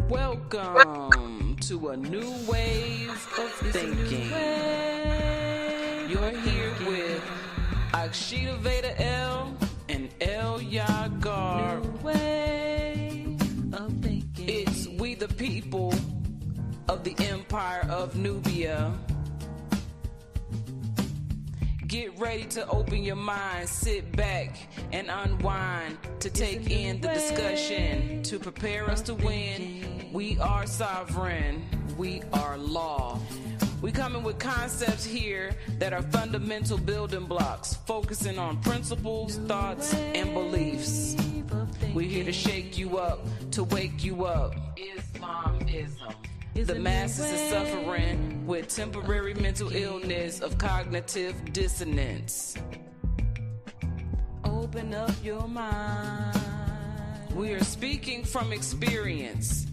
Welcome to a new wave of thinking. You're here with Akshita Veda L and El Yagar. It's we the people of the Empire of Nubia. Get ready to open your mind, sit back and unwind to take in the discussion, to prepare us to win. We are sovereign, we are law. We coming with concepts here that are fundamental building blocks, focusing on principles, thoughts, and beliefs. We're here to shake you up, to wake you up. Islamism. The masses is suffering with temporary mental illness of cognitive dissonance. Open up your mind. We are speaking from experience,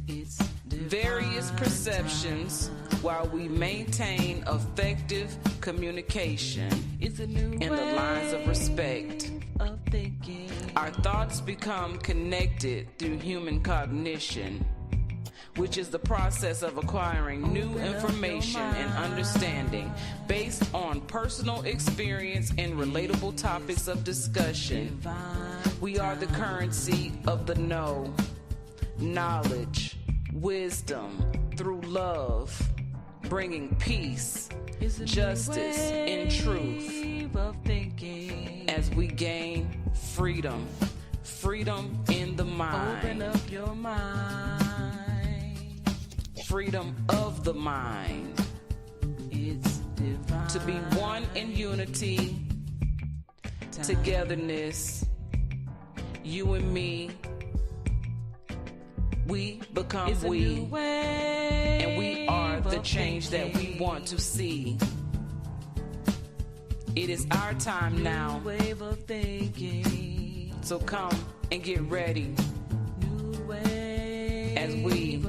various perceptions, while we maintain effective communication in the lines of respect. Our thoughts become connected through human cognition, which is the process of acquiring new information and understanding based on personal experience and relatable topics of discussion. We are the currency of the know, knowledge, wisdom through love, bringing peace, justice, and truth as we gain freedom. Freedom in the mind. Open up your mind. Freedom of the mind. It's divine. To be one in unity, togetherness, you and me. We become we, and we are the change that we want to see. It is our time now, so come and get ready as we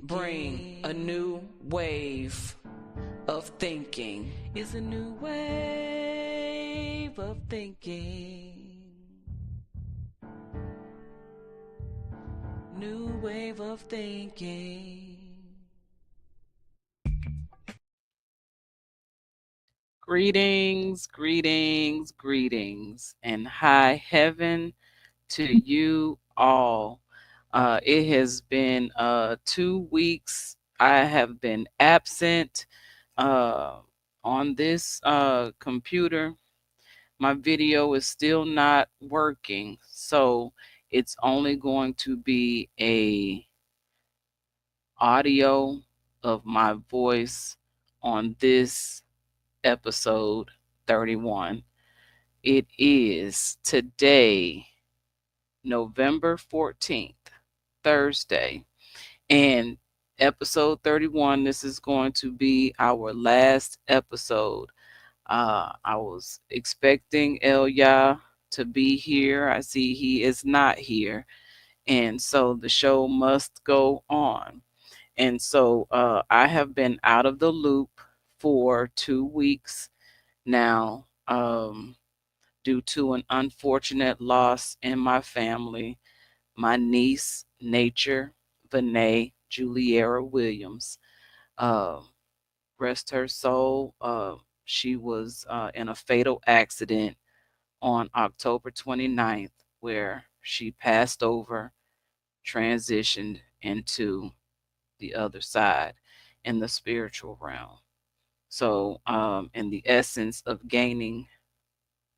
bring a new wave of thinking. It's a new wave of thinking. New wave of thinking. Greetings, greetings, greetings, and high heaven to you all. It has been 2 weeks. I have been absent on this computer. My video is still not working, so it's only going to be a audio of my voice on this episode 31. It is today, November 14th, Thursday, and episode 31. This is going to be our last episode. I was expecting Elia to be here. I see he is not here, and so the show must go on. And so I have been out of the loop for 2 weeks now, due to an unfortunate loss in my family. My niece, Nature Vinay Juliera Williams, rest her soul. She was in a fatal accident on October 29th, where she passed over, transitioned into the other side in the spiritual realm. So, in the essence of gaining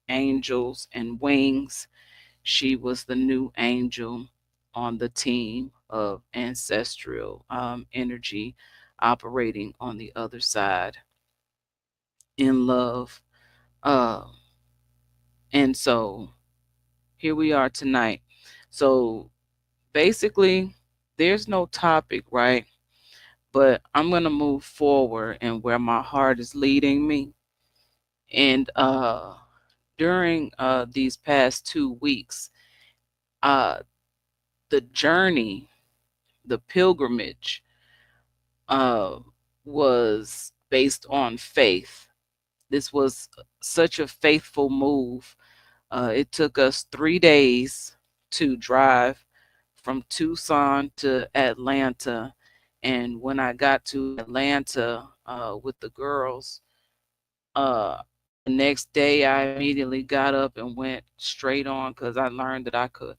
angels and wings, she was the new angel on the team of ancestral energy operating on the other side in love. Uh, and so here we are tonight. So basically, there's no topic, right? But I'm going to move forward and where my heart is leading me. And during these past 2 weeks, uh, the journey, the pilgrimage, was based on faith. This was such a faithful move. It took us 3 days to drive from Tucson to Atlanta. And when I got to Atlanta with the girls, uh, the next day I immediately got up and went straight on because I learned that I could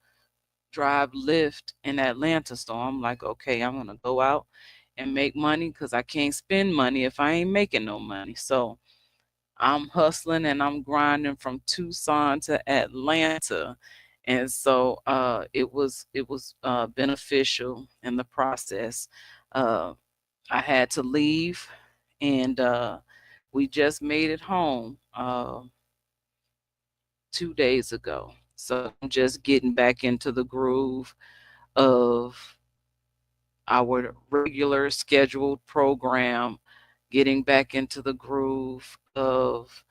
drive Lyft in Atlanta. So I'm like, okay, I'm gonna go out and make money because I can't spend money if I ain't making no money. So I'm hustling and I'm grinding from Tucson to Atlanta. And so it was beneficial in the process. Uh, I had to leave, and we just made it home 2 days ago. So I'm just getting back into the groove of our regular scheduled program, getting back into the groove of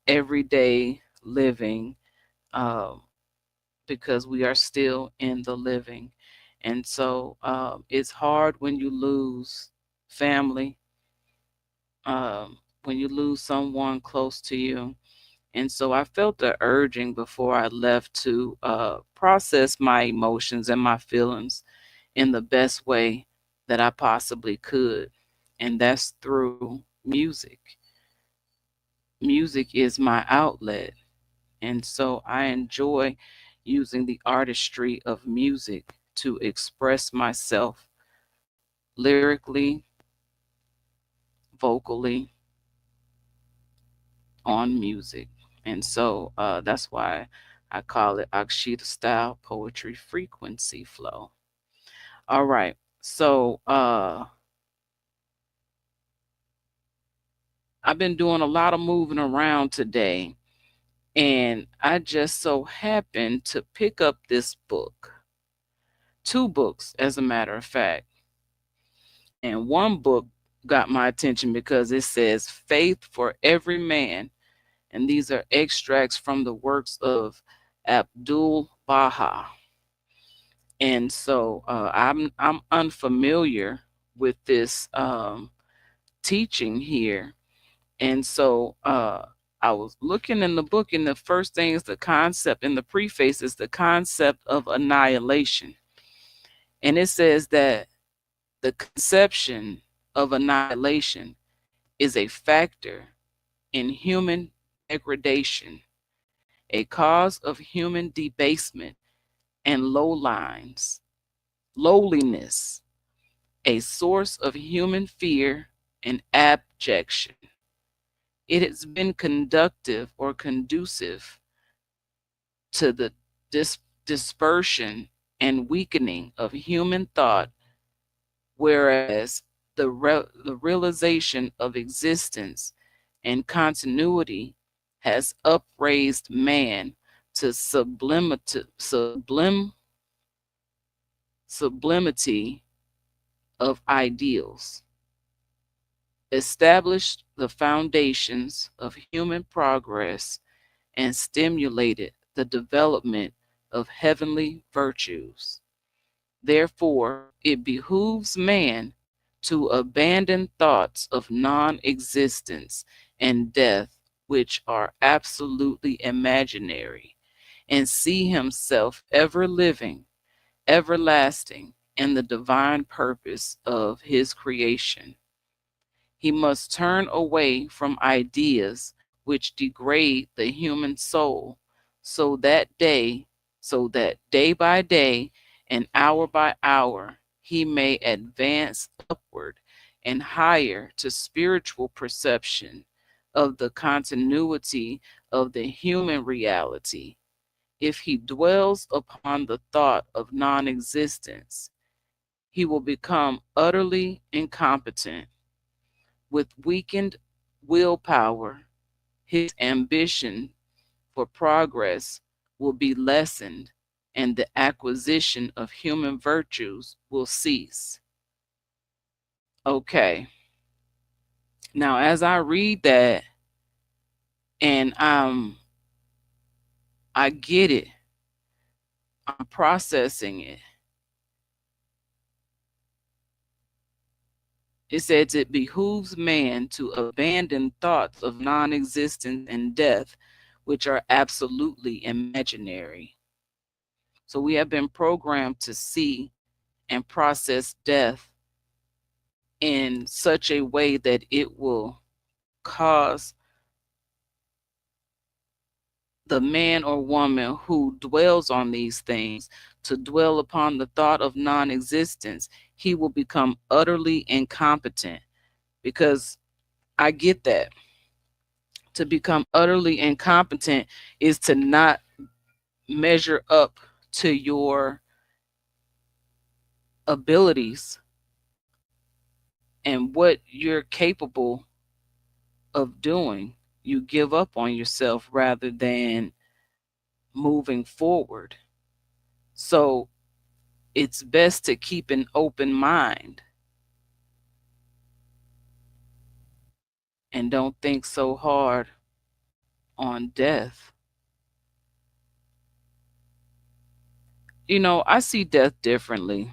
everyday living, um, because we are still in the living. And so it's hard when you lose family, when you lose someone close to you. And so I felt the urging before I left to process my emotions and my feelings in the best way that I possibly could. And that's through music. Music is my outlet. And so I enjoy using the artistry of music to express myself lyrically, vocally, on music. And so that's why I call it Akshita style poetry frequency flow. All right. So I've been doing a lot of moving around today, and I just so happened to pick up this book. Two books, as a matter of fact. And one book got my attention because it says Faith for Every Man. And these are extracts from the works of Abdul Baha. And so I'm unfamiliar with this teaching here. And so I was looking in the book, and the first thing is the concept in the preface is the concept of annihilation. And it says that the conception of annihilation is a factor in human degradation, a cause of human debasement and lowliness, a source of human fear and abjection. It has been conductive or conducive to the dispersion and weakening of human thought, whereas the realization of existence and continuity has upraised man to sublimity of ideals, established the foundations of human progress, and stimulated the development of heavenly virtues. Therefore, it behooves man to abandon thoughts of non existence and death, which are absolutely imaginary, and see himself ever living, everlasting in the divine purpose of his creation. He must turn away from ideas which degrade the human soul, so that day, so that day by day and hour by hour he may advance upward and higher to spiritual perception of the continuity of the human reality. If he dwells upon the thought of non existence, he will become utterly incompetent. With weakened willpower, his ambition for progress will be lessened and the acquisition of human virtues will cease. Okay. Now, as I read that and I get it, I'm processing it. It says it behooves man to abandon thoughts of non existence and death, which are absolutely imaginary. So we have been programmed to see and process death in such a way that it will cause the man or woman who dwells on these things to dwell upon the thought of non-existence. He will become utterly incompetent, because I get that. To become utterly incompetent is to not measure up to your abilities and what you're capable of doing. You give up on yourself rather than moving forward. So it's best to keep an open mind and don't think so hard on death. I see death differently.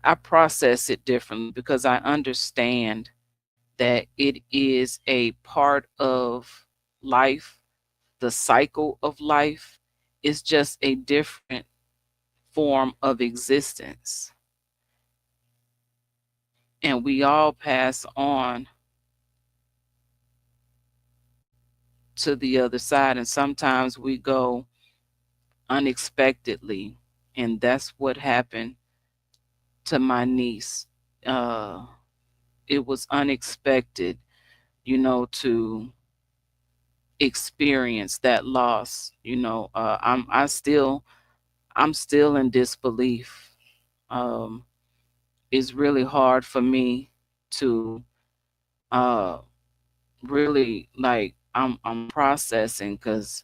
I process it differently because I understand that it is a part of life. The cycle of life is just a different form of existence. And we all pass on to the other side. And sometimes we go unexpectedly. And that's what happened to my niece. Uh, it was unexpected, to experience that loss. I'm still in disbelief. Um, it's really hard for me to uh really, like, I'm processing, because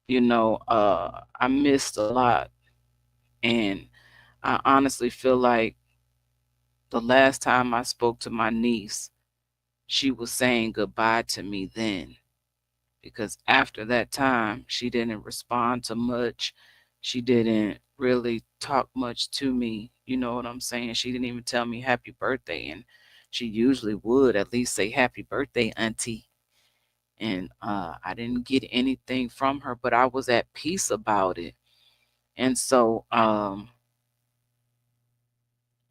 I missed a lot, and I honestly feel like the last time I spoke to my niece, she was saying goodbye to me then, because after that time she didn't respond to much. She didn't really talk much to me, you know what I'm saying? She didn't even tell me happy birthday, and she usually would at least say happy birthday, auntie. And I didn't get anything from her, but I was at peace about it. And so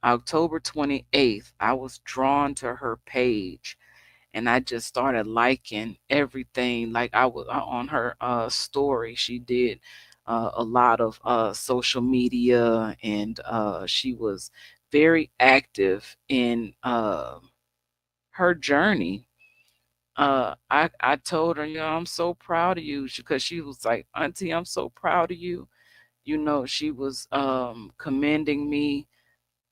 October 28th, I was drawn to her page, and I just started liking everything. Like, I was on her story. She did a lot of social media, and she was very active in her journey. I told her, I'm so proud of you, because she was like, auntie, I'm so proud of you. She was commending me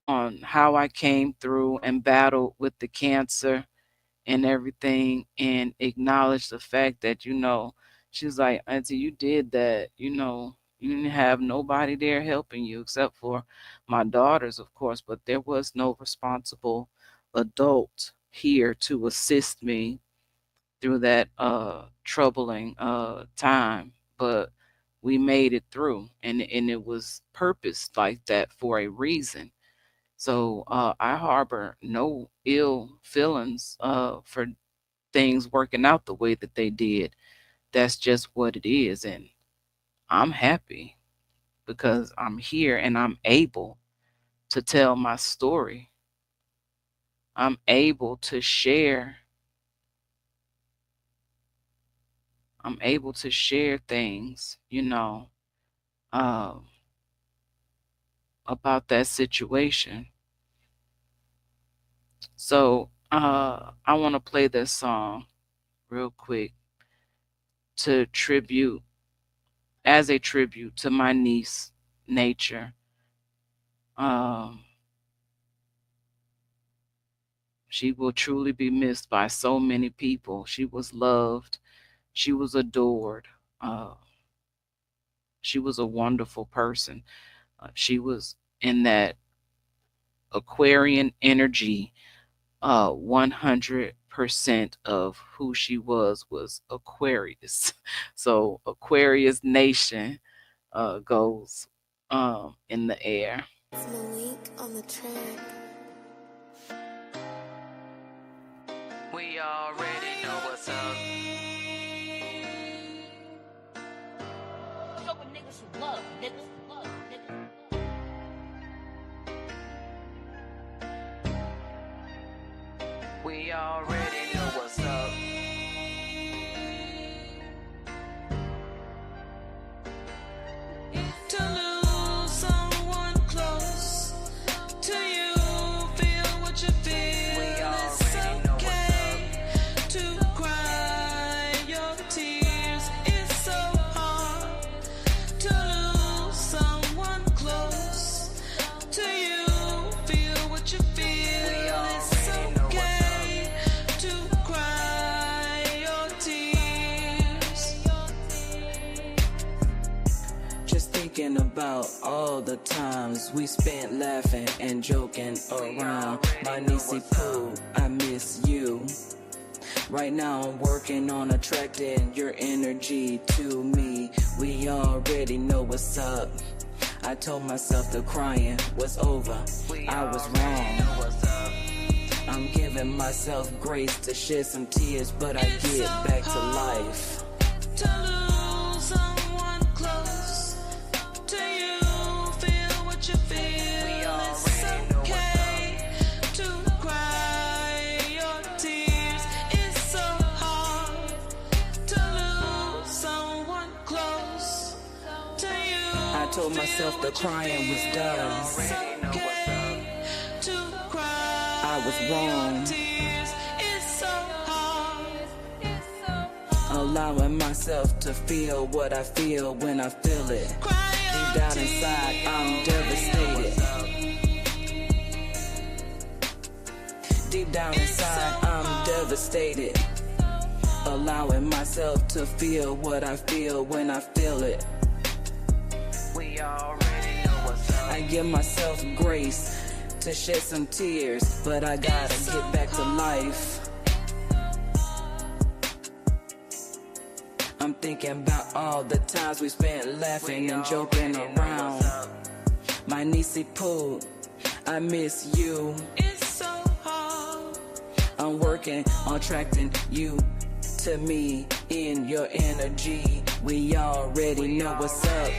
on how I came through and battled with the cancer and everything, and acknowledged the fact that, she's like, auntie, you did that. You didn't have nobody there helping you except for my daughters, of course, but there was no responsible adult here to assist me through that troubling time. But we made it through, and it was purposed like that for a reason. So I harbor no ill feelings for things working out the way that they did. That's just what it is. And I'm happy because I'm here and I'm able to tell my story. I'm able to share. I'm able to share things, um, about that situation. So I want to play this song real quick to tribute, as a tribute to my niece, Nature. Um, she will truly be missed by so many people. She was loved. She was adored. Uh, she was a wonderful person. She was in that Aquarian energy. 100% of who she was Aquarius. So Aquarius Nation goes in the air. It's Malik on the track. We already know what's up. We already know what's up. To lose someone close to you, feel what you feel. We It's already know okay to cry your tears. It's so hard to lose someone close to you, feel what you feel. We It's already know okay to cry your tears. Just thinking about all the times we spent laughing and joking around. My niecey Pooh, I miss you. Right now I'm working on attracting your energy to me. We already know what's up. I told myself the crying was over. I was wrong. I'm giving myself grace to shed some tears, but I get back to life. To lose someone close to you, feel what you feel. It's okay to cry your tears. It's so hard to lose someone close to you. I told myself the crying was done. It's okay to cry I was wrong. your tears. It's so hard. Allowing myself to feel what I feel when I feel it. Deep down inside, I'm devastated. Deep down inside, I'm devastated. Allowing myself to feel what I feel when I feel it. We already know what's up. I give myself grace to shed some tears, but I gotta get back to life. I'm thinking about all the times we spent laughing and joking around. My niecey Pooh, I miss you. It's so hard. I'm working on attracting you to me in your energy. We already know what's up.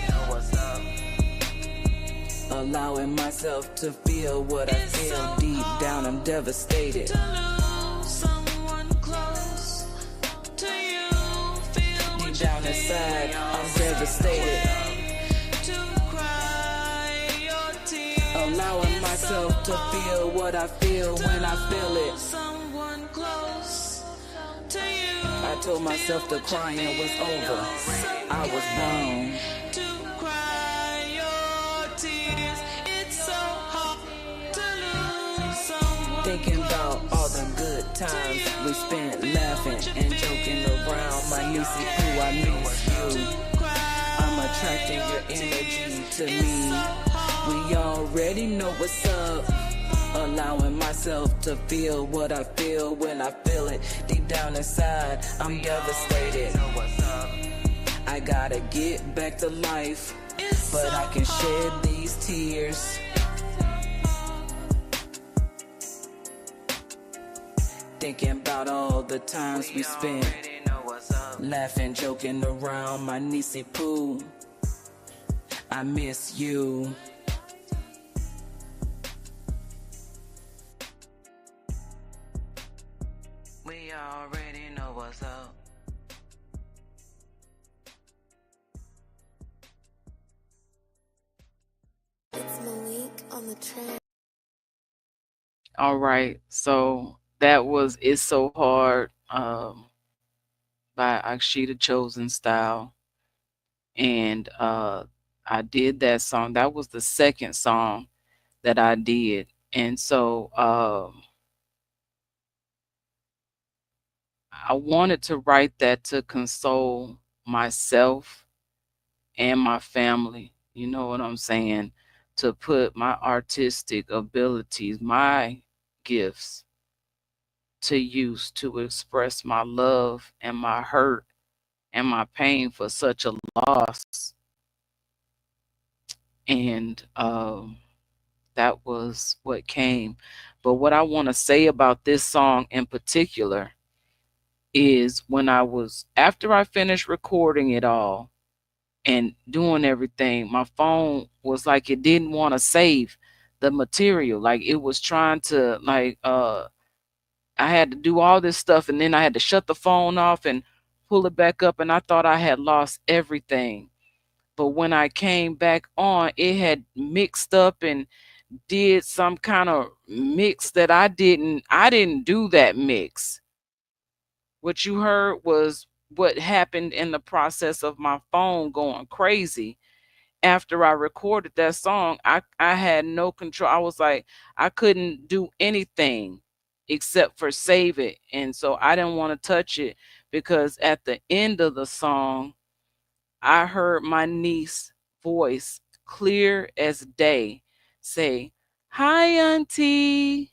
Allowing myself to feel what I feel deep down, I'm devastated. To lose someone close to you, feel what Deep you down feel. inside, I'm devastated. To cry your tears. Allowing myself to feel what I feel when I feel it. Someone close to you. I told myself the crying was over. I was wrong. To cry your tears. It's so hard to lose someone. Thinking about all the good times we spent laughing and joking around. My niecey Pooh, I miss you. I'm attracting your energy to me. We already know what's up. Allowing myself to feel what I feel when I feel it. Deep down inside, I'm devastated. I gotta get back to life, but I can shed these tears. Thinking about all the times we spent laughing, joking around. My niecey Pooh, I miss you. We already know what's up. It's Malik on the track. All right, so that was "It's So Hard" by Akshita Chosen Style, and I did that song. That was the second song that I did, and so I wanted to write that to console myself and my family. You know what I'm saying? To put my artistic abilities, my gifts to use to express my love and my hurt and my pain for such a loss. And that was what came. But what I want to say about this song in particular is after I finished recording it all, and doing everything, my phone was like it didn't want to save the material. Like it was trying to I had to do all this stuff, and then I had to shut the phone off and pull it back up, and I thought I had lost everything. But when I came back on, it had mixed up and did some kind of mix that I didn't do that mix. What you heard was what happened in the process of my phone going crazy. After I recorded that song, I had no control. I was like, I couldn't do anything except for save it. And so I didn't want to touch it, because at the end of the song, I heard my niece's voice clear as day say, "Hi, Auntie."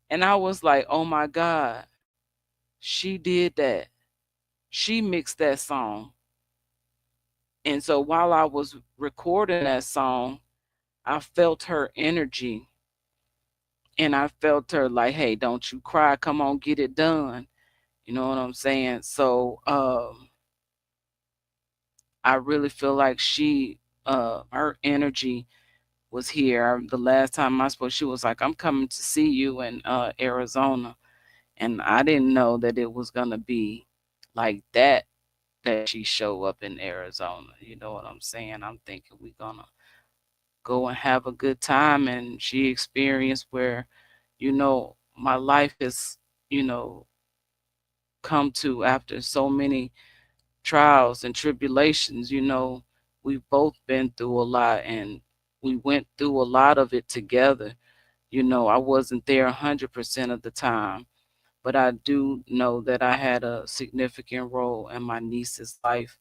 And I was like, oh my God, she did that. She mixed that song. And so while I was recording that song, I felt her energy, and I felt her like, hey, don't you cry. Come on, get it done. You know what I'm saying? So I really feel like her energy was here. The last time I spoke, she was like, I'm coming to see you in Arizona. And I didn't know that it was going to be like that she show up in Arizona. You know what I'm saying? I'm thinking we're going to go and have a good time. And she experienced where, my life has, come to after so many trials and tribulations. We've both been through a lot, and we went through a lot of it together. I wasn't there 100% of the time, but I do know that I had a significant role in my niece's life,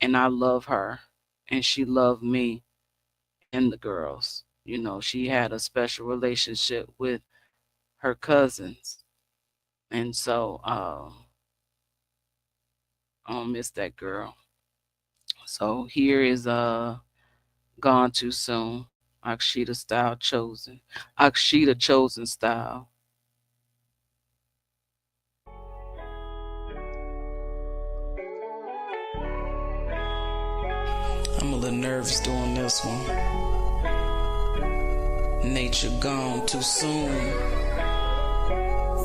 and I love her, and she loved me and the girls. She had a special relationship with her cousins, and so I don't miss that girl. So here is Gone Too Soon, Akshita style chosen. Akshita chosen style. I'm a little nervous doing this one. Nature gone too soon.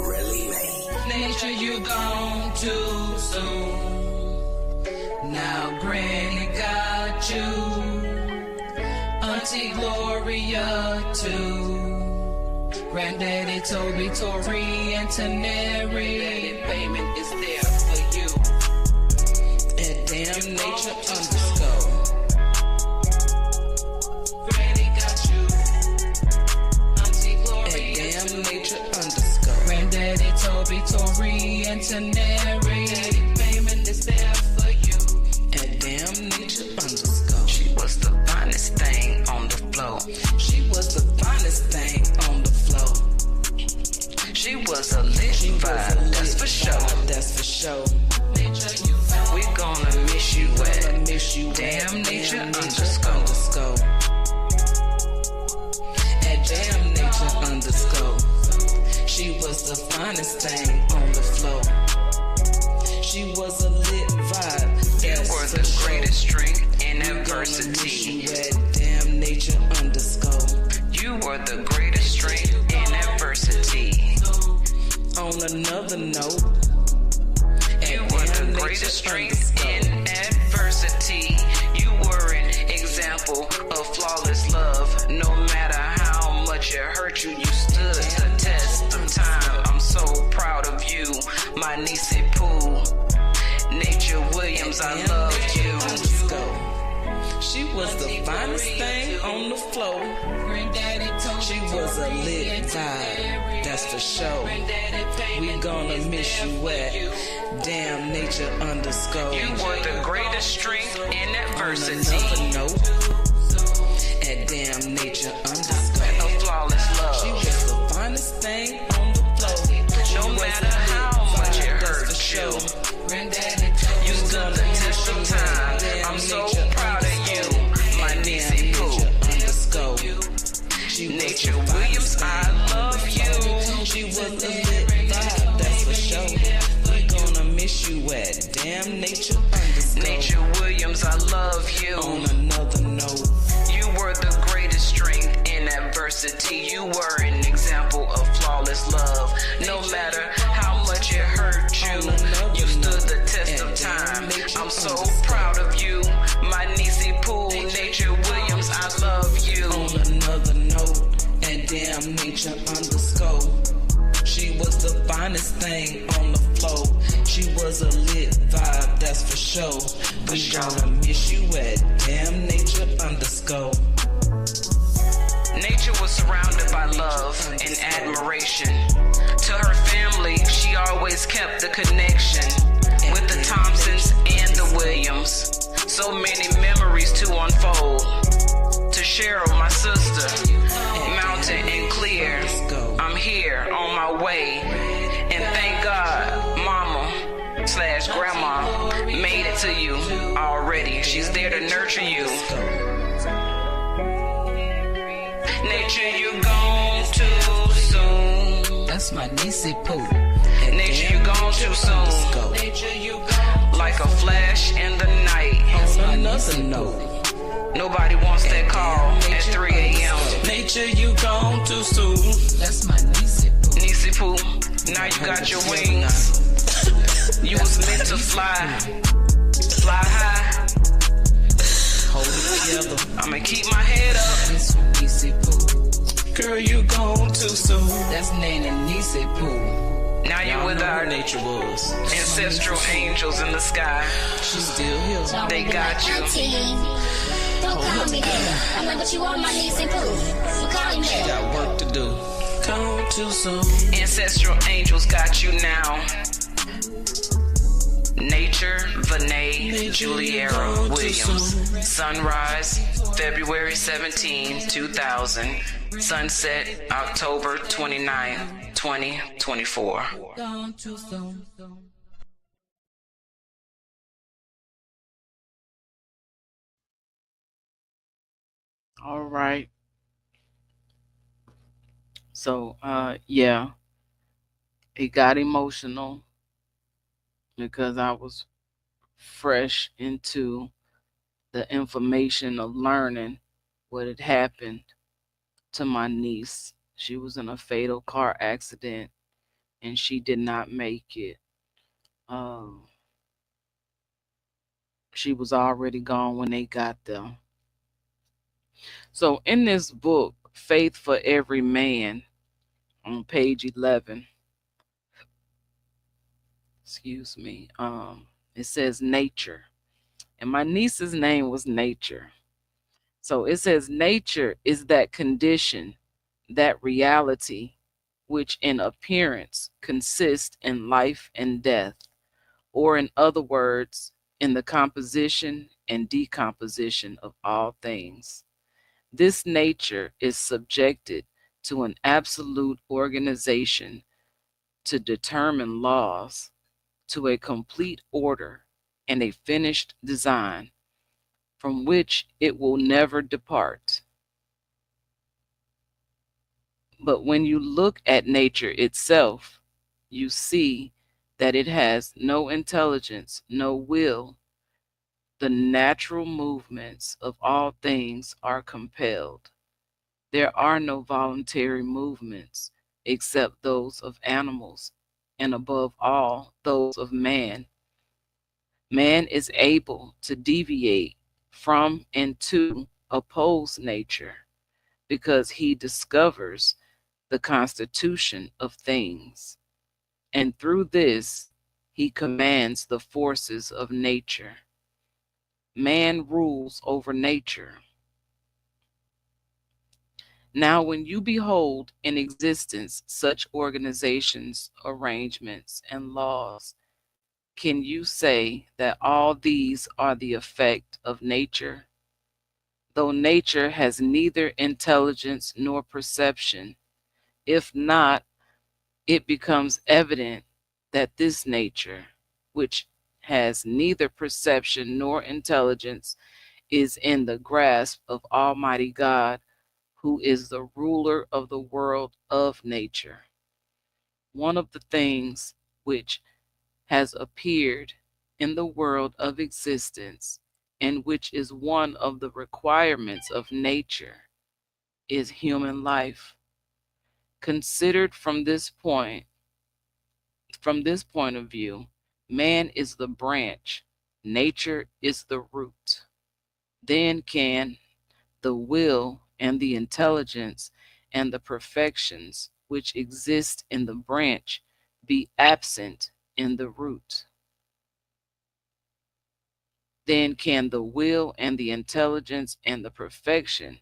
Really, man? Nature, you gone too soon. Now Granny got you, Auntie Gloria too, Granddaddy Toby, Tori, and Taneri. Payment is there for you. At damn nature underscore. Granny got you, Auntie Gloria. At damn nature underscore. Granddaddy Toby, Tori, and Taneri. Payment is there for you. At damn nature underscore. She was the finest thing on the floor. She was the finest thing on the floor. She was a lit vibe, that's for sure. That's for sure. We gonna miss you at damn nature underscore. At damn nature underscore. She was the finest thing on the floor. She was a lit vibe. You were the greatest strength in adversity. You at damn nature underscore. You were the greatest strength in adversity. On another note, you were the greatest strength in adversity. You were an example of flawless love. No matter how much it hurt you, you stood the test of time. I'm so proud of you, my niece Pooh. Nature Williams, I love you. She was the finest thing on the floor. She was a lit vibe, that's for sure. We gonna miss you at damn nature underscore. You were the greatest strength in adversity. On another note, at damn nature underscore. A flawless love. She was the finest thing on the floor. No matter how much it hurt you, you stood the test of time. I'm so proud of you, my niece Pooh. Nature Williams, I love you. She was a lit vibe, that's for sure. We gonna miss you at damn nature underscore. Nature Williams. Williams, I love you. On another note, You were the greatest strength in adversity. You were an example of flawless love. No matter how much it hurt you, you stood the test of time. I'm so proud of you, my Niecy Pooh, Nature Williams, I love you. on another note, and damn nature underscore. She was the finest thing on the floor. She was a lit vibe, that's for sure. We gonna miss you at damn nature underscore. Nature was surrounded by love and admiration. To her family, she always kept the connection with the Thompsons and the Williams. So many memories to unfold. To Cheryl, my sister, Mountain and Clear, I'm here on my way. And thank God, Mama / Grandma made it to you already. She's there to nurture you. Nature, you gone too soon. That's my Niecy Pooh. Nature, you gone too soon. Nature, you gone. Like a flash in the night. On another note, Nobody wants that call at 3 a.m. nature, you gone too soon. That's my Niecy Pooh. Niecy Pooh, now you got your wings. You was meant to fly. Fly high. Hold it together. I'ma keep my head up. That's my Niecy Pooh. Girl, you gone too soon. That's Nana Niecy Pooh. Now you Y'all with know our who nature was. ancestral angels in the sky. She's still here. They got you. Don't call me that. I'm like, but you are my niece and poo. You call me that. Got work to do. Gone too soon. Ancestral angels got you now. Nature, Vinay, Juliera Williams. Sunrise, February 17, 2000. Sunset, October 29, 2024. Gone too soon. All right. So, yeah, it got emotional because I was fresh into the information of learning what had happened to my niece. She was in a fatal car accident and she did not make it. Um, she was already gone when they got there. So, in this book, Faith for Every Man, on page 11, excuse me, it says nature. And my niece's name was Nature. So it says nature is that condition, that reality, which in appearance consists in life and death, or in other words, in the composition and decomposition of all things. This nature is subjected to an absolute organization to determine laws, to a complete order and a finished design from which it will never depart. But when you look at nature itself, you see that it has no intelligence, no will. The natural movements of all things are compelled. There are no voluntary movements except those of animals, and above all, those of man. Man is able to deviate from and to oppose nature because he discovers the constitution of things, and through this, he commands the forces of nature. Man rules over nature. Now, when you behold in existence such organizations, arrangements, and laws, can you say that all these are the effect of nature? Though nature has neither intelligence nor perception, if not, it becomes evident that this nature, which has neither perception nor intelligence, is in the grasp of Almighty God, who is the ruler of the world of nature. One of the things which has appeared in the world of existence and which is one of the requirements of nature, is human life. Considered from this point of view, man is the branch, nature is the root. Then can the will and the intelligence and the perfections which exist in the branch be absent in the root? Then can the will and the intelligence and the perfection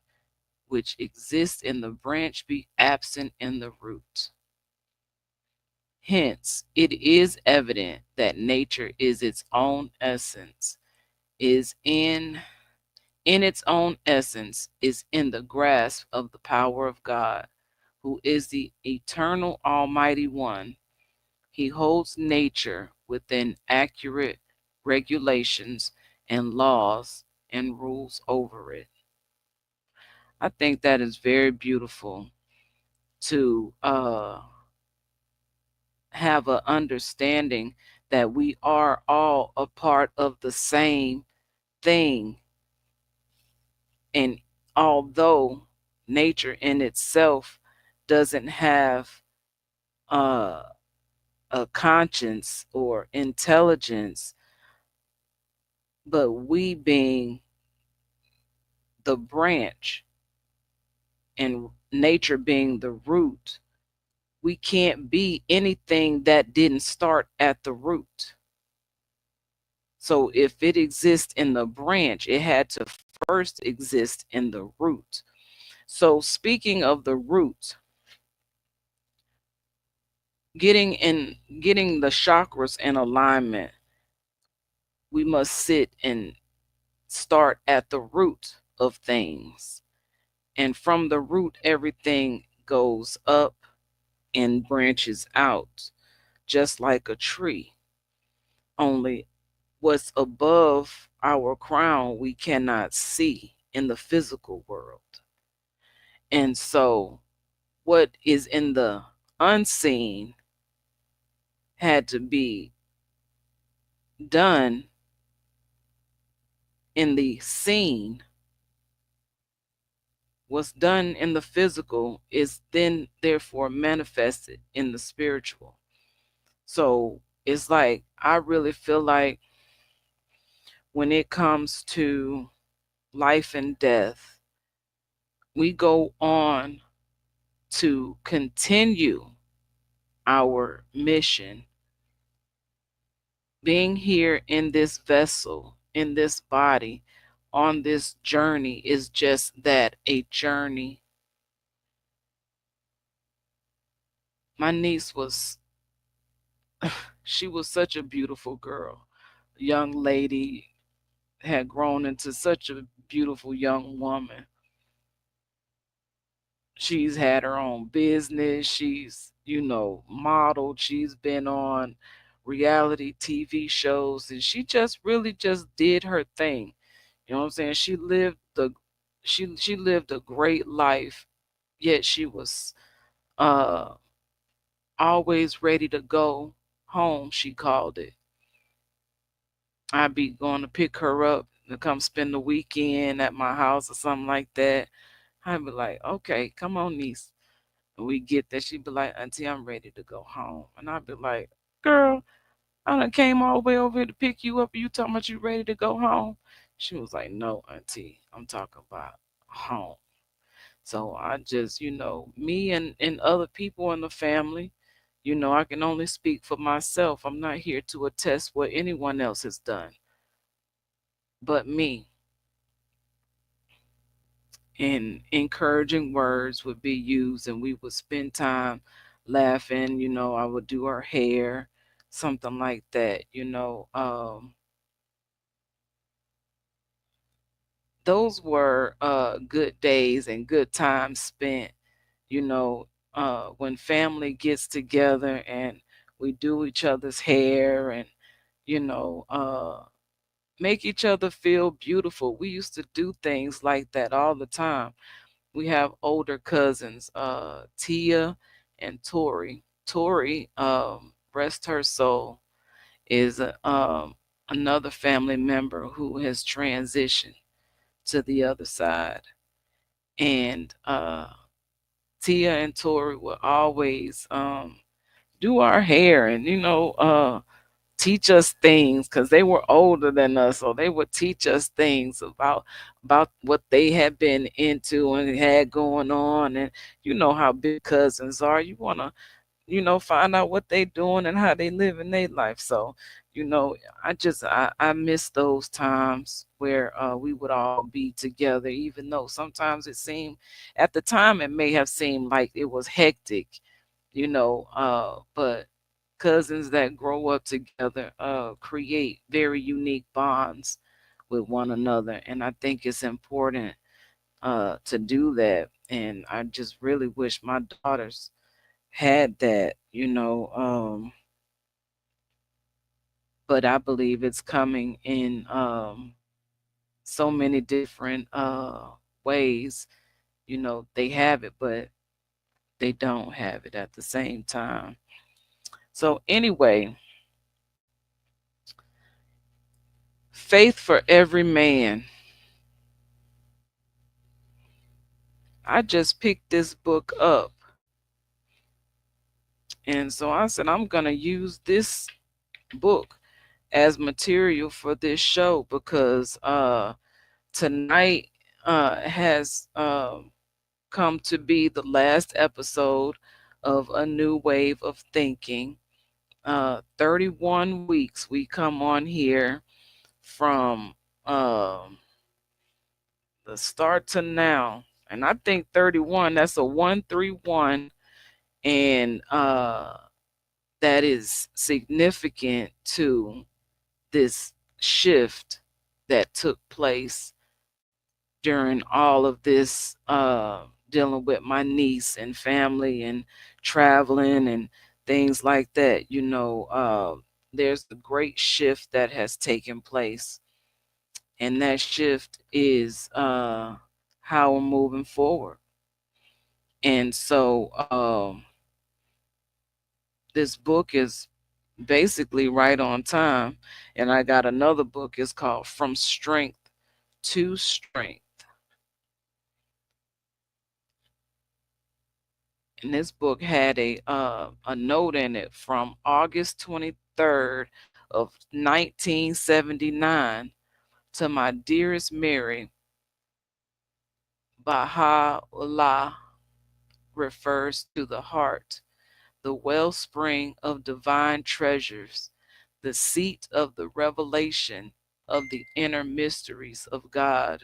which exists in the branch be absent in the root? Hence, it is evident that nature is its own essence, is in its own essence, is in the grasp of the power of God, who is the eternal Almighty One. He holds nature within accurate regulations and laws and rules over it. I think that is very beautiful to have an understanding that we are all a part of the same thing. And although nature in itself doesn't have uh, a conscience or intelligence, but we being the branch and nature being the root, we can't be anything that didn't start at the root. So if it exists in the branch, it had to first exist in the root. So speaking of the root, getting the chakras in alignment, we must sit and start at the root of things. And from the root, everything goes up and branches out, just like a tree. Only what's above our crown, we cannot see in the physical world. And so, what is in the unseen had to be done in the seen. What's done in the physical is then therefore manifested in the spiritual. So it's like, I really feel like when it comes to life and death, we go on to continue our mission. Being here in this vessel, in this body, on this journey is just that, a journey. My niece was, she was such a beautiful girl, young lady, had grown into such a beautiful young woman. She's had her own business. She's, modeled. She's been on reality TV shows, and she just really just did her thing. You know what I'm saying? She lived a great life, yet she was uh always ready to go home, she called it. I'd be going to pick her up to come spend the weekend at my house or something like that. I'd be like, okay, come on, niece. And we get there. She'd be like, Auntie, I'm ready to go home. And I'd be like, girl, I done came all the way over here to pick you up. And you talking about you ready to go home? She was like, no, Auntie, I'm talking about home. So I just, me and other people in the family, I can only speak for myself. I'm not here to attest what anyone else has done but me. And encouraging words would be used, and we would spend time laughing. I would do her hair, something like that. Those were good days and good times spent. When family gets together and we do each other's hair and you know make each other feel beautiful. We used to do things like that all the time. We have older cousins, Tia and Tori. Tori, rest her soul, is another family member who has transitioned to the other side. And Tia and Tori would always do our hair and, teach us things because they were older than us, so they would teach us things about what they had been into and had going on. And you know how big cousins are. You want to find out what they doing and how they living their life. So, I miss those times where we would all be together, even though sometimes it seemed, at the time, it may have seemed like it was hectic, but cousins that grow up together create very unique bonds with one another. And I think it's important to do that. And I just really wish my daughters had that, but I believe it's coming in so many different ways. They have it, but they don't have it at the same time. So, anyway, Faith for Every Man. I just picked this book up. And so I said, I'm going to use this book as material for this show because tonight has come to be the last episode of A New Wave of Thinking. 31 weeks we come on here from the start to now. And I think 31, that's a 131. And that is significant to this shift that took place during all of this dealing with my niece and family and traveling and things like that. There's a great shift that has taken place, and that shift is how we're moving forward. And so this book is basically right on time. And I got another book. It's called From Strength to Strength. And this book had a note in it from August 23rd of 1979 to my dearest Mary. Baha'u'llah refers to the heart, the wellspring of divine treasures, the seat of the revelation of the inner mysteries of God,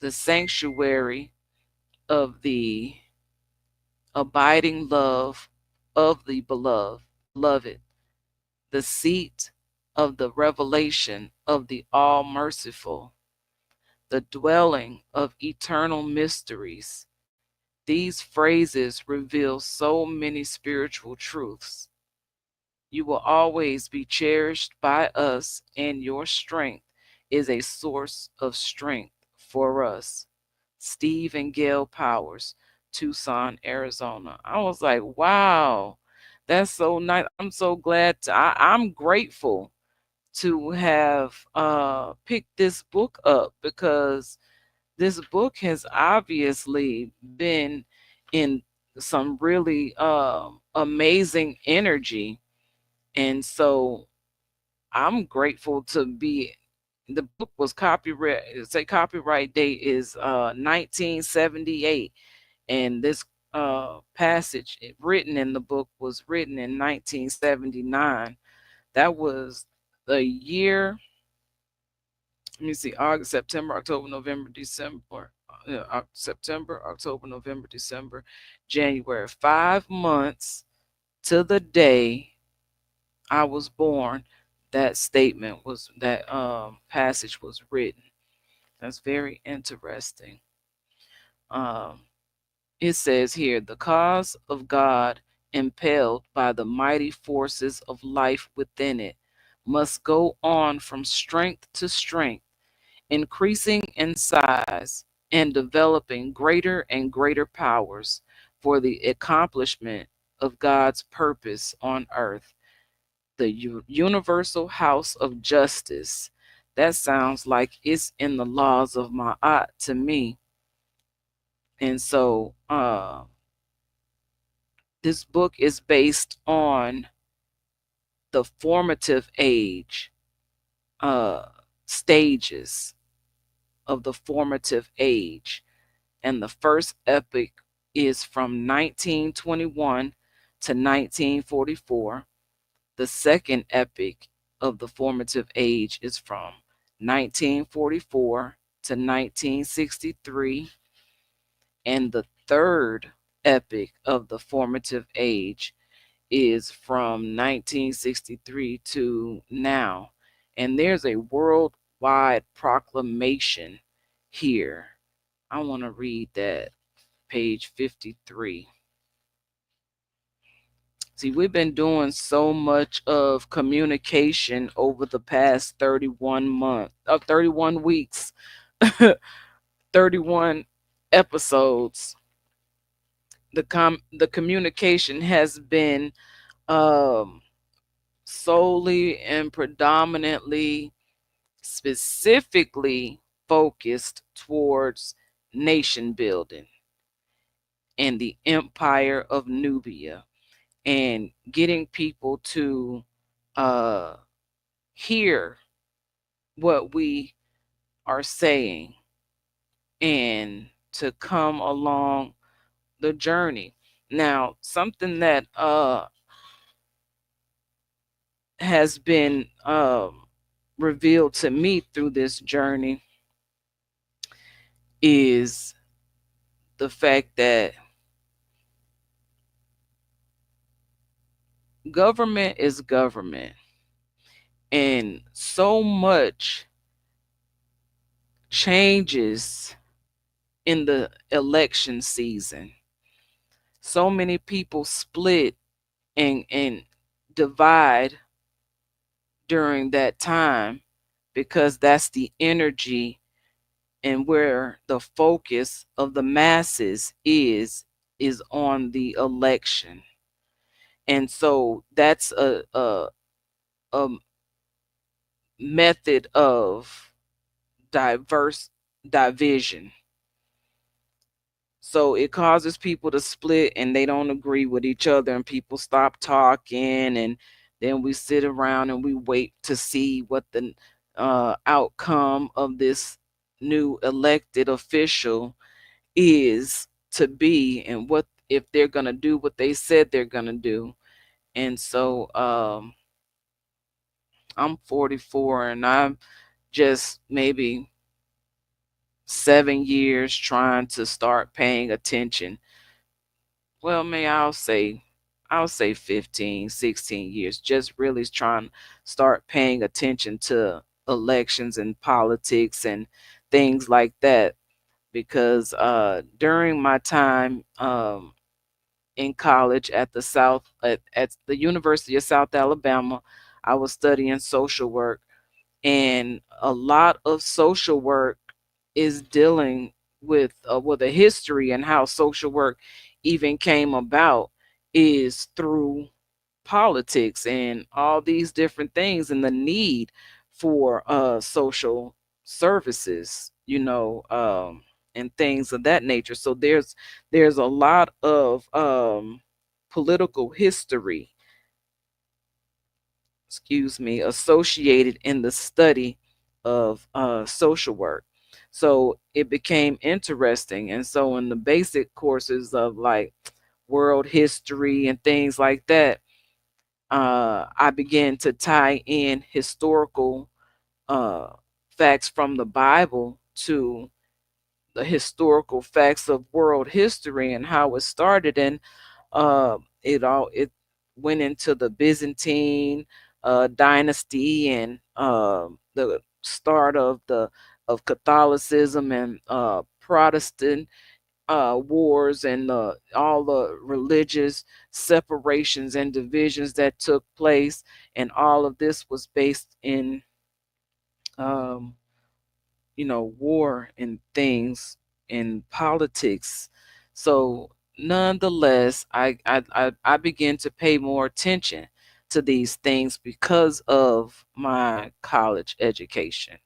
the sanctuary of the abiding love of the beloved, the seat of the revelation of the all merciful, the dwelling of eternal mysteries. These phrases reveal so many spiritual truths. You will always be cherished by us, and your strength is a source of strength for us. Steve and Gail Powers, Tucson, Arizona. I was like, wow, that's so nice. I'm so glad. I'm grateful to have picked this book up because this book has obviously been in some really amazing energy. And so I'm grateful to be. The book was copyright date is 1978, and this passage written in the book was written in 1979. That was the year. Let me see, August, September, October, November, December. September, October, November, December, January. 5 months to the day I was born. That passage was written. That's very interesting. Um, it says here, the cause of God, impelled by the mighty forces of life within it, must go on from strength to strength, increasing in size and developing greater and greater powers for the accomplishment of God's purpose on earth. the Universal House of Justice. That sounds like it's in the laws of Ma'at to me. And so this book is based on the formative age uh, stages of the formative age. And the first epic is from 1921 to 1944. The second epic of the formative age is from 1944 to 1963. And the third epic of the formative age is from 1963 to now. And there's a worldwide proclamation here. I want to read that, page 53. See, we've been doing so much of communication over the past 31 weeks, 31 episodes. The communication has been um, solely and predominantly, specifically focused towards nation building and the empire of Nubia, and getting people to uh, hear what we are saying and to come along the journey. Now, something that has been revealed to me through this journey is the fact that government is government, and so much changes in the election season. So many people split and divide during that time because that's the energy and where the focus of the masses is on the election. And so that's a method of diverse division. So it causes people to split and they don't agree with each other, and people stop talking, and then we sit around and we wait to see what the outcome of this new elected official is to be, and what if they're going to do what they said they're going to do. And so I'm 44, and I'm just maybe 7 years trying to start paying attention. Well, I'll say 15, 16 years, just really trying to start paying attention to elections and politics and things like that. Because during my time in college at at the University of South Alabama, I was studying social work, and a lot of social work is dealing with a history, and how social work even came about is through politics and all these different things, and the need for social services, and things of that nature. So there's a lot of political history, associated in the study of social work. So it became interesting. And so in the basic courses of like world history and things like that, I began to tie in historical uh, facts from the Bible to the historical facts of world history and how it started. And it went into the Byzantine dynasty, and the start of Catholicism, and Protestant wars, and all the religious separations and divisions that took place. And all of this was based in um, war and things in politics. So nonetheless, I began to pay more attention to these things because of my college education,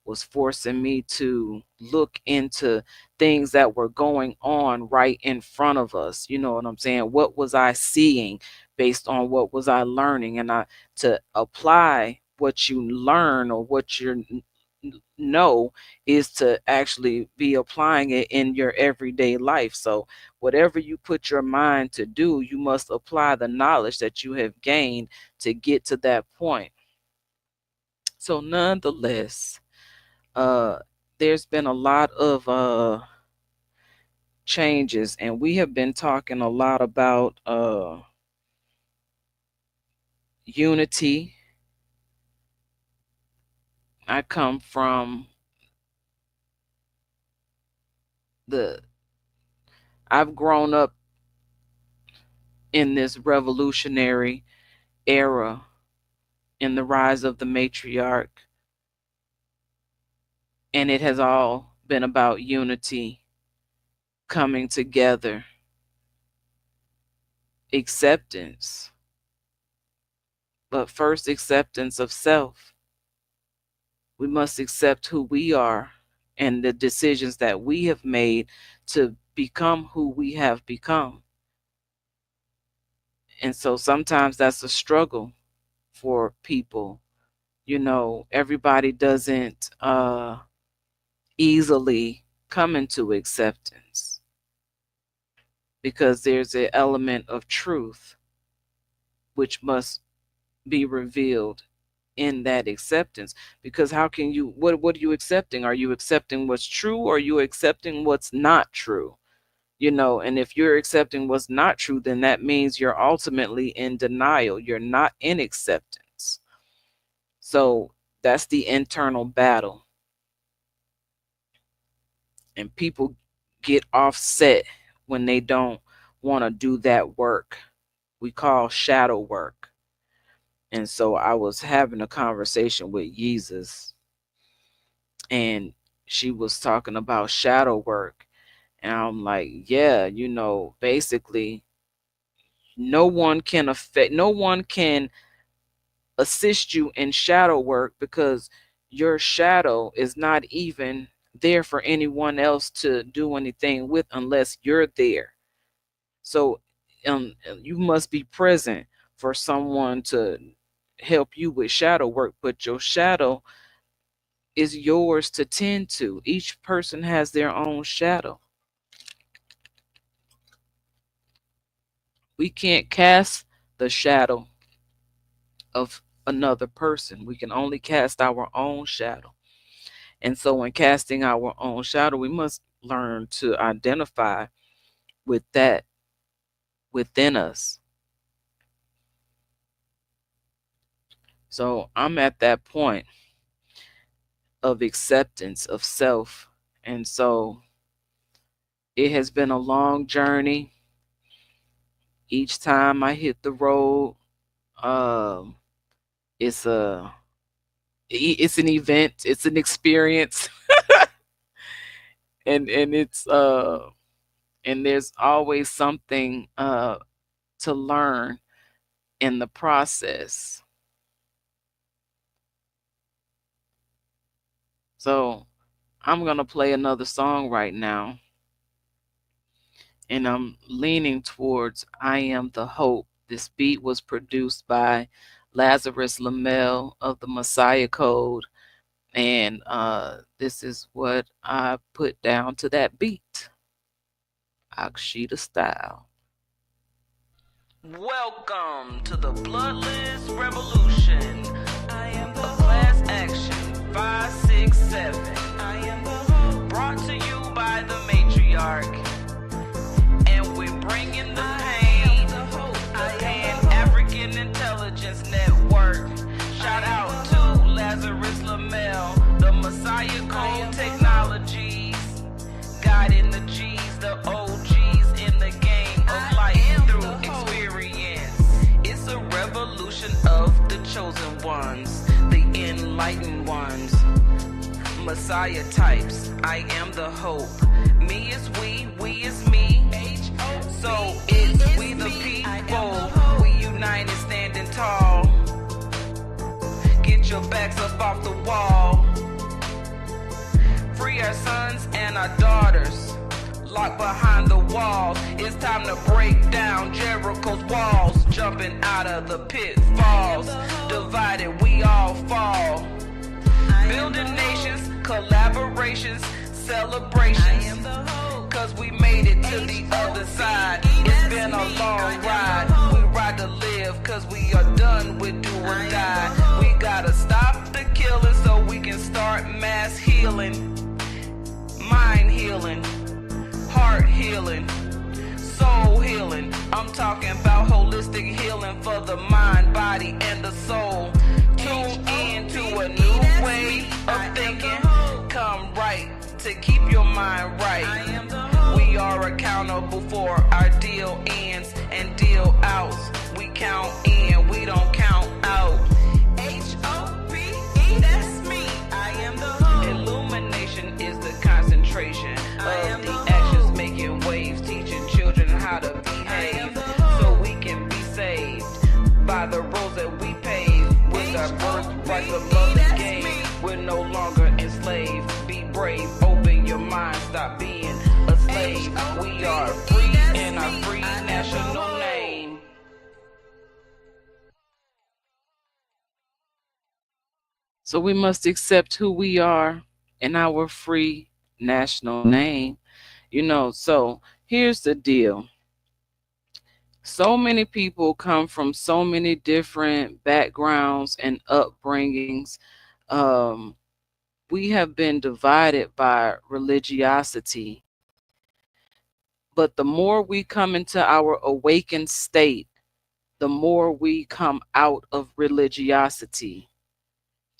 was forcing me to look into things that were going on right in front of us. You know what I'm saying? What was I seeing based on what was I learning? And to apply what you learn or what you know is to actually be applying it in your everyday life. So whatever you put your mind to do, you must apply the knowledge that you have gained to get to that point. So nonetheless, there's been a lot of changes, and we have been talking a lot about unity. I come from I've grown up in this revolutionary era in the rise of the matriarch, and it has all been about unity, coming together, acceptance, but first acceptance of self. We must accept who we are and the decisions that we have made to become who we have become. And so sometimes that's a struggle for people. You know, everybody doesn't easily come into acceptance, because there's an element of truth which must be revealed in that acceptance. Because how can you, what are you accepting? Are you accepting what's true, or are you accepting what's not true? You know, and if you're accepting what's not true, then that means you're ultimately in denial. You're not in acceptance. So that's the internal battle. And people get offset when they don't want to do that work we call shadow work. And so I was having a conversation with Jesus, and she was talking about shadow work. And I'm like, yeah, you know, basically no one can assist you in shadow work, because your shadow is not even there for anyone else to do anything with unless you're there. So you must be present for someone to help you with shadow work, but your shadow is yours to tend to. Each person has their own shadow. We can't cast the shadow of another person. We can only cast our own shadow. And so when casting our own shadow, we must learn to identify with that within us. So I'm at that point of acceptance of self. And so it has been a long journey. Each time I hit the road, it's an event, it's an experience. and it's and there's always something to learn in the process. So I'm gonna play another song right now, and I'm leaning towards I Am the Hope. This beat was produced by Lazarus Lamel of the Messiah Code, and this is what I put down to that beat, Akshita style. Welcome to the Bloodless Revolution. I am the class action 567. I am the hope. Brought to you by the matriarch. And we're bringing the pain. The Pan-African Intelligence Network. Shout out to Lazarus Lamel, the Messiah Code Technologies. Guiding the G's, the OGs in the game of life through experience. It's a revolution of the chosen ones, the enlightened ones. Messiah types, I am the hope. Me is we is me. So it's we the people. We united, standing tall. get your backs up off the wall. Free our sons and our daughters, locked behind the walls. It's time to break down Jericho's walls, jumping out of the pitfalls. Divided, we all fall. Building nations, collaborations, celebrations, cause we made it to the other side. It's been a long ride. We ride to live, cause we are done with do or die. We gotta stop the killing so we can start mass healing. Mind healing, heart healing, soul healing. I'm talking about holistic healing for the mind, body, and the soul. Tune in to a new way of thinking. Come right to keep your mind right. We are accountable for our deal ins and deal outs. We count in, we don't count out. H-O-P-E, that's me. I am the hope. Illumination is the concentration of the actions, making waves, teaching children how to behave, so we can be saved by the roads that we pave. With our birthrights above the game, we're no longer enslaved. Be brave, open your mind, stop being a slave. We are free in our free national name. So we must accept who we are in our free national name. So here's the deal. So many people come from so many different backgrounds and upbringings. We have been divided by religiosity. But the more we come into our awakened state, the more we come out of religiosity.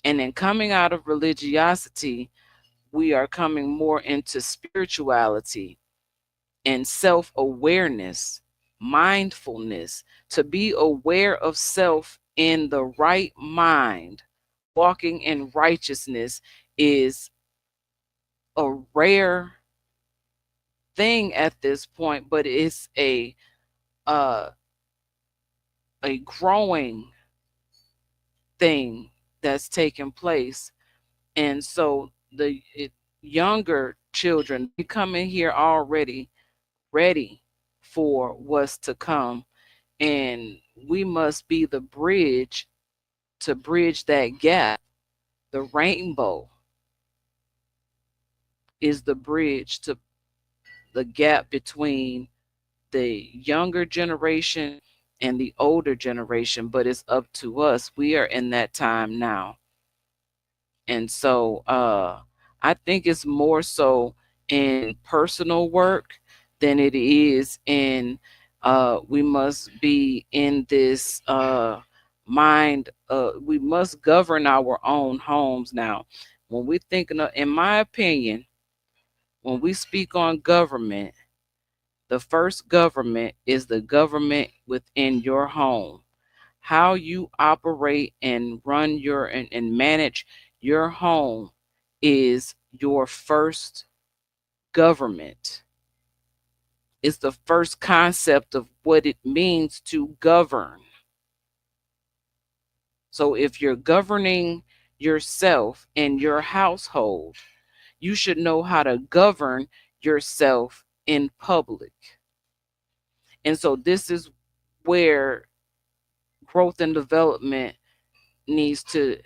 And in coming out of religiosity, we are coming more into spirituality and self-awareness, mindfulness, to be aware of self in the right mind. Walking in righteousness is a rare thing at this point, but it's a growing thing that's taking place. And so the younger children, they come in here already ready for what's to come, and we must be the bridge to bridge that gap. The rainbow is the bridge to the gap between the younger generation and the older generation, but it's up to us. We are in that time now. And so I think it's more so in personal work than it is in we must be in this mind. We must govern our own homes now. When we're thinking of, in my opinion, when we speak on government, the first government is the government within your home. How you operate and run your and manage your home is your first government. It's the first concept of what it means to govern. So if you're governing yourself and your household, you should know how to govern yourself in public. And so this is where growth and development needs to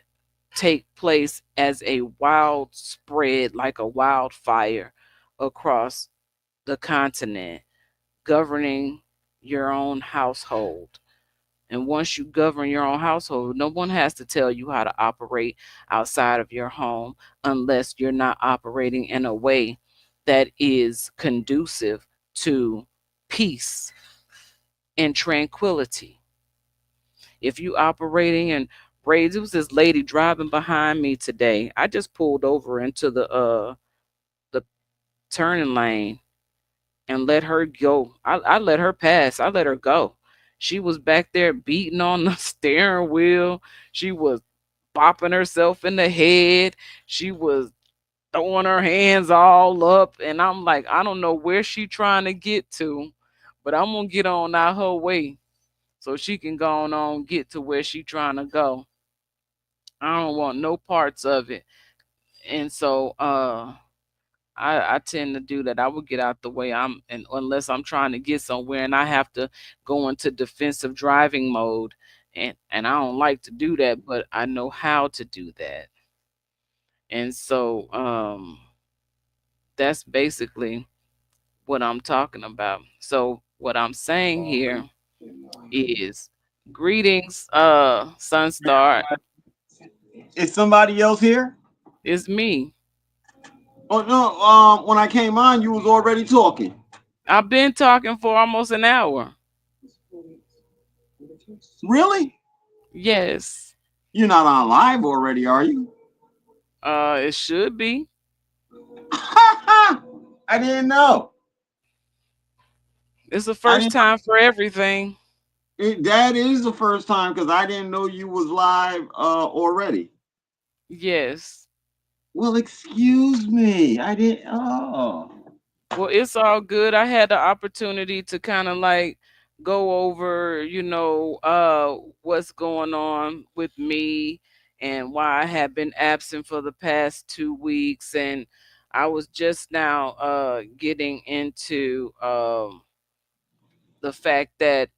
take place as a wild spread, like a wildfire across the continent, governing your own household. And once you govern your own household, no one has to tell you how to operate outside of your home unless you're not operating in a way that is conducive to peace and tranquility. If you operating in rage, it was this lady driving behind me today. I just pulled over into the turning lane and let her go. I let her pass. I let her go. She was back there beating on the steering wheel. She was bopping herself in the head. She was throwing her hands all up. And I'm like, I don't know where she trying to get to, but I'm going to get on out her way so she can go on get to where she trying to go. I don't want no parts of it. And so I tend to do that. I would get out the way. And unless I'm trying to get somewhere and I have to go into defensive driving mode, and I don't like to do that, but I know how to do that. And so that's basically what I'm talking about. So what I'm saying here is greetings, Sunstar. Is somebody else here? It's me. Oh no, when I came on, you was already talking. I've been talking for almost an hour. Really? Yes. You're not on live already, are you? It should be. I didn't know. It's the I first didn't. time for everything. That is the first time because I didn't know you was live already. Yes. Well, excuse me. I didn't. Oh. Well, it's all good. I had the opportunity to kind of like go over, what's going on with me and why I have been absent for the past 2 weeks. And I was just now getting into the fact that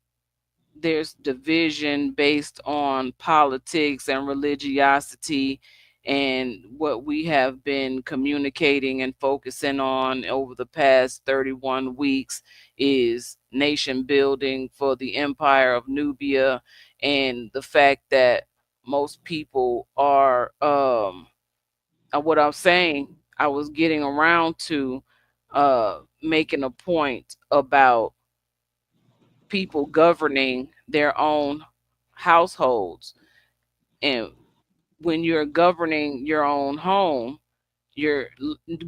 there's division based on politics and religiosity, and what we have been communicating and focusing on over the past 31 weeks is nation building for the empire of Nubia, and the fact that most people are what I'm saying, I was getting around to making a point about people governing their own households. And when you're governing your own home, you're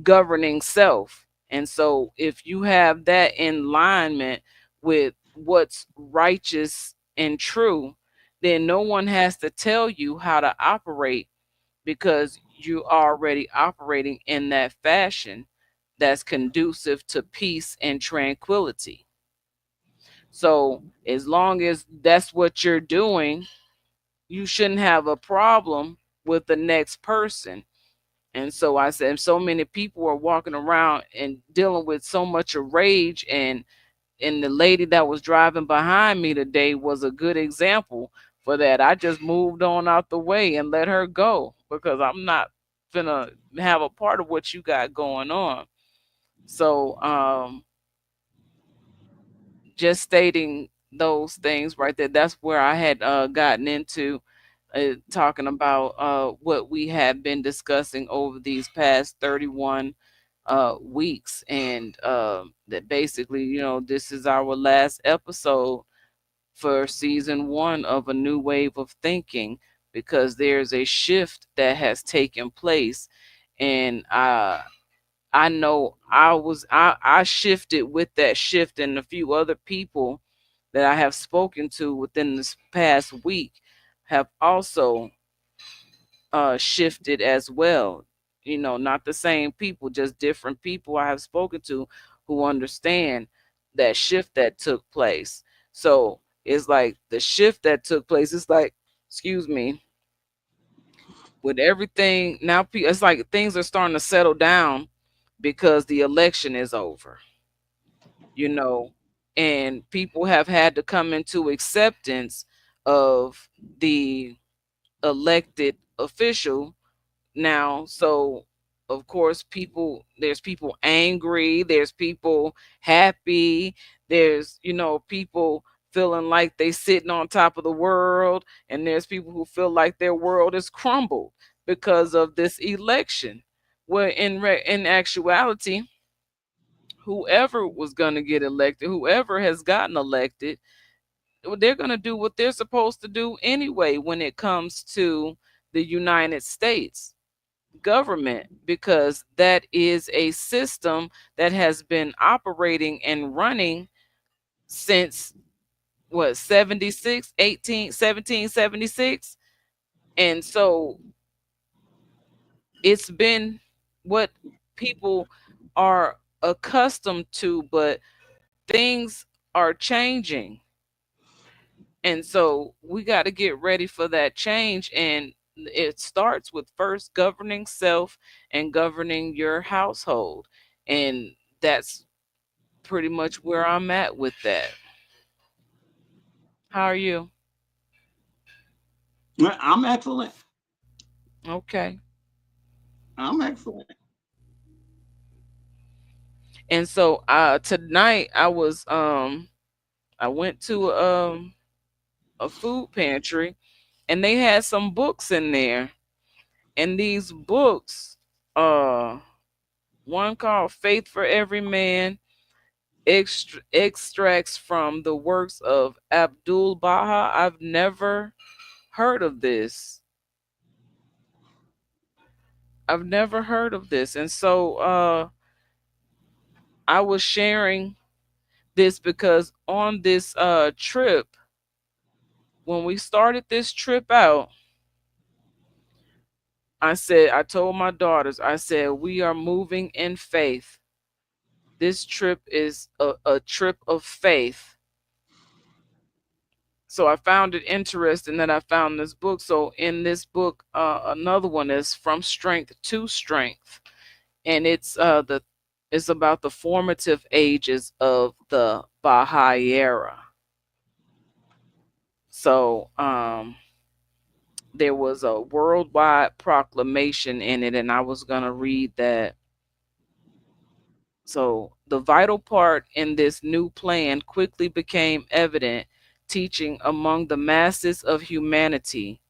governing self. And so if you have that in alignment with what's righteous and true, then no one has to tell you how to operate, because you are already operating in that fashion that's conducive to peace and tranquility. So as long as that's what you're doing, you shouldn't have a problem with the next person. And so I said, so many people are walking around and dealing with so much of rage, and the lady that was driving behind me today was a good example for that. I just moved on out the way and let her go because I'm not gonna have a part of what you got going on. So just stating those things right there, that's where I had gotten into talking about what we have been discussing over these past 31 weeks, and that basically, this is our last episode for season one of A New Wave of Thinking, because there's a shift that has taken place. And I know I shifted with that shift, and a few other people that I have spoken to within this past week have also shifted as well. Not the same people, just different people I have spoken to who understand that shift that took place. So it's like the shift that took place. It's like, excuse me, with everything now, it's like things are starting to settle down because the election is over, you know, and people have had to come into acceptance of the elected official now. So of course, there's people angry, there's people happy, there's, people feeling like they sitting on top of the world, and there's people who feel like their world is crumbled because of this election, where in actuality, whoever was going to get elected, whoever has gotten elected, they're going to do what they're supposed to do anyway when it comes to the United States government, because that is a system that has been operating and running since what, 76, 18, 1776. And so it's been what people are accustomed to, but things are changing. And so we got to get ready for that change. And it starts with first governing self and governing your household. And that's pretty much where I'm at with that. How are you? I'm excellent. Okay. I'm excellent. And so tonight I went to a food pantry, and they had some books in there. And these books, uh one called Faith for Every Man, extracts from the works of Abdul Baha. I've never heard of this. I've never heard of this. And so I was sharing this because on this trip, when we started this trip out, I told my daughters, I said, we are moving in faith. This trip is a trip of faith. So I found it interesting that I found this book. So in this book, another one is From Strength to Strength, and it's about the formative ages of the Baha'i era. So there was a worldwide proclamation in it, and I was gonna read that. So the vital part in this new plan quickly became evident, teaching among the masses of humanity,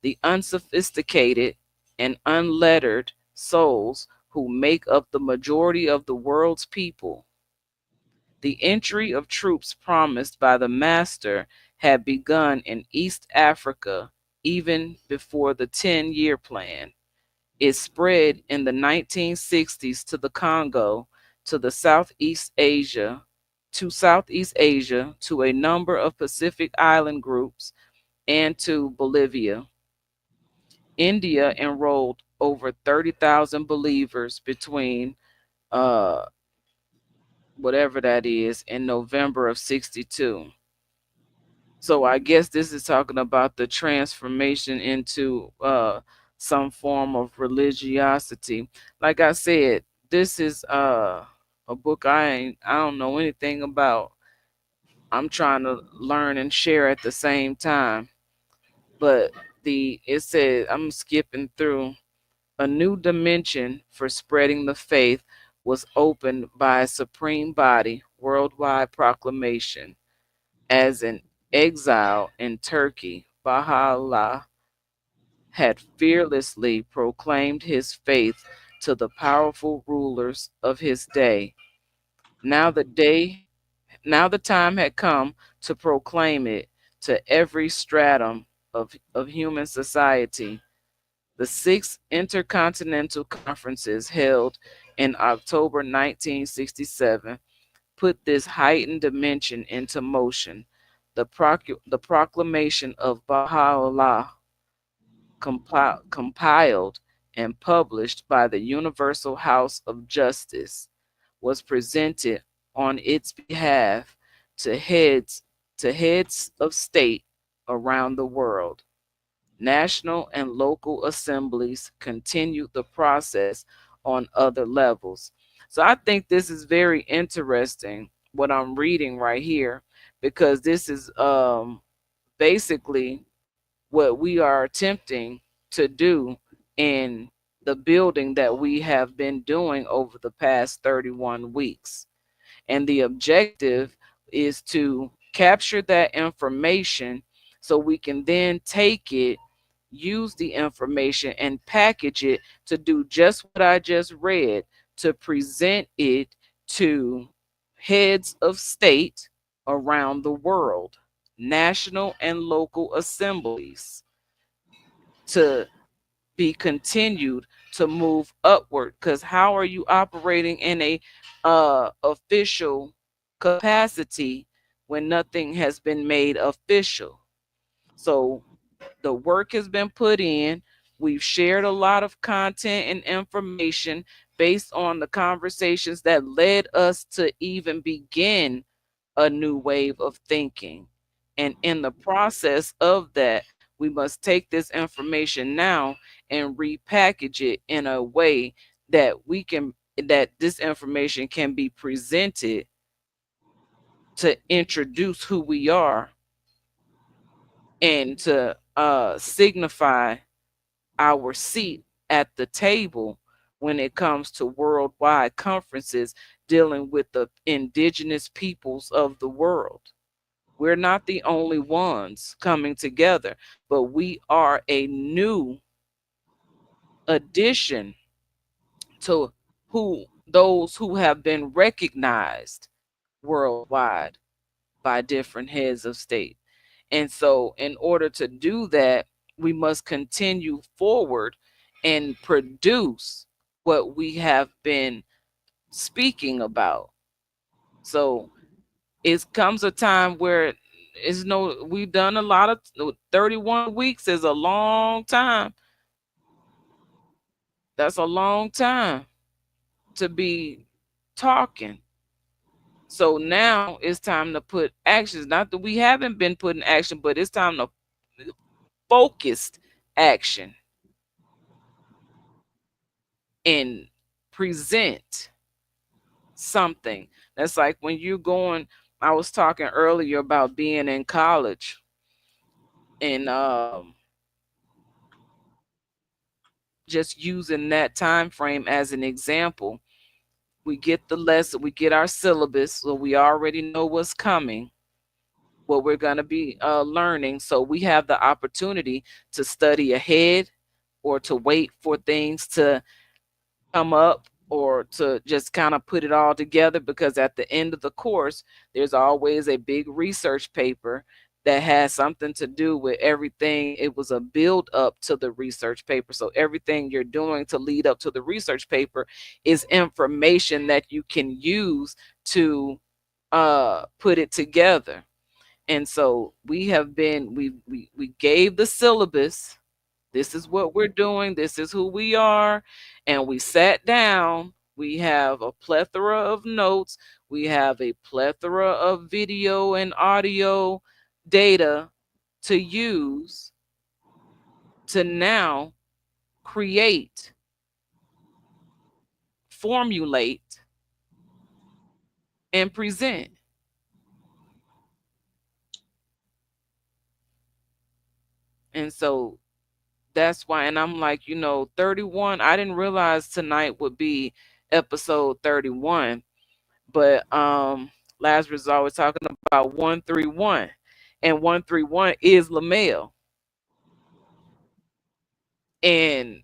the unsophisticated and unlettered souls who make up the majority of the world's people. The entry of troops promised by the Master had begun in East Africa even before the 10-year plan. It spread in the 1960s to the Congo, to the Southeast Asia, to a number of Pacific Island groups, and to Bolivia. India enrolled over 30,000 believers between uh, whatever that is in November of 62. So I guess this is talking about the transformation into some form of religiosity. Like I said, this is a book I don't know anything about. I'm trying to learn and share at the same time. But the it said, I'm skipping through. A new dimension for spreading the faith was opened by a supreme body worldwide proclamation. As an exile in Turkey, Baha'u'llah had fearlessly proclaimed his faith to the powerful rulers of his day. Now the day, now the time had come to proclaim it to every stratum of human society. The six intercontinental conferences held in October 1967 put this heightened dimension into motion. The proclamation of Baha'u'llah, compiled and published by the Universal House of Justice, was presented on its behalf to heads of state around the world. National and local assemblies continued the process on other levels. So I think this is very interesting what I'm reading right here, because this is basically what we are attempting to do in the building that we have been doing over the past 31 weeks. And the objective is to capture that information so we can then take it, use the information, and package it to do just what I just read, to present it to heads of state around the world, national and local assemblies, to be continued to move upward. Because how are you operating in a official capacity when nothing has been made official? So the work has been put in. We've shared a lot of content and information based on the conversations that led us to even begin a new wave of thinking. And in the process of that, We must take this information now and repackage it in a way that this information can be presented to introduce who we are and to signify our seat at the table when it comes to worldwide conferences dealing with the indigenous peoples of the world. We're not the only ones coming together, but we are a new addition to those who have been recognized worldwide by different heads of state. And so, in order to do that, we must continue forward and produce what we have been speaking about. So, it comes a time where we've done a lot of 31 weeks is a long time. That's a long time to be talking. So now it's time to put actions. Not that we haven't been putting action, but it's time to focused action and present something. That's like when you're going, I was talking earlier about being in college and just using that time frame as an example. We get the lesson, we get our syllabus, so we already know what's coming, what we're going to be learning. So we have the opportunity to study ahead or to wait for things to come up or to just kind of put it all together, because at the end of the course, there's always a big research paper that has something to do with everything. It was a build up to the research paper. So everything you're doing to lead up to the research paper is information that you can use to put it together. And so we gave the syllabus. This is what we're doing. This is who we are. And we sat down. We have a plethora of notes. We have a plethora of video and audio data to use to now create, formulate, and present. And so that's why, and I'm like, 31, I didn't realize tonight would be episode 31, but Lazarus is always talking about 131, and 131 is Lamel. And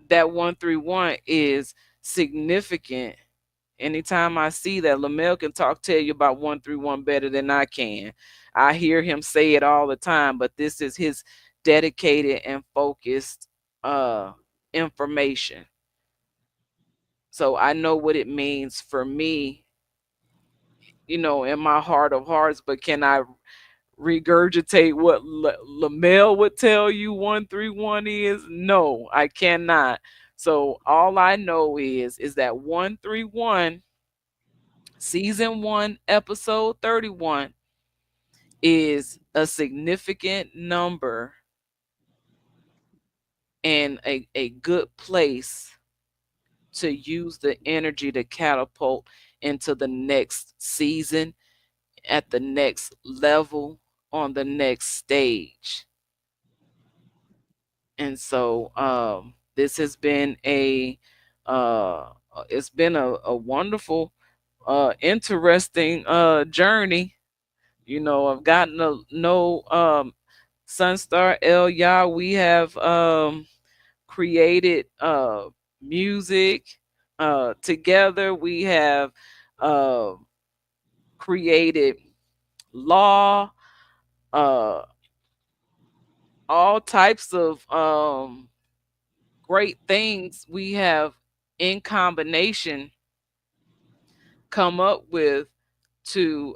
that 131 is significant. Anytime I see that, Lamel can tell you about 131 better than I can. I hear him say it all the time, but this is his dedicated and focused information. So I know what it means for me, in my heart of hearts, but can I regurgitate what Lamel would tell you 131 is? No, I cannot. So all I know is that 131, season 1, episode 31, is a significant number and a good place to use the energy to catapult into the next season, at the next level, on the next stage. And so this has been it's been a wonderful, interesting journey. I've gotten to know Sunstar El Yah. We have created music together. We have created law, all types of great things we have in combination come up with to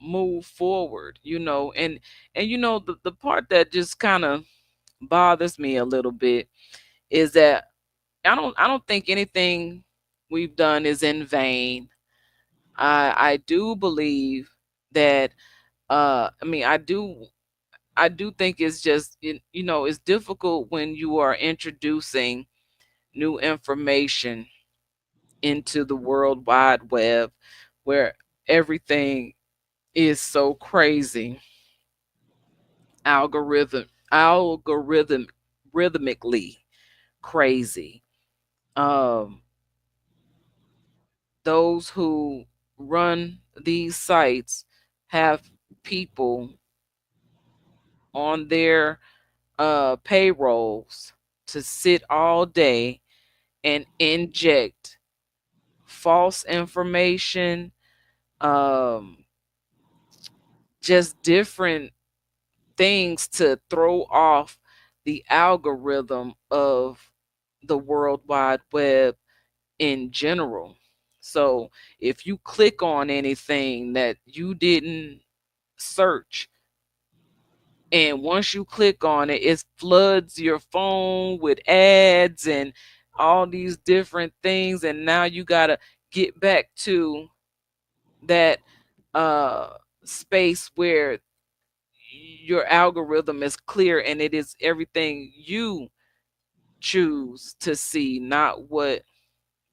move forward, and the part that just kind of bothers me a little bit is that I don't think anything we've done is in vain. I do believe that I do I do think it's just it's difficult when you are introducing new information into the World Wide Web, where everything is so crazy, algorithm rhythmically crazy. Um, those who run these sites have people on their payrolls to sit all day and inject false information, um, just different things to throw off the algorithm of the World Wide Web in general. So if you click on anything that you didn't search, and once you click on it, it floods your phone with ads and all these different things. And now you got to get back to that uh, space where your algorithm is clear and it is everything you choose to see, not what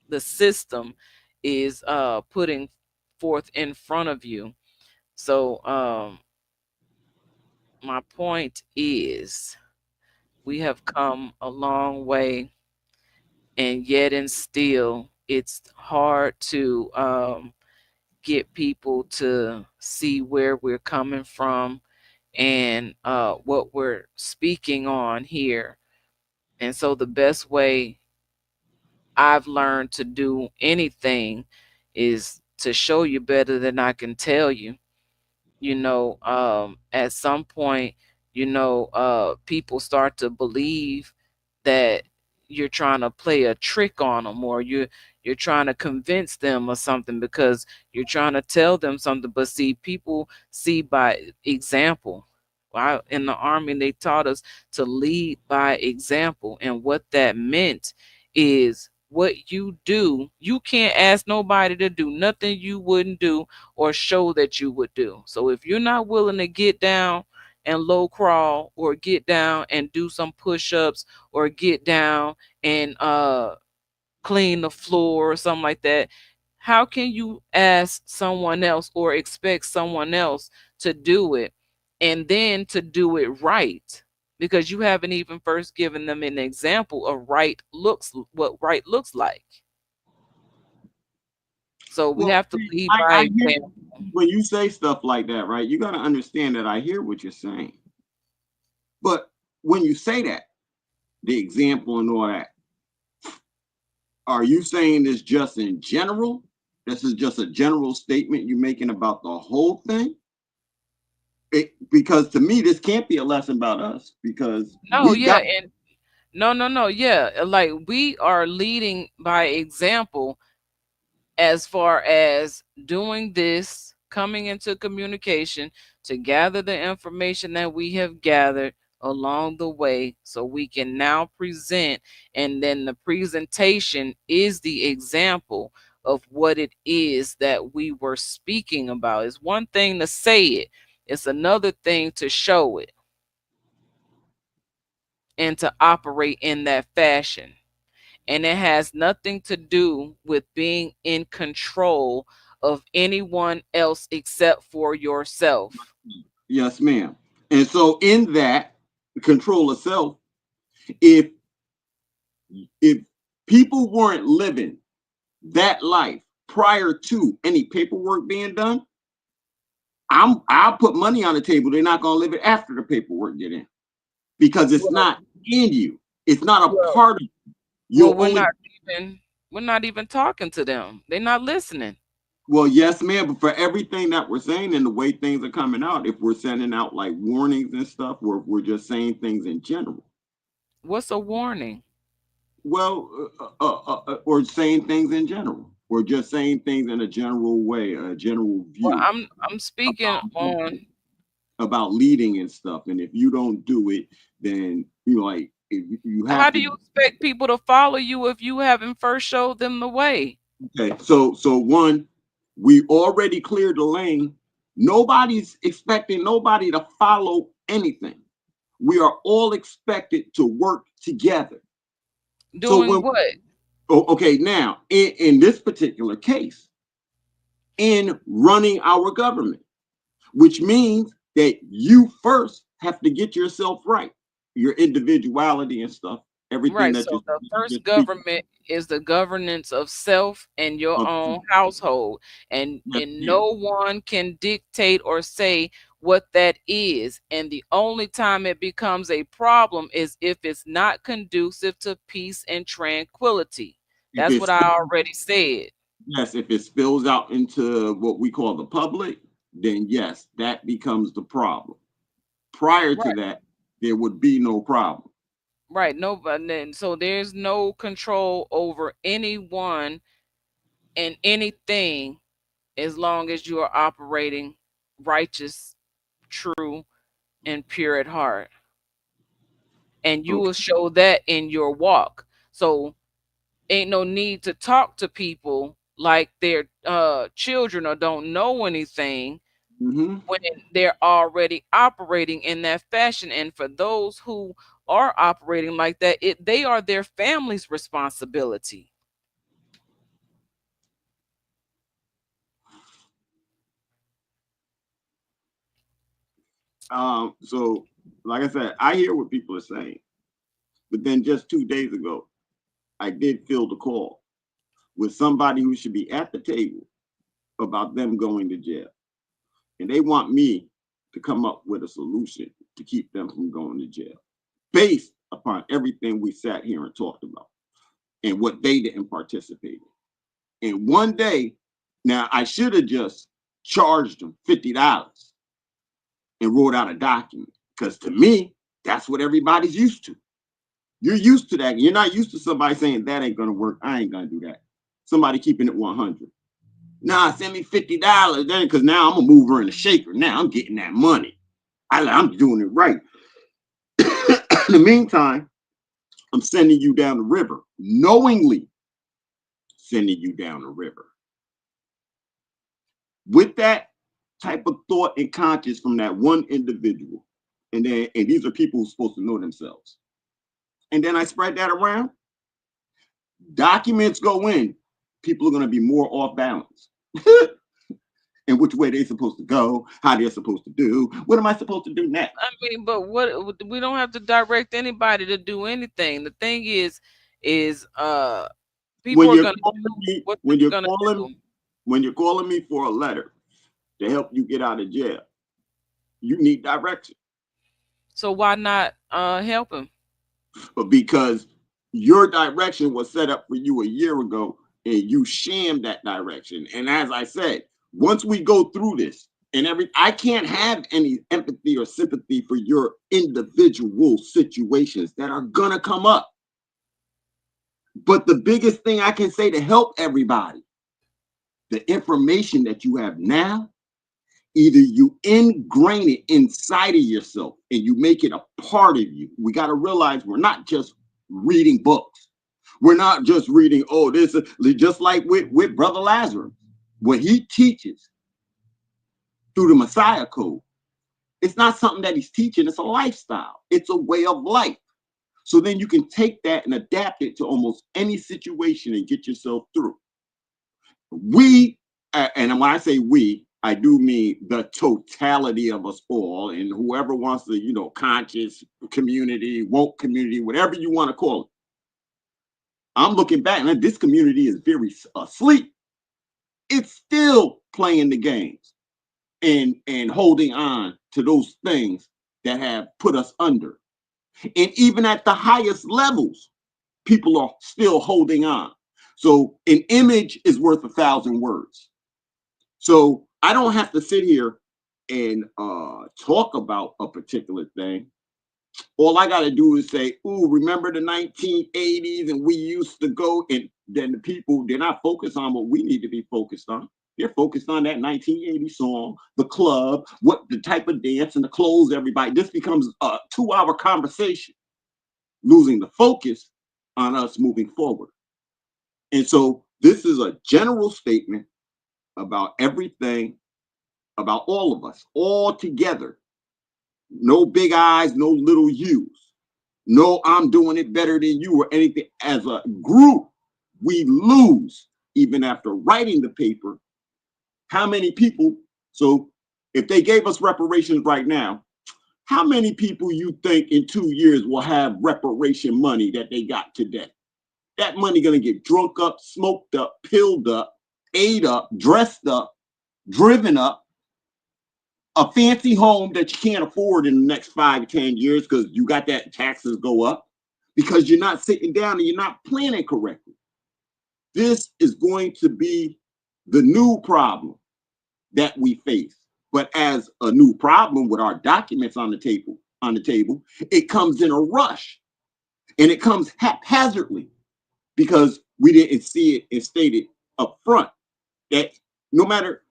the system is putting forth in front of you. So my point is we have come a long way, and yet and still it's hard to get people to see where we're coming from and what we're speaking on here. And so the best way I've learned to do anything is to show you better than I can tell you. At some point, people start to believe that you're trying to play a trick on them, or you're trying to convince them or something because you're trying to tell them something. But see, people see by example. In the army, they taught us to lead by example, and what that meant is what you do, you can't ask nobody to do nothing you wouldn't do or show that you would do. So if you're not willing to get down and low crawl, or get down and do some push-ups, or get down and clean the floor or something like that, how can you ask someone else or expect someone else to do it, and then to do it right? Because you haven't even first given them an example of what right looks like. So we Well, have to see, lead by I hear example. when you say stuff like that, right? You got to understand that I hear what you're saying. But when you say that, the example and all that, are you saying this just in general? This is just a general statement you're making about the whole thing? Because to me, this can't be a lesson about us because No, we've yeah, got, and no, yeah, like we are leading by example as far as doing this, coming into communication to gather the information that we have gathered along the way so we can now present. And then the presentation is the example of what it is that we were speaking about. It's one thing to say it, it's another thing to show it and to operate in that fashion. And it has nothing to do with being in control of anyone else except for yourself. yes, ma'am. And so in that control of self, if if people weren't living that life prior to any paperwork being done, I'll put money on the table. They're not gonna live it after the paperwork get in because it's Well, not in you. It's not a well, part of you. well, You'll only we're not even talking to them. They're not listening. well, yes, ma'am. But for everything that we're saying and the way things are coming out, if we're sending out like warnings and stuff, or if we're just saying things in general, What's a warning? well, or saying things in general, or just saying things in a general way, a general Well, view I'm speaking about on about leading and stuff. And if you don't do it, then you like you how have do to. you expect people to follow you if you haven't first showed them the way? Okay, so one, we already cleared the lane. Nobody's expecting nobody to follow anything. We are all expected to work together. So Doing what? okay, now in this particular case, in running our government, which means that you first have to get yourself right, your individuality and stuff, everything Right. that So the you're first speaking. government is the governance of self and your Of, own household. yes, And ma'am. no one can dictate or say what that is. And the only time it becomes a problem is if it's not conducive to peace and tranquility. If That's what it's I already said. yes, if it spills out into what we call the public, then yes, that becomes the problem. Prior to Right. that, there would be no problem. Right. No, but then so there's no control over anyone and anything as long as you are operating righteous, true, and pure at heart. And you Okay. will show that in your walk. So ain't no need to talk to people like they're children or don't know anything Hmm. when they're already operating in that fashion. And for those who are operating like that, they are their family's responsibility. So, like I said, I hear what people are saying, but then just 2 days ago, I did field a call with somebody who should be at the table about them going to jail, and they want me to come up with a solution to keep them from going to jail, based upon everything we sat here and talked about and what they didn't participate in. And one day, now I should have just charged them $50 and wrote out a document, because to me, that's what everybody's used to. You're used to that. You're not used to somebody saying that ain't gonna work. I ain't gonna do that. Somebody keeping it 100. Nah, send me $50 then, because now I'm a mover and a shaker. Now I'm getting that money. I'm doing it right. In the meantime, I'm sending you down the river, knowingly sending you down the river. With that type of thought and conscience from that one individual. And these are people who's supposed to know themselves. And then I spread that around. Documents go in, people are going to be more off balance. And which way they're supposed to go, how they're supposed to do. What am I supposed to do next? I mean, but what we don't have to direct anybody to do anything. The thing is people When are you're gonna calling do me, what they're gonna do. when you're calling me for a letter to help you get out of jail, you need direction. So why not help him? But because your direction was set up for you a year ago and you shammed that direction. And as I said, once we go through this and I can't have any empathy or sympathy for your individual situations that are gonna come up. But the biggest thing I can say to help everybody, the information that you have now, either you ingrain it inside of yourself and you make it a part of you. We got to realize we're not just reading books. We're not just reading, oh, this is just like with Brother Lazarus. What he teaches through the Messiah Code, it's not something that he's teaching, it's a lifestyle, it's a way of life. So then you can take that and adapt it to almost any situation and get yourself through. We, and when I say we, I do mean the totality of us all, and whoever wants to, conscious community, woke community, whatever you want to call it. I'm looking back, and this community is very asleep. It's still playing the games and holding on to those things that have put us under. And even at the highest levels, people are still holding on. So an image is worth 1,000 words. So I don't have to sit here and talk about a particular thing. All I got to do is say, "Ooh, remember the 1980s, and we used to go." And then the people, they're not focused on what we need to be focused on. They're focused on that 1980 song, the club, what the type of dance, and the clothes. Everybody, this becomes a 2-hour conversation, losing the focus on us moving forward. And so this is a general statement about everything, about all of us, all together. No big eyes, no little U's. No, I'm doing it better than you or anything. As a group, we lose even after writing the paper. How many people? So if they gave us reparations right now, how many people you think in 2 years will have reparation money that they got today? That money gonna get drunk up, smoked up, pilled up, ate up, dressed up, driven up, a fancy home that you can't afford in the next 5 to 10 years because you got that taxes go up because you're not sitting down and you're not planning correctly. This is going to be the new problem that we face. But as a new problem with our documents on the table, it comes in a rush and it comes haphazardly because we didn't see it and state it up front that no matter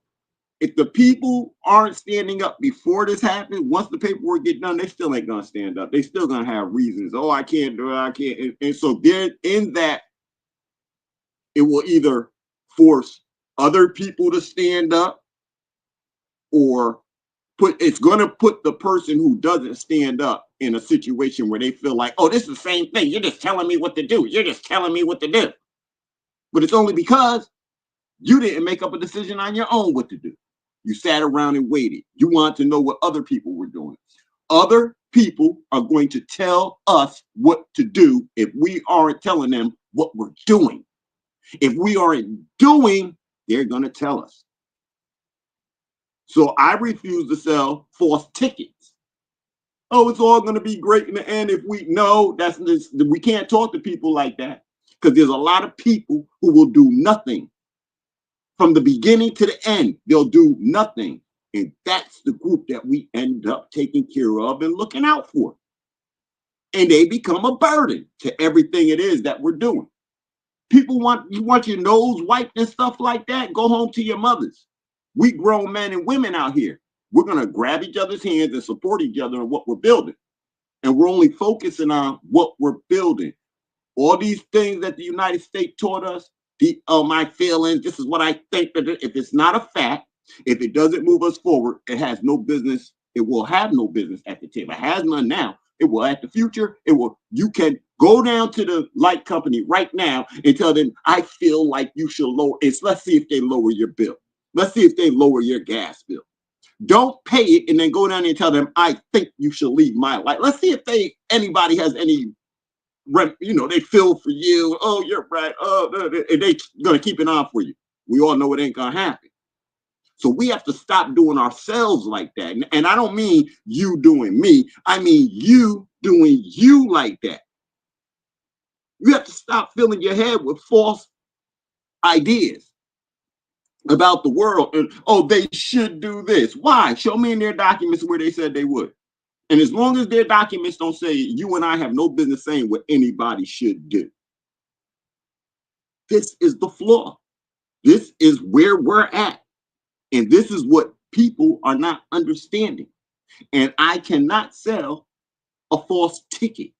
if the people aren't standing up before this happens, once the paperwork get done, they still ain't gonna stand up. They still gonna have reasons. Oh, I can't do it. I can't. And so there, in that, it will either force other people to stand up, or it's gonna put the person who doesn't stand up in a situation where they feel like, oh, this is the same thing. You're just telling me what to do. You're just telling me what to do. But it's only because you didn't make up a decision on your own what to do. You sat around and waited. You wanted to know what other people were doing. Other people are going to tell us what to do if we aren't telling them what we're doing. If we aren't doing, they're going to tell us. So I refuse to sell false tickets. Oh, it's all going to be great in the end if we know we can't talk to people like that because there's a lot of people who will do nothing. From the beginning to the end, they'll do nothing. And that's the group that we end up taking care of and looking out for. And they become a burden to everything it is that we're doing. People you want your nose wiped and stuff like that? Go home to your mothers. We grown men and women out here. We're going to grab each other's hands and support each other in what we're building. And we're only focusing on what we're building. All these things that the United States taught us, my feelings, this is what I think. That if it's not a fact, if it doesn't move us forward, it has no business. It will have no business at the table. It has none now. It will at the future. It will. You can go down to the light company right now and tell them, I feel like you should lower it. Let's see if they lower your bill. Let's see if they lower your gas bill. Don't pay it and then go down and tell them, I think you should leave my life. Let's see if anybody has any, they feel for you. Oh, you're right. Oh, they gonna keep it on for you. We all know it ain't gonna happen. So we have to stop doing ourselves like that. And I don't mean you doing me. I mean you doing you like that. You have to stop filling your head with false ideas about the world. And, oh, they should do this. Why? Show me in their documents where they said they would. And as long as their documents don't say, you and I have no business saying what anybody should do. This is the flaw. This is where we're at. And this is what people are not understanding. And I cannot sell a false ticket.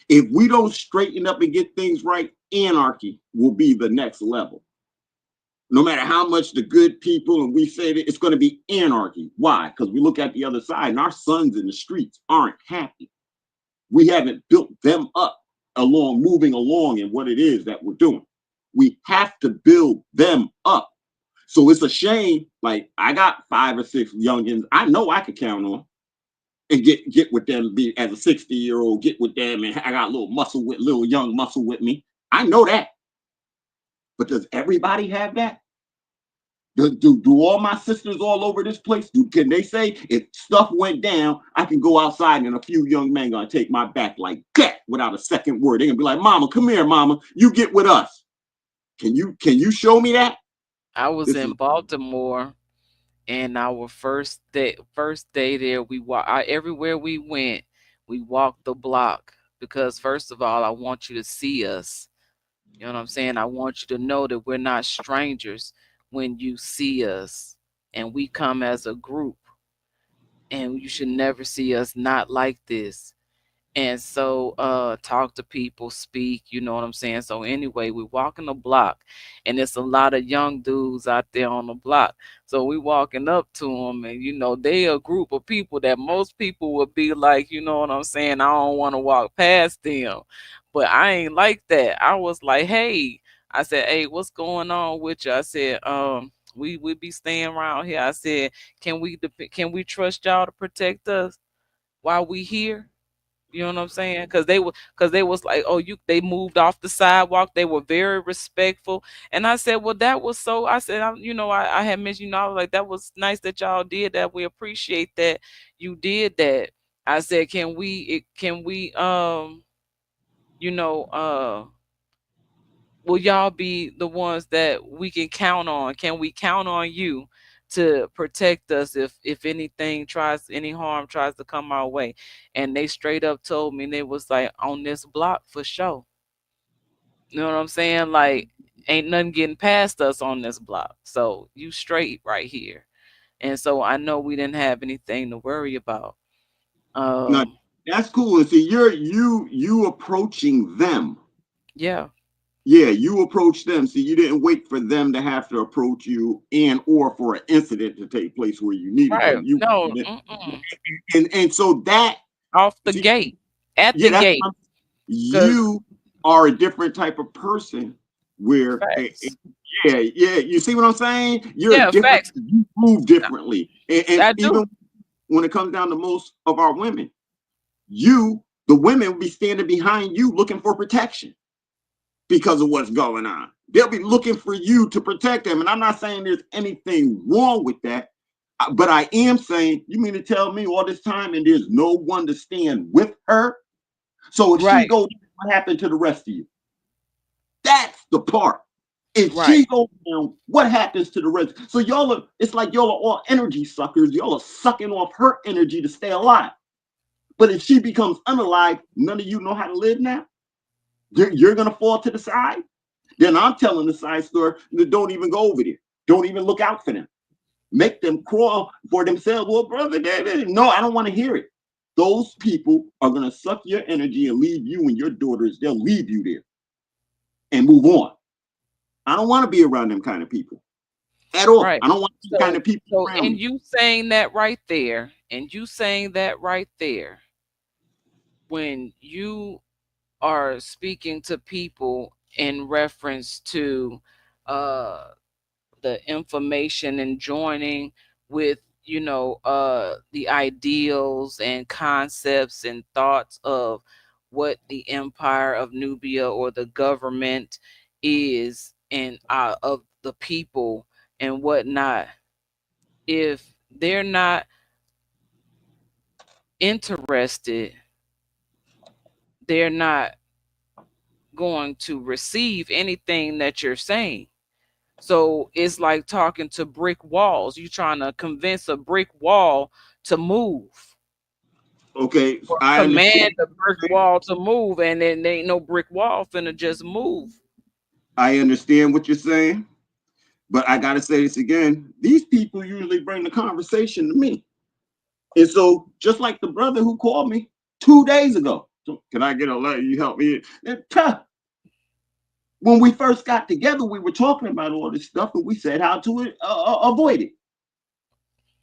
If we don't straighten up and get things right, anarchy will be the next level. No matter how much the good people, and we say that it's going to be anarchy. Why? Because we look at the other side and our sons in the streets aren't happy. We haven't built them up moving along in what it is that we're doing. We have to build them up. So it's a shame. Like, I got 5 or 6 youngins I know I could count on and get with them, be as a 60-year-old, get with them, and I got little young muscle with me. I know that. But does everybody have that? Do all my sisters all over this place, can they say if stuff went down, I can go outside and a few young men gonna take my back like that without a second word? They're gonna be like, Mama, come here, Mama, you get with us. Can you show me that? I was in Baltimore, and our first day there, everywhere we went, we walked the block because first of all, I want you to see us. You know what I'm saying? I want you to know that we're not strangers when you see us, and we come as a group, and you should never see us not like this. And so talk to people, speak, you know what I'm saying? So anyway, we walking the block, and it's a lot of young dudes out there on the block. So we walking up to them, and they a group of people that most people would be like, you know what I'm saying, I don't want to walk past them. But I ain't like that. I was like, hey, I said, hey, what's going on with you? I said, we be staying around here. I said, can we trust y'all to protect us while we here? You know what I'm saying? Because they was like, oh, they moved off the sidewalk. They were very respectful. And I said, well, that was so. I said, I had mentioned, I was like, that was nice that y'all did that. We appreciate that you did that. I said, you know, will y'all be the ones that we can count on? Can we count on you to protect us if any harm tries to come our way? And they straight up told me, they was like, on this block for sure. You know what I'm saying? Like, ain't nothing getting past us on this block. So you straight right here. And so I know we didn't have anything to worry about. Now, that's cool. And see, you approaching them. Yeah. Yeah, you approach them. See, you didn't wait for them to have to approach you and or for an incident to take place where you needed Right. them. You No. Mm-mm. and so that Off the see, gate. At yeah, the that's gate. Cause you are a different type of person where facts. yeah, you see what I'm saying? You're Yeah, different, facts. you move differently. And I even do. when it comes down to most of our women, the women will be standing behind you looking for protection because of what's going on. They'll be looking for you to protect them. And I'm not saying there's anything wrong with that, but I am saying, you mean to tell me all this time and there's no one to stand with her? So if she Right. goes, what happened to the rest of you? That's the part. If Right. she goes down, what happens to the rest? So it's like y'all are all energy suckers. Y'all are sucking off her energy to stay alive. But if she becomes unalive, none of you know how to live now. You're gonna fall to the side. Then I'm telling the side story that don't even go over there. Don't even look out for them. Make them crawl for themselves. Well, brother David, no, I don't want to hear it. Those people are gonna suck your energy and leave you and your daughters. They'll leave you there and move on. I don't want to be around them kind of people at all. Right. I don't want them kind So of people so around and me. you saying that right there, and you saying that right there, when you are speaking to people in reference to uh the information and joining with the ideals and concepts and thoughts of what the empire of Nubia or the government is, and of the people and whatnot. If they're not interested, they're not going to receive anything that you're saying. So it's like talking to brick walls. You trying to convince a brick wall to move, Okay, or I understand. command the brick wall to move, and then there ain't no brick wall finna just move. I understand what you're saying, but I gotta say this again. These people usually bring the conversation to me. And so, just like the brother who called me 2 days ago, so can I get a letter? You help me? When we first got together, we were talking about all this stuff, and we said how to avoid it.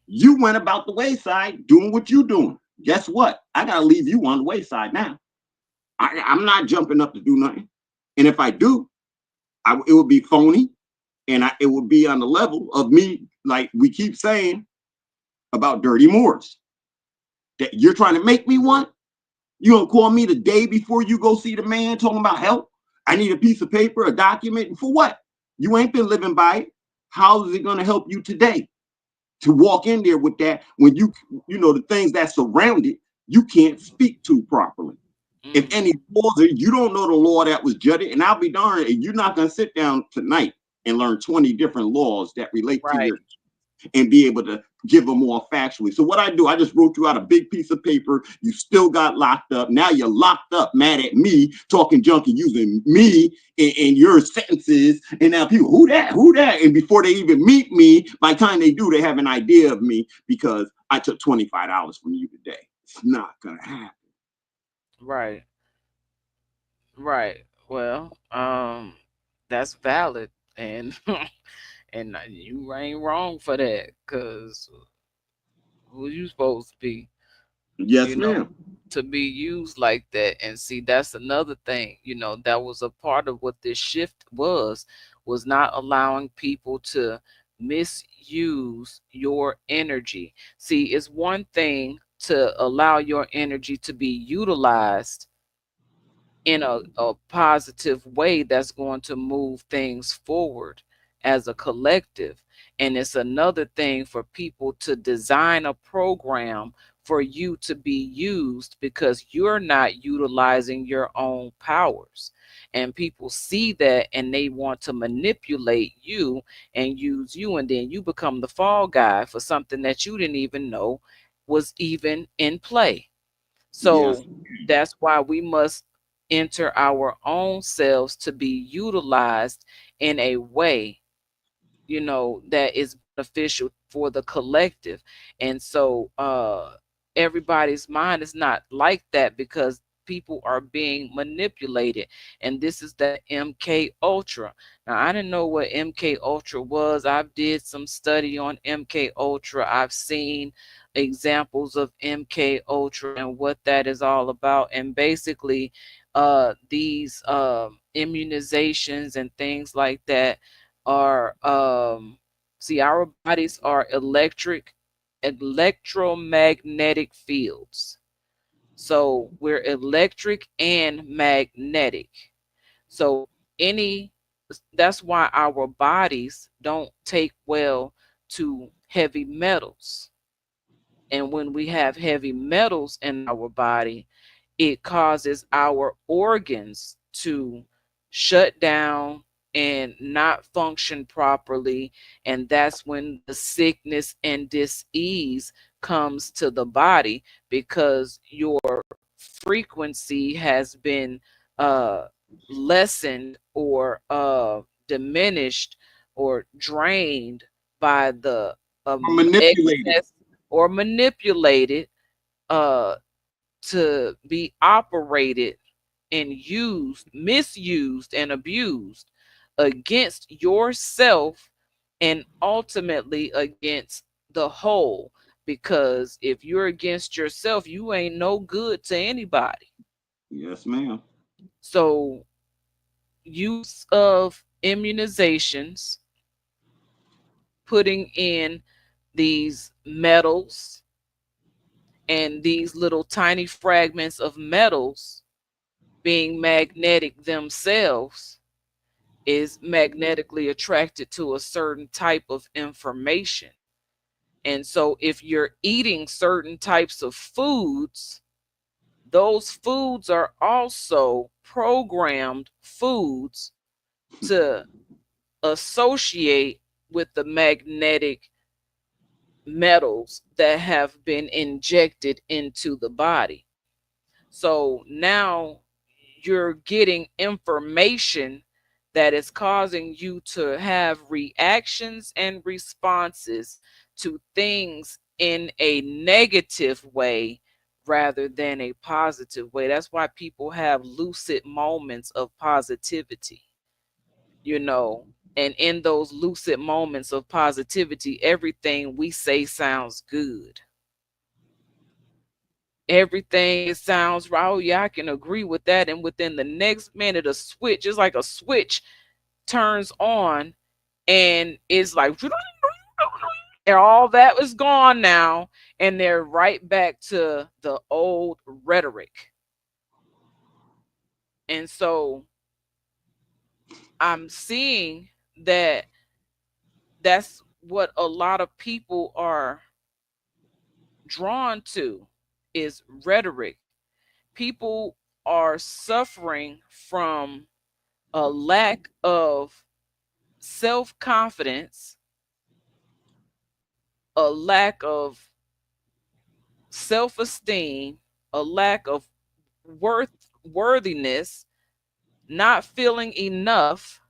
You went about the wayside doing what you're doing. Guess what? I gotta leave you on the wayside now. I'm not jumping up to do nothing. And if I do, it would be phony, and it would be on the level of me, like we keep saying about Dirty Moors. That you're trying to make me one. You gonna call me the day before you go see the man talking about help? I need a piece of paper, a document, and for what? You ain't been living by it. How is it gonna help you today to walk in there with that when you know the things that surround it you can't speak to properly? If Mm. any laws, you don't know the law that was judged, and I'll be darned, and you're not gonna sit down tonight and learn 20 different laws that relate to Right. your and be able to give them more factually. So what I do, I just wrote you out a big piece of paper. You still got locked up. Now you're locked up, mad at me, talking junk and using me in your sentences. And now people, who that? Who that? And before they even meet me, by the time they do, they have an idea of me because I took $25 from you today. It's not gonna happen. Right. Right. Well, that's valid, and and you ain't wrong for that, cause who you supposed to be, Yes, you know, ma'am. to be used like that. And see, that's another thing, that was a part of what this shift was not allowing people to misuse your energy. See, it's one thing to allow your energy to be utilized in a positive way that's going to move things forward as a collective. And it's another thing for people to design a program for you to be used because you're not utilizing your own powers. And people see that and they want to manipulate you and use you, and then you become the fall guy for something that you didn't even know was even in play. Yes. So that's why we must enter our own selves to be utilized in a way, that is beneficial for the collective. And so everybody's mind is not like that because people are being manipulated. And this is that MK Ultra. Now I didn't know what MK Ultra was. I did some study on MK Ultra. I've seen examples of MK Ultra and what that is all about. And basically these immunizations and things like that are see, our bodies are electromagnetic fields. So we're electric and magnetic. So any that's why our bodies don't take well to heavy metals. And when we have heavy metals in our body, it causes our organs to shut down and not function properly. And that's when the sickness and disease comes to the body because your frequency has been uh, lessened or diminished or drained by the Or manipulated. excess or manipulated uh, to be operated and used, misused, and abused against yourself and ultimately against the whole. Because if you're against yourself, you ain't no good to anybody. Yes, ma'am. So, use of immunizations, putting in these metals and these little tiny fragments of metals being magnetic themselves is magnetically attracted to a certain type of information. And so if you're eating certain types of foods, those foods are also programmed foods to associate with the magnetic metals that have been injected into the body. So now you're getting information that is causing you to have reactions and responses to things in a negative way rather than a positive way. That's why people have lucid moments of positivity, you know. And in those lucid moments of positivity, everything we say sounds good. Everything it sounds right. Oh, yeah, I can agree with that. And within the next minute, a switch, it's like a switch turns on and it's like, and all that was gone now. And they're right back to the old rhetoric. And so I'm seeing that that's what a lot of people are drawn to is rhetoric. People are suffering from a lack of self confidence, a lack of self esteem, a lack of worthiness, not feeling enough.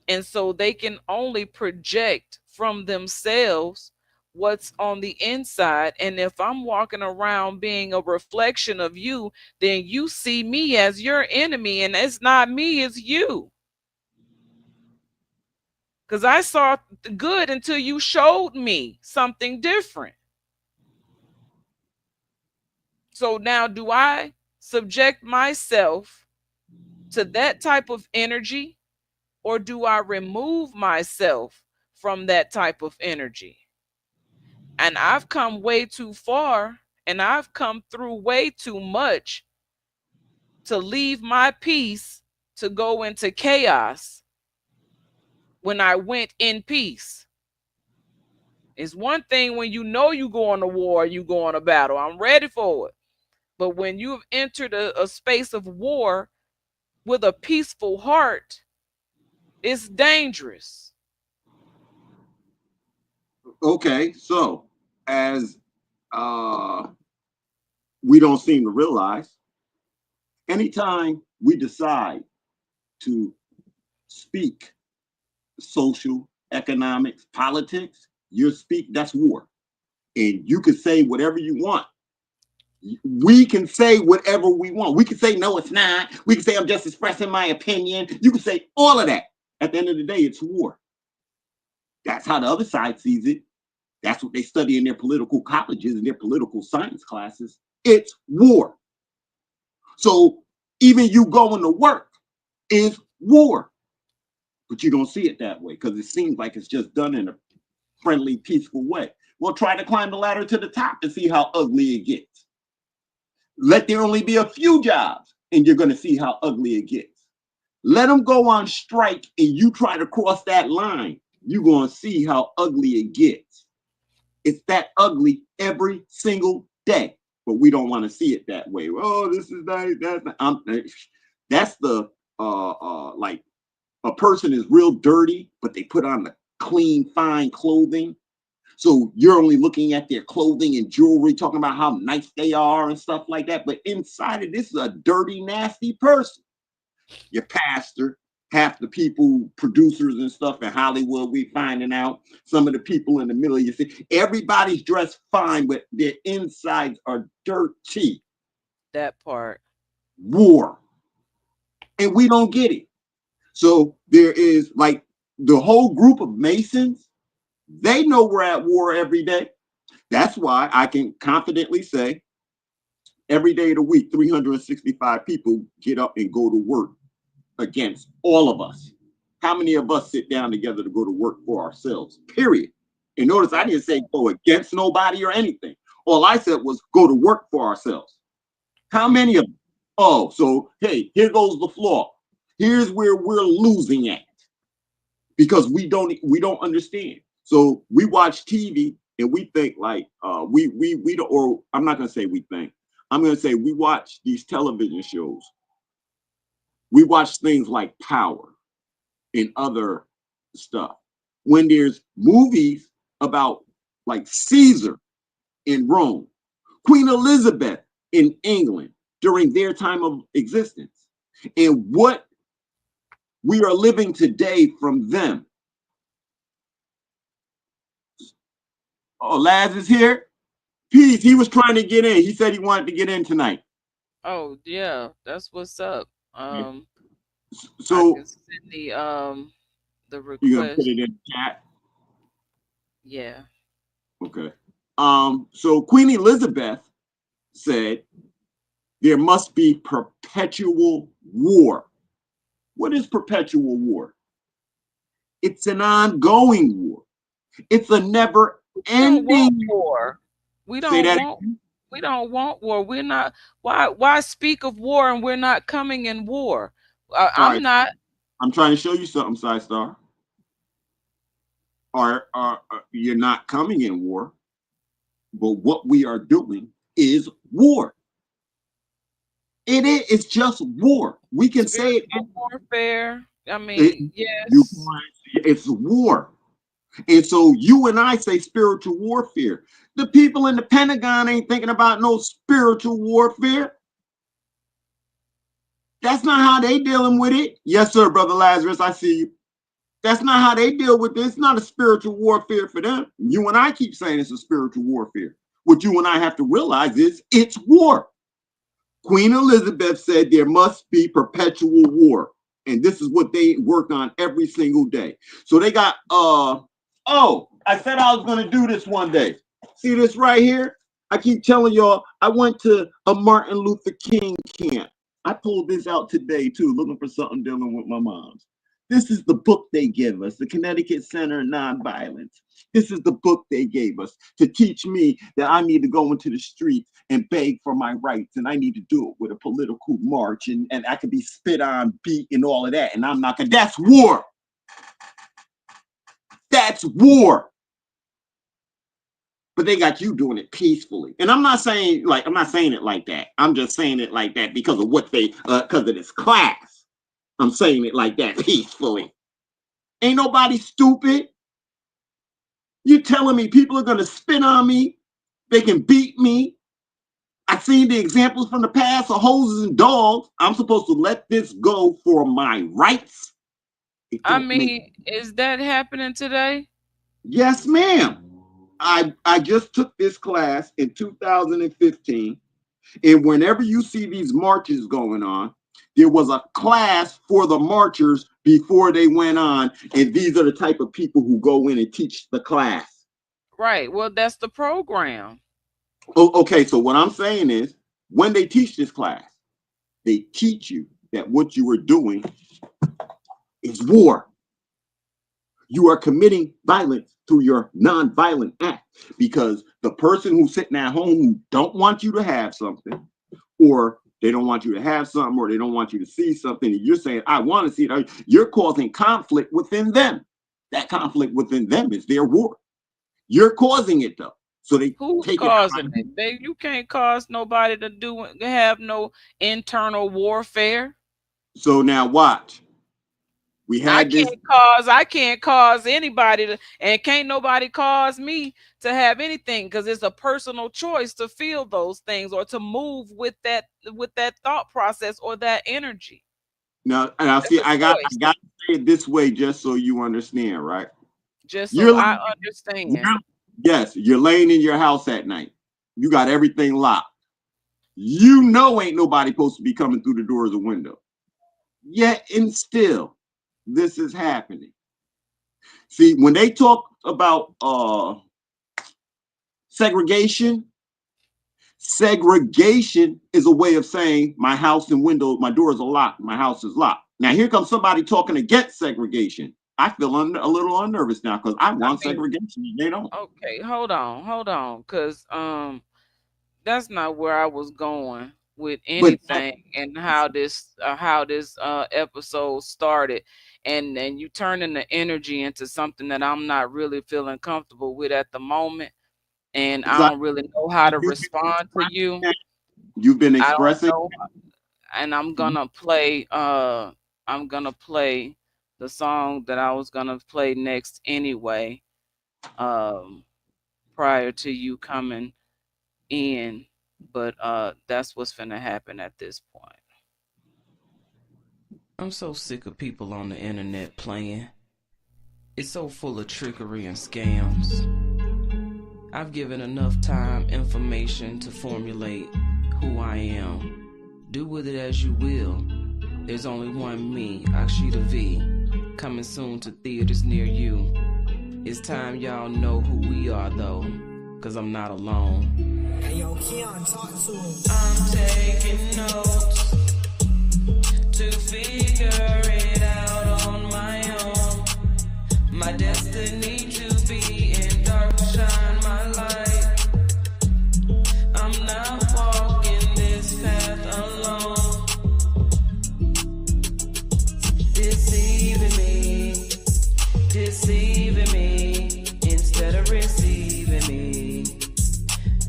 And so they can only project from themselves what's on the inside. And if I'm walking around being a reflection of you, then you see me as your enemy, and it's not me, it's you. Because I saw good until you showed me something different. So now, do I subject myself to that type of energy, or do I remove myself from that type of energy? And I've come way too far, and I've come through way too much to leave my peace to go into chaos when I went in peace. It's one thing when you know you going to war, you going to battle. I'm ready for it. But when you've entered a space of war with a peaceful heart, it's dangerous. Okay, so as we don't seem to realize, anytime we decide to speak social, economics, politics, that's war. And you can say whatever you want. We can say whatever we want. We can say, no, it's not. We can say, I'm just expressing my opinion. You can say all of that. At the end of the day, it's war. That's how the other side sees it. That's what they study in their political colleges and their political science classes. It's war. So even you going to work is war. But you don't see it that way because it seems like it's just done in a friendly, peaceful way. Well, try to climb the ladder to the top and see how ugly it gets. Let there only be a few jobs and you're going to see how ugly it gets. Let them go on strike and you try to cross that line. You're going to see how ugly it gets. It's that ugly every single day, but we don't want to see it that way. Oh, this is nice. That's the like a person is real dirty, but they put on the clean, fine clothing. So you're only looking at their clothing and jewelry, talking about how nice they are and stuff like that. But inside of this is a dirty, nasty person. Your pastor, half the people, producers and stuff in Hollywood, we finding out. Some of the people in the middle of your city, everybody's dressed fine, but their insides are dirty. That part. War. And we don't get it. So there is like the whole group of Masons, they know we're at war every day. That's why I can confidently say every day of the week, 365 people get up and go to work against all of us. How many of us sit down together to go to work for ourselves? Period. And notice I didn't say go against nobody or anything. All I said was go to work for ourselves. How many of them? Oh, so hey, here goes the flaw. Here's where we're losing at because we don't understand. So we watch TV and we think like we don't, or I'm not gonna say we think. I'm gonna say we watch these television shows. We watch things like Power and other stuff. When there's movies about like Caesar in Rome, Queen Elizabeth in England during their time of existence, and what we are living today from them. Oh, Laz is here. Peace. He was trying to get in. He said he wanted to get in tonight. Oh yeah, that's what's up. So I can send the you gonna put request. it in the chat? Yeah. Okay. So Queen Elizabeth said there must be perpetual war. What is perpetual war? It's an ongoing war. It's a never ending war. We Say don't that want we don't want war. We're not. Why speak of war and we're not coming in war? I'm not. I'm trying to show you something, Side Star. Or you're not coming in war, but what we are doing is war. It is. It's just war. We can say it. Warfare. I mean, yes. It's war. And so you and I say spiritual warfare. The people in the Pentagon ain't thinking about no spiritual warfare. That's not how they dealing with it. Yes, sir, Brother Lazarus. I see you. That's not how they deal with this. It's not a spiritual warfare for them. You and I keep saying it's a spiritual warfare. What you and I have to realize is it's war. Queen Elizabeth said there must be perpetual war. And this is what they work on every single day. So they got, oh, I said I was going to do this one day. See this right here? I keep telling y'all, I went to a Martin Luther King camp. I pulled this out today too, looking for something dealing with my moms. This is the book they give us, the Connecticut Center of Nonviolence. This is the book they gave us to teach me that I need to go into the streets and beg for my rights, and I need to do it with a political march, and I can be spit on, beat, and all of that, and I'm not gonna. That's war. That's war. But they got you doing it peacefully, and I'm not saying it like that. I'm just saying it like that because of what they, because of this class. I'm saying it like that peacefully. Ain't nobody stupid. You telling me people are going to spit on me? They can beat me. I've seen the examples from the past of hoses and dogs. I'm supposed to let this go for my rights? I mean, is that happening today? Yes, ma'am. I just took this class in 2015. And whenever you see these marches going on, there was a class for the marchers before they went on. And these are the type of people who go in and teach the class. Right. Well, that's the program. Oh, okay. So what I'm saying is when they teach this class, they teach you that what you are doing is war. You are committing violence through your nonviolent act, because the person who's sitting at home who don't want you to have something, or they don't want you to have something, or they don't want you to see something, and you're saying, I want to see it, you're causing conflict within them. That conflict within them is their war. You're causing it though. So they Who's take causing it? You can't cause nobody to have no internal warfare. So now watch. We had I can't cause anybody to, and can't nobody cause me to have anything, because it's a personal choice to feel those things or to move with that thought process or that energy. Now, and I got to say it this way just so you understand, right? Just so I understand. Yes, you're laying in your house at night. You got everything locked. You know ain't nobody supposed to be coming through the doors or window. Yet and still, this is happening. See, when they talk about segregation is a way of saying my house and window, my doors are locked, my house is locked. Now here comes somebody talking against segregation. I feel a little unnervous now because I want segregation. They don't. Okay, hold on, because that's not where I was going with anything, and how this episode started, and you turning the energy into something that I'm not really feeling comfortable with at the moment, and I don't really know how to respond to you. You've been expressing, and I'm gonna play the song that I was gonna play next anyway, prior to you coming in, but that's what's finna happen at this point. I'm so sick of people on the internet playing. It's so full of trickery and scams. I've given enough time, information to formulate who I am. Do with it as you will. There's only one me, Akshita V, coming soon to theaters near you. It's time y'all know who we are though, cause I'm not alone. Hey yo, Keon, talk to him. I'm taking notes to figure it out on my own. My destiny to be in dark, shine my light. I'm not walking this path alone. Deceiving me instead of receiving me.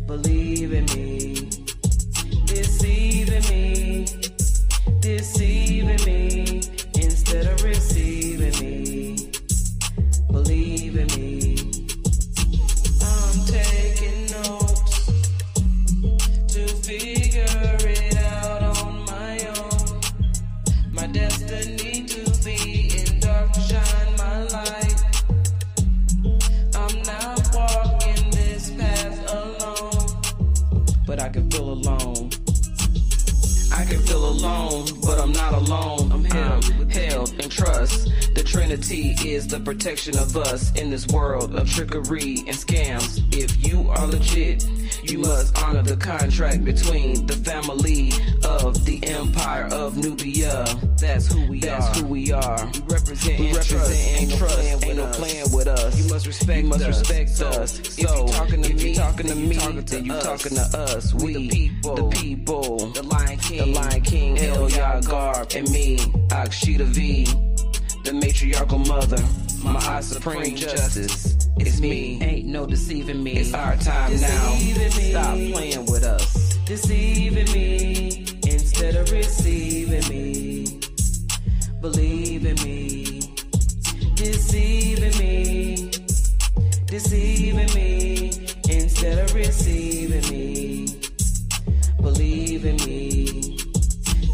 Believe in me, deceiving me Humanity is the protection of us in this world of trickery and scams. If you are legit, you must honor the contract between the family of the Empire of Nubia. That's who we are. That's who we are. We represent and trust. Ain't no playing with us. You must respect us. If you talking to me, then you talking to us. We the people, the Lion King, El Yagar, and me, Akshita V, the matriarchal mother, my supreme justice. It's me, ain't no deceiving me. It's our time now. Stop playing with us. Deceiving me instead of receiving me. Believe in me. Deceiving me. Deceiving me instead of receiving me. Believe in me.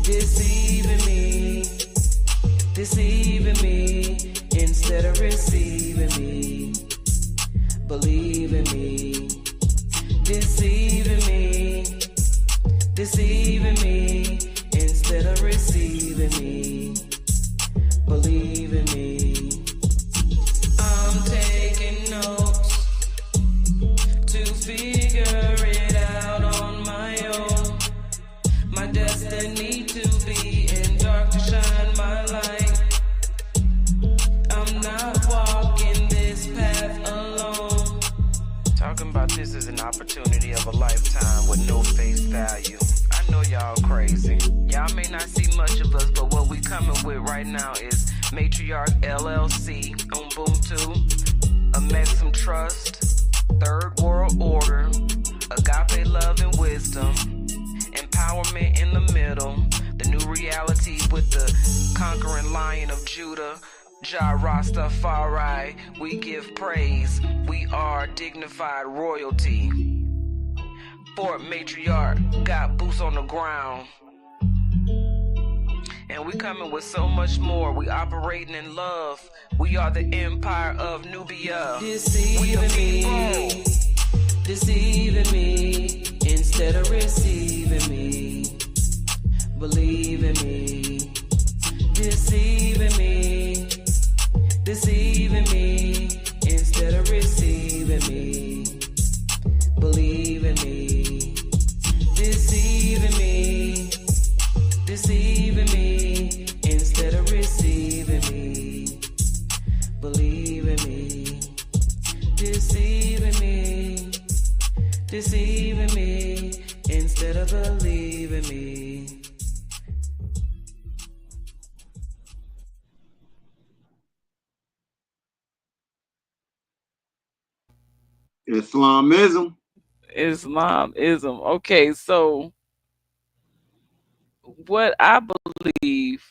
Deceiving me. Deceiving me instead of receiving me. Believe in me. Deceiving me. Deceiving me instead of receiving me. Believe in me. I'm taking notes to figure it out on my own. My destiny to be in dark to shine my light. I'm not walking this path alone. Talking about this is an opportunity of a lifetime with no face value. I know y'all crazy. Y'all may not see much of us, but what we coming with right now is Matriarch LLC, Ubuntu, a Maxim Trust, Third World Order, Agape Love and Wisdom, Empowerment in the Middle, the new reality with the conquering Lion of Judah, Jah Rastafari. We give praise. We are dignified royalty. Fort Matriarch got boots on the ground. And we coming with so much more. We operating in love. We are the Empire of Nubia. Deceiving me. Deceiving me instead of receiving me. Believe in me. Deceiving me. Deceiving me instead of receiving me. Believe in me. Deceiving me. Deceiving me instead of receiving me. Believe in me. Deceiving me. Deceiving me instead of believing me. Islamism. Islamism. Okay, so what I believe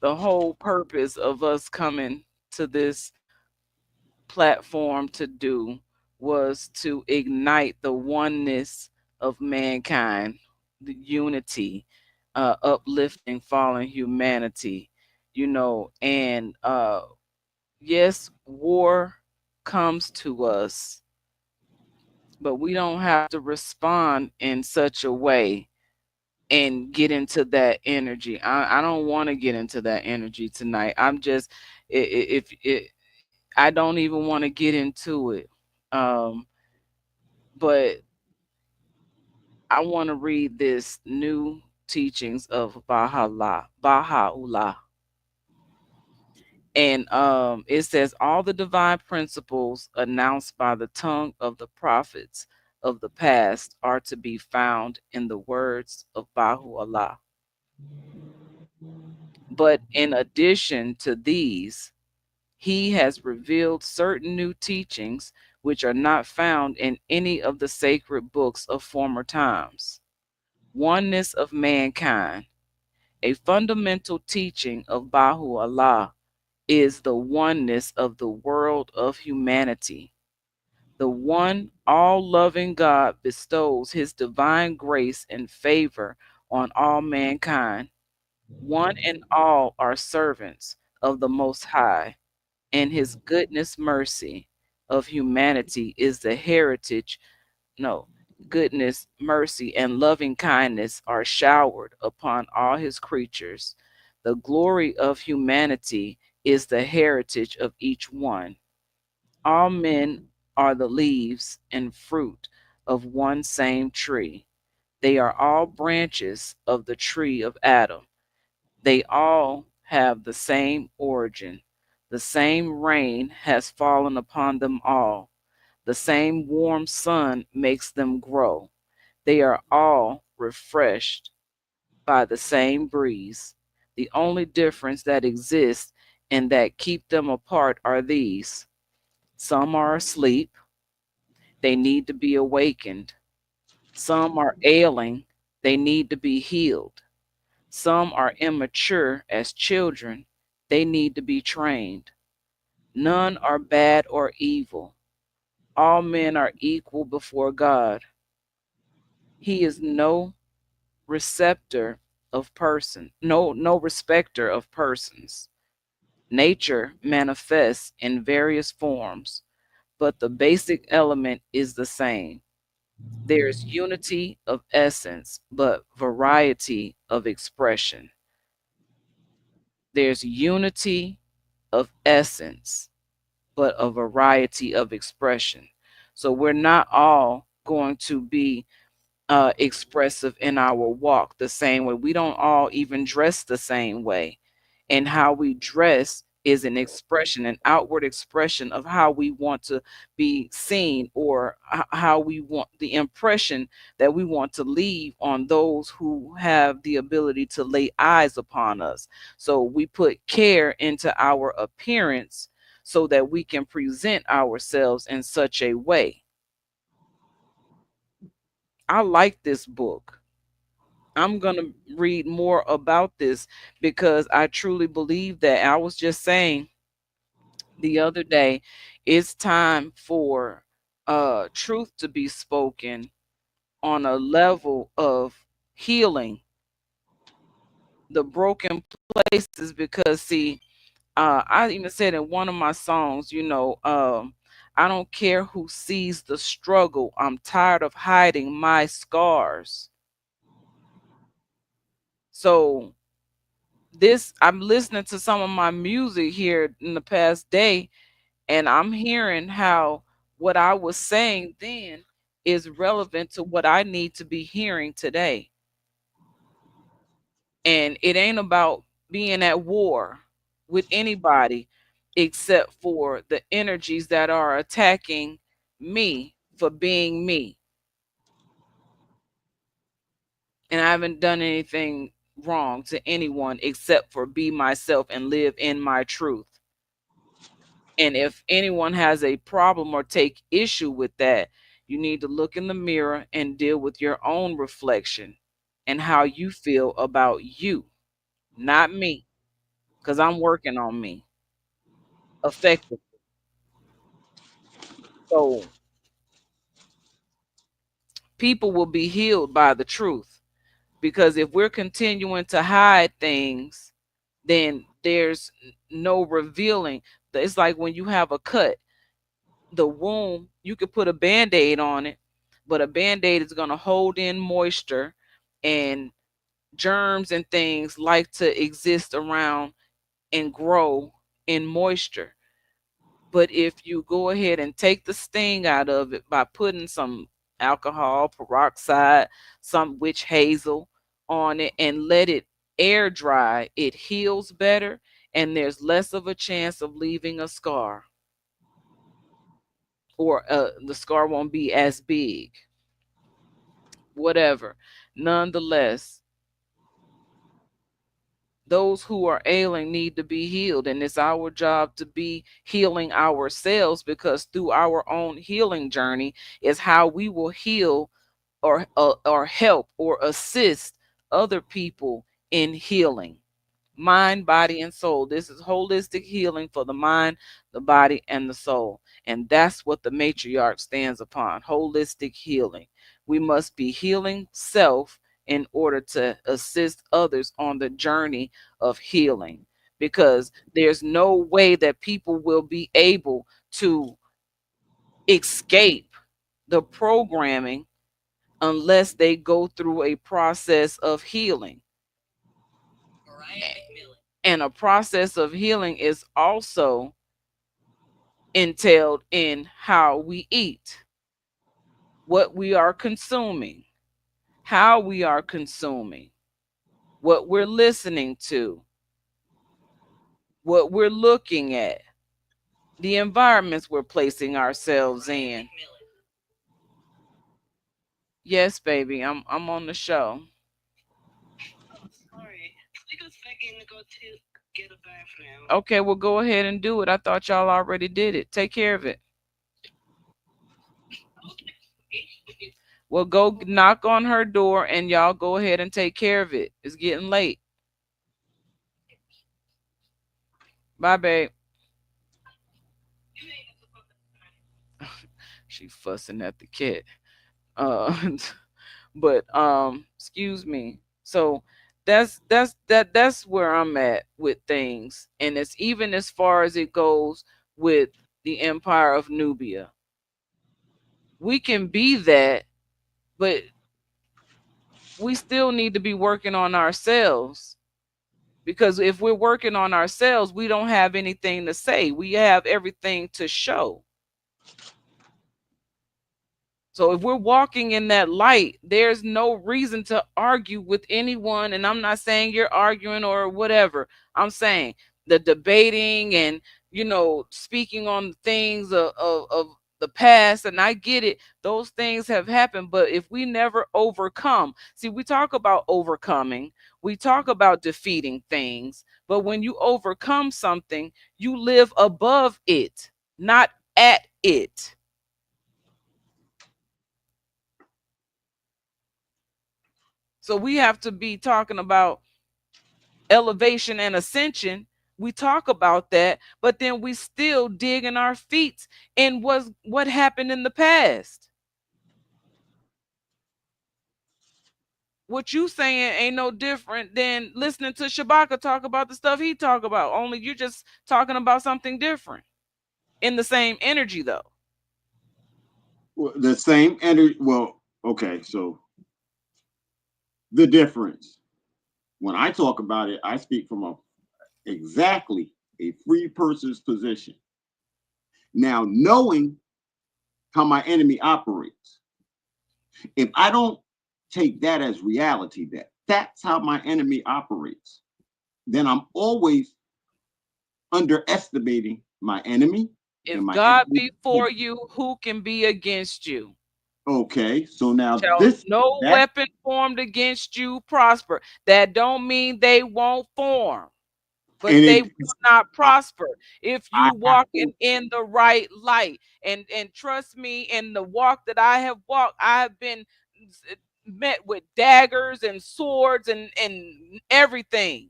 the whole purpose of us coming to this platform to do was to ignite the oneness of mankind, the unity, uplifting fallen humanity, and yes, war comes to us, but we don't have to respond in such a way and get into that energy. I don't want to get into that energy tonight. I'm just if it I don't even want to get into it. Um, but I want to read this new teachings of Baha'u'llah. And it says all the divine principles announced by the tongue of the prophets of the past are to be found in the words of Baha'u'llah. But in addition to these, he has revealed certain new teachings which are not found in any of the sacred books of former times. Oneness of mankind. A fundamental teaching of Baha'u'llah is the oneness of the world of humanity. The one all-loving God bestows his divine grace and favor on all mankind. One and all are servants of the Most High, and his goodness, mercy of humanity is the heritage. No, goodness, mercy, and loving kindness are showered upon all his creatures. The glory of humanity is the heritage of each one. All men are the leaves and fruit of one same tree. They are all branches of the tree of Adam. They all have the same origin. The same rain has fallen upon them all. The same warm sun makes them grow. They are all refreshed by the same breeze. The only difference that exists and that keep them apart are these: some are asleep, they need to be awakened. Some are ailing, they need to be healed. Some are immature as children, they need to be trained. None are bad or evil. All men are equal before God. He is no receptor of person, no respecter of persons. Nature manifests in various forms, but the basic element is the same. There's unity of essence, but variety of expression. There's unity of essence, but a variety of expression. So we're not all going to be expressive in our walk the same way. We don't all even dress the same way. And how we dress is an expression, an outward expression of how we want to be seen, or how we want the impression that we want to leave on those who have the ability to lay eyes upon us. So we put care into our appearance so that we can present ourselves in such a way. I like this book. I'm going to read more about this because I truly believe that. I was just saying the other day, it's time for truth to be spoken on a level of healing the broken places. Because see, I even said in one of my songs, I don't care who sees the struggle, I'm tired of hiding my scars. So this, I'm listening to some of my music here in the past day, and I'm hearing how what I was saying then is relevant to what I need to be hearing today. And it ain't about being at war with anybody except for the energies that are attacking me for being me. And I haven't done anything wrong to anyone except for be myself and live in my truth. And if anyone has a problem or take issue with that, you need to look in the mirror and deal with your own reflection and how you feel about you, not me, because I'm working on me effectively. So people will be healed by the truth. Because if we're continuing to hide things, then there's no revealing. It's like when you have a cut, the wound, you could put a band-aid on it, but a band-aid is going to hold in moisture, and germs and things like to exist around and grow in moisture. But if you go ahead and take the sting out of it by putting some alcohol peroxide, some witch hazel on it, and let it air dry, it heals better, and there's less of a chance of leaving a scar, or the scar won't be as big, whatever. Nonetheless, those who are ailing need to be healed, and it's our job to be healing ourselves, because through our own healing journey is how we will heal, or help or assist other people in healing. Mind, body, and soul. This is holistic healing for the mind, the body, and the soul. And that's what the matriarch stands upon: holistic healing. We must be healing self in order to assist others on the journey of healing. Because there's no way that people will be able to escape the programming unless they go through a process of healing. And a process of healing is also entailed in how we eat, what we are consuming, how we are consuming, what we're listening to, what we're looking at, the environments we're placing ourselves in. Yes, baby, I'm on the show. Okay, well, go ahead and do it. I thought y'all already did it. Take care of it. Well, go knock on her door and y'all go ahead and take care of it. It's getting late. Bye, babe. She fussing at the cat. But excuse me. So that's where I'm at with things. And it's even as far as it goes with the Empire of Nubia. We can be that, but we still need to be working on ourselves. Because if we're working on ourselves, we don't have anything to say. We have everything to show. So if we're walking in that light, there's no reason to argue with anyone. And I'm not saying you're arguing or whatever. I'm saying the debating and, speaking on things of the past. And I get it. Those things have happened. But if we never overcome, see, we talk about overcoming. We talk about defeating things. But when you overcome something, you live above it, not at it. So we have to be talking about elevation and ascension. We talk about that, but then we still digging our feet in what happened in the past. What you saying ain't no different than listening to Shabaka talk about the stuff he talk about. Only you're just talking about something different in the same energy, though. Well, the same energy. Well, okay, so the difference. When I talk about it, I speak from exactly a free person's position. Now, knowing how my enemy operates, if I don't take that as reality, that's how my enemy operates, then I'm always underestimating my enemy. If God be for you, who can be against you? Okay, so now no weapon formed against you prosper. That don't mean they won't form, but they will not prosper if you walking in the right light. And trust me, in the walk that I have walked, I have been met with daggers and swords and everything.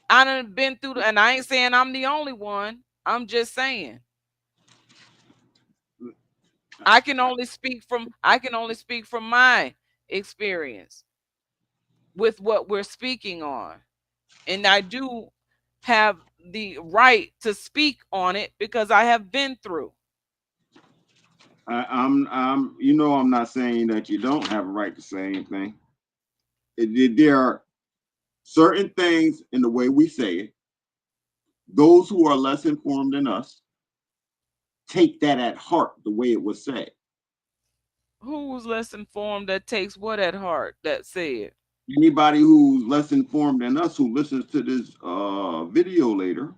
I done been through, and I ain't saying I'm the only one. I'm just saying. I can only speak from my experience with what we're speaking on. And I do have the right to speak on it because I have been through. I'm not saying that you don't have a right to say anything. There are certain things in the way we say it. Those who are less informed than us take that at heart the way it was said. Who's less informed that takes what at heart that said? Anybody who's less informed than us who listens to this video later,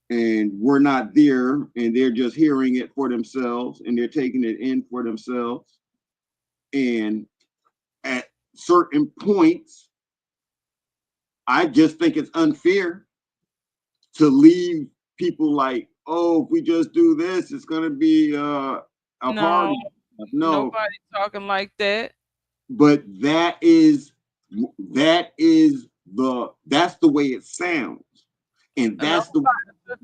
and we're not there, and they're just hearing it for themselves, and they're taking it in for themselves. And at certain points, I just think it's unfair to leave people like, oh, if we just do this, it's going to be a party. No, nobody's talking like that. But that's the way it sounds. And that's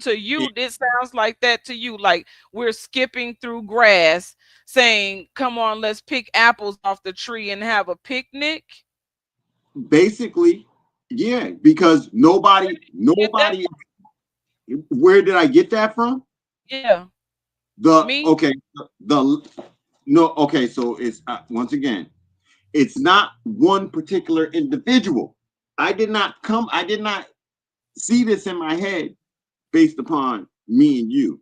to you, it sounds like that to you. Like we're skipping through grass saying, come on, let's pick apples off the tree and have a picnic. Basically, yeah, because nobody. Where did I get that from? Yeah. So it's once again, it's not one particular individual. I did not see this in my head based upon me and you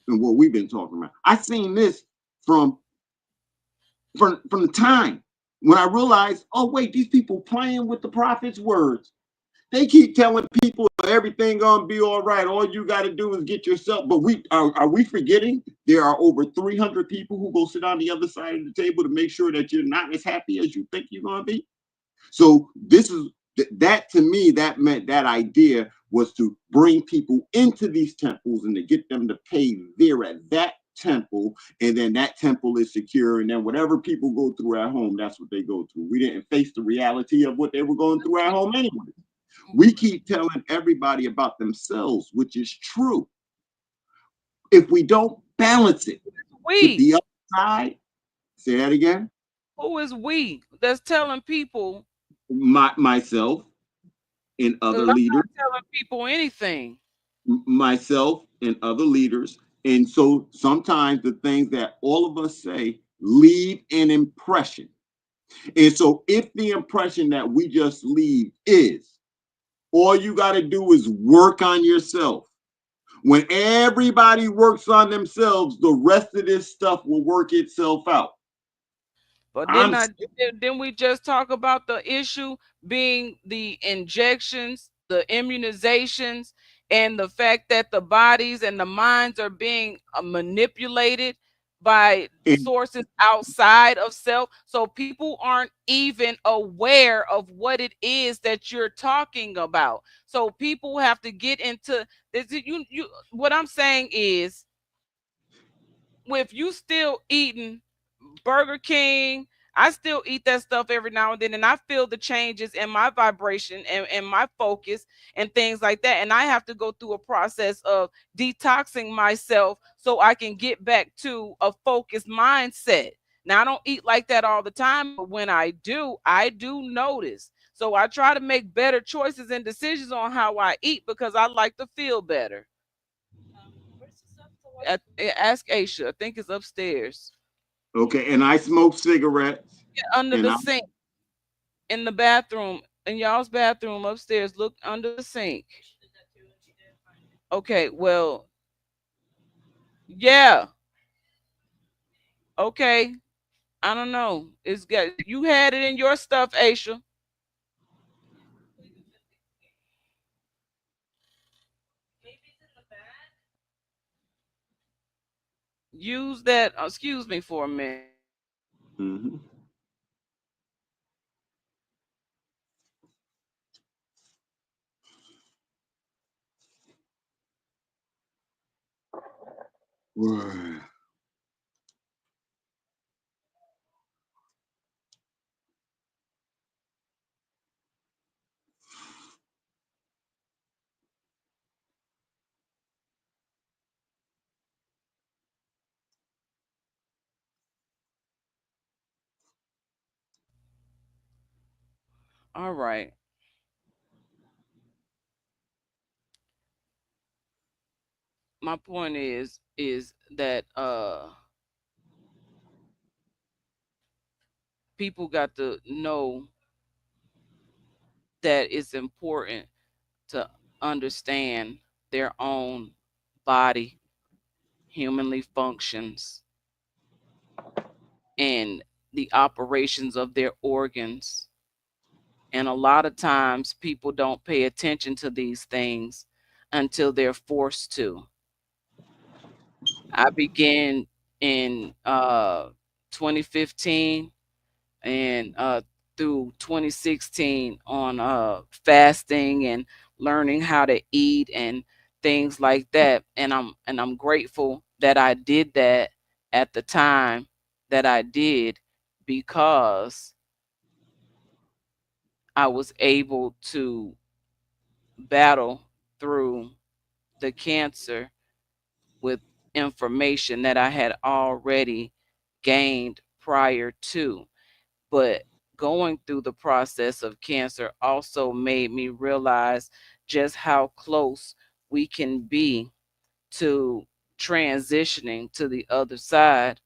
and what we've been talking about. I seen this from from the time when I realized, oh wait, these people playing with the prophet's words. They keep telling people everything gonna be all right. All you got to do is get yourself. But are we forgetting there are over 300 people who go sit on the other side of the table to make sure that you're not as happy as you think you're gonna be. So this is that to me, that meant that idea was to bring people into these temples and to get them to pay there at that temple, and then that temple is secure, and then whatever people go through at home, that's what they go through. We didn't face the reality of what they were going through at home anyway. We keep telling everybody about themselves, which is true. If we don't balance it with We. the other side, say that again. Who is we that's telling people? Myself and Because other I'm leaders, not telling people anything. myself and other leaders. And so sometimes the things that all of us say leave an impression. And so if the impression that we just leave is all you got to do is work on yourself. When everybody works on themselves, the rest of this stuff will work itself out. But I'm didn't we just talk about the issue being the injections, the immunizations, and the fact that the bodies and the minds are being manipulated by and, sources outside of self? So people aren't even aware of what it is that you're talking about. So people have to get into this. You what I'm saying is, if you still eating Burger King, I still eat that stuff every now and then, and I feel the changes in my vibration and my focus and things like that. And I have to go through a process of detoxing myself so I can get back to a focused mindset. Now, I don't eat like that all the time, but when I do notice. So I try to make better choices and decisions on how I eat because I like to feel better. Ask Aisha. I think it's upstairs. okay, and I smoke cigarettes Under and the I sink in the bathroom, in y'all's bathroom upstairs. Look under the sink. Okay, well, yeah. Okay. I don't know. It's got you had it in your stuff, Aisha. Use that. Excuse me for a minute. mhm. All right. My point is that people got to know that it's important to understand their own body humanly functions and the operations of their organs. And a lot of times people don't pay attention to these things until they're forced to. I began in 2015 and through 2016 on fasting and learning how to eat and things like that. And I'm grateful that I did that at the time that I did, because I was able to battle through the cancer with information that I had already gained prior to. But going through the process of cancer also made me realize just how close we can be to transitioning to the other side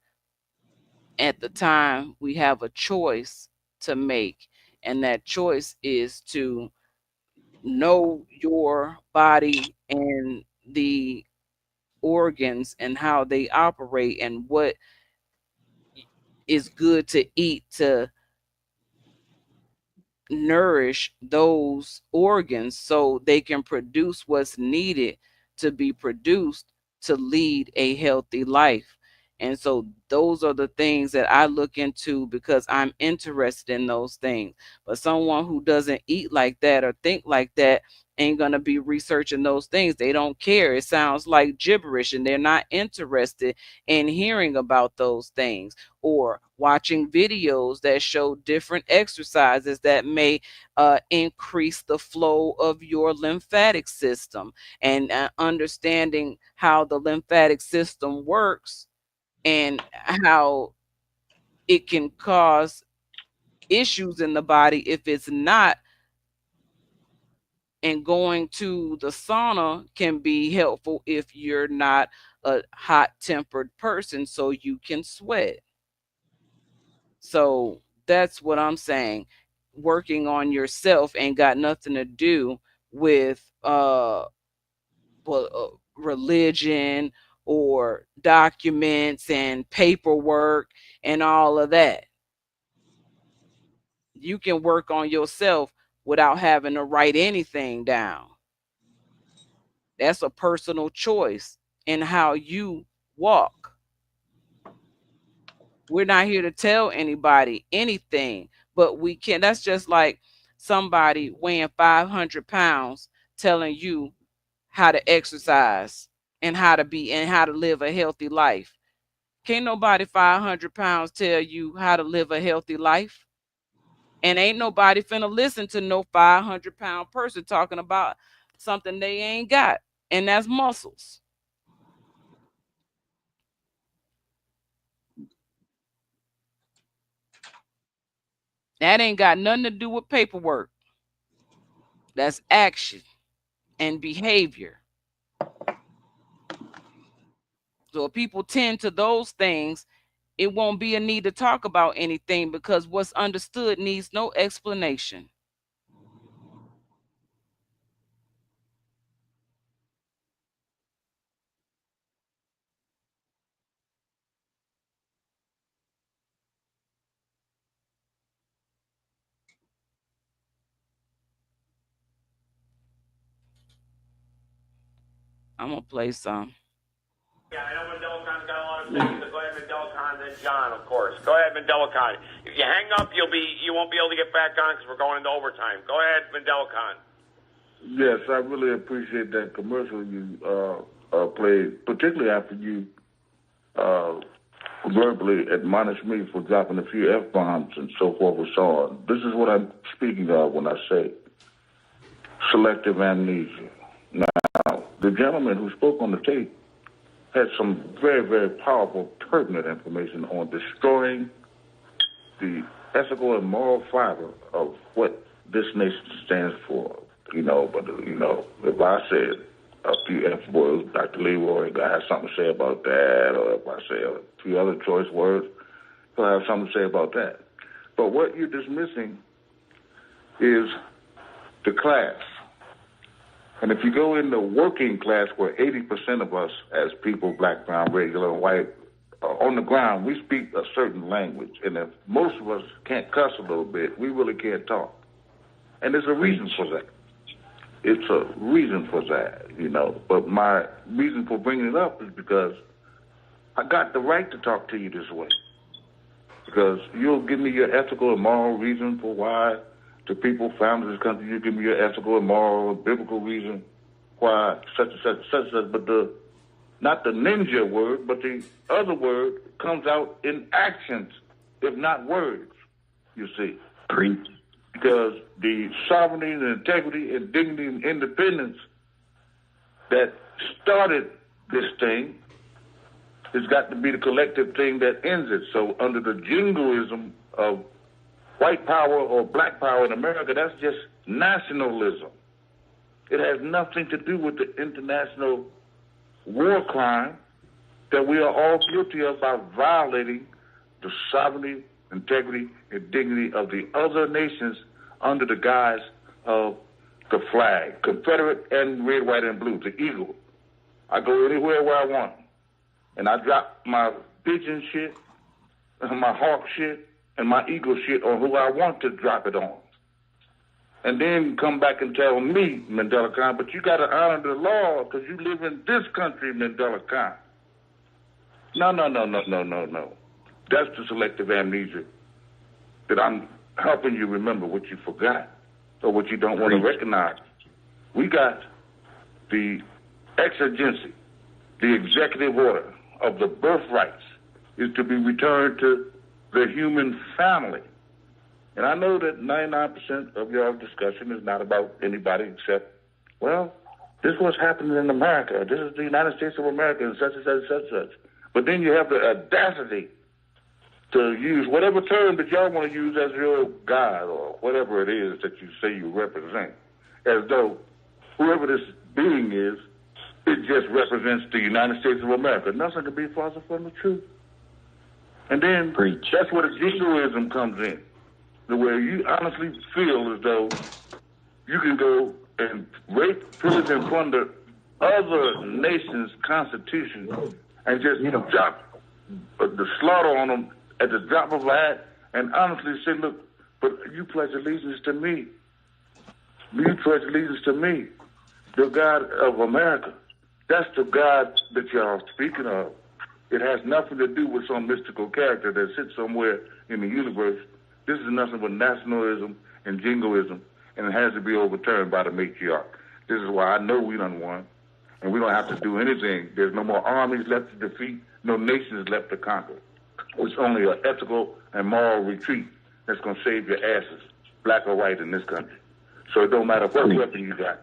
at the time we have a choice to make. And that choice is to know your body and the organs and how they operate and what is good to eat to nourish those organs so they can produce what's needed to be produced to lead a healthy life. And so those are the things that I look into because I'm interested in those things. But someone who doesn't eat like that or think like that ain't going to be researching those things. They don't care. It sounds like gibberish and they're not interested in hearing about those things or watching videos that show different exercises that may increase the flow of your lymphatic system and understanding how the lymphatic system works and how it can cause issues in the body if it's not. And going to the sauna can be helpful if you're not a hot tempered person so you can sweat. So that's what I'm saying. Working on yourself ain't got nothing to do with religion or documents and paperwork and all of that. You can work on yourself without having to write anything down. That's a personal choice in how you walk. We're not here to tell anybody anything, but we can. That's just like somebody weighing 500 pounds telling you how to exercise and how to be and how to live a healthy life. Can't nobody 500 pounds tell you how to live a healthy life. And ain't nobody finna listen to no 500-pound person talking about something they ain't got. And that's muscles. That ain't got nothing to do with paperwork. That's action and behavior. So if people tend to those things, it won't be a need to talk about anything because what's understood needs no explanation. I'm gonna play some. Yeah, I know Mandela Khan's got a lot of things, so go ahead, Mandela Khan, then John, of course. Go ahead, Mandela Khan. If you hang up, you won't be able to get back on because we're going into overtime. Go ahead, Mandela Khan. Yes, I really appreciate that commercial you played, particularly after you verbally admonished me for dropping a few F-bombs and so forth and so on. This is what I'm speaking of when I say selective amnesia. Now, the gentleman who spoke on the tape had some very, very powerful, pertinent information on destroying the ethical and moral fiber of what this nation stands for. But if I said a few F words, Dr. Leroy I have something to say about that, or if I say a few other choice words, he'll have something to say about that. But what you're dismissing is the class. And if you go in the working class, where 80% of us as people, black, brown, regular, and white, on the ground, we speak a certain language. And if most of us can't cuss a little bit, we really can't talk. And there's a reason for that. It's a reason for that, But my reason for bringing it up is because I got the right to talk to you this way. Because you'll give me your ethical and moral reason for why the people founded this country. You give me your ethical and moral and biblical reason why such and such and such and such. But not the ninja word, but the other word comes out in actions, if not words, you see. Preach. Because the sovereignty and integrity and dignity and independence that started this thing has got to be the collective thing that ends it. So under the jingoism of white power or black power in America, that's just nationalism. It has nothing to do with the international war crime that we are all guilty of by violating the sovereignty, integrity, and dignity of the other nations under the guise of the flag, Confederate and red, white, and blue, the eagle. I go anywhere where I want. And I drop my pigeon shit, my hawk shit, and my eagle shit on who I want to drop it on. And then come back and tell me, Mandela Khan, but you got to honor the law because you live in this country, Mandela Khan. No. That's the selective amnesia that I'm helping you remember what you forgot or what you don't want to recognize. We got the exigency, the executive order of the birthrights is to be returned to the human family. And I know that 99% of your discussion is not about anybody except, well, this is what's happening in America. This is the United States of America and such and such and such and such. But then you have the audacity to use whatever term that y'all want to use as your God or whatever it is that you say you represent, as though whoever this being is, it just represents the United States of America. Nothing could be farther from the truth. And then that's where the jingoism comes in, the way you honestly feel as though you can go and rape, pillage, and plunder other nations' constitutions and just drop the slaughter on them at the drop of a hat and honestly say, look, but you pledge allegiance to me. You pledge allegiance to me, the God of America. That's the God that y'all speaking of. It has nothing to do with some mystical character that sits somewhere in the universe. This is nothing but nationalism and jingoism, and it has to be overturned by the matriarch. This is why I know we done won, and we don't have to do anything. There's no more armies left to defeat, no nations left to conquer. It's only an ethical and moral retreat that's going to save your asses, black or white, in this country. So it don't matter what weapon you got.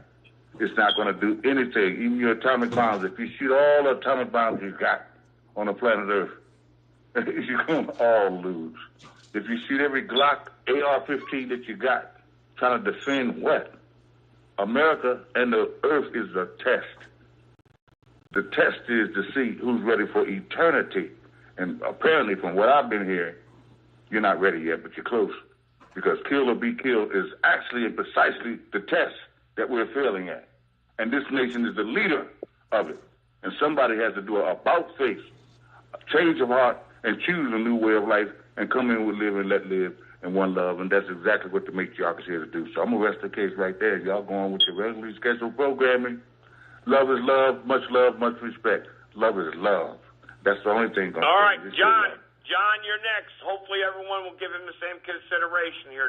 It's not going to do anything. Even your atomic bombs, if you shoot all the atomic bombs you got on the planet Earth, you're going to all lose. If you shoot every Glock AR-15 that you got, trying to defend what? America and the Earth is a test. The test is to see who's ready for eternity. And apparently, from what I've been hearing, you're not ready yet, but you're close. Because kill or be killed is actually and precisely the test that we're failing at. And this nation is the leader of it. And somebody has to do an about-face, a change of heart, and choose a new way of life and come in with live and let live and one love. And that's exactly what the matriarch is here to do. So I'm going to rest the case right there. Y'all go on with your regularly scheduled programming. Love is love, much respect. Love is love. That's the only thing. All right, John, you're next. Hopefully everyone will give him the same consideration here.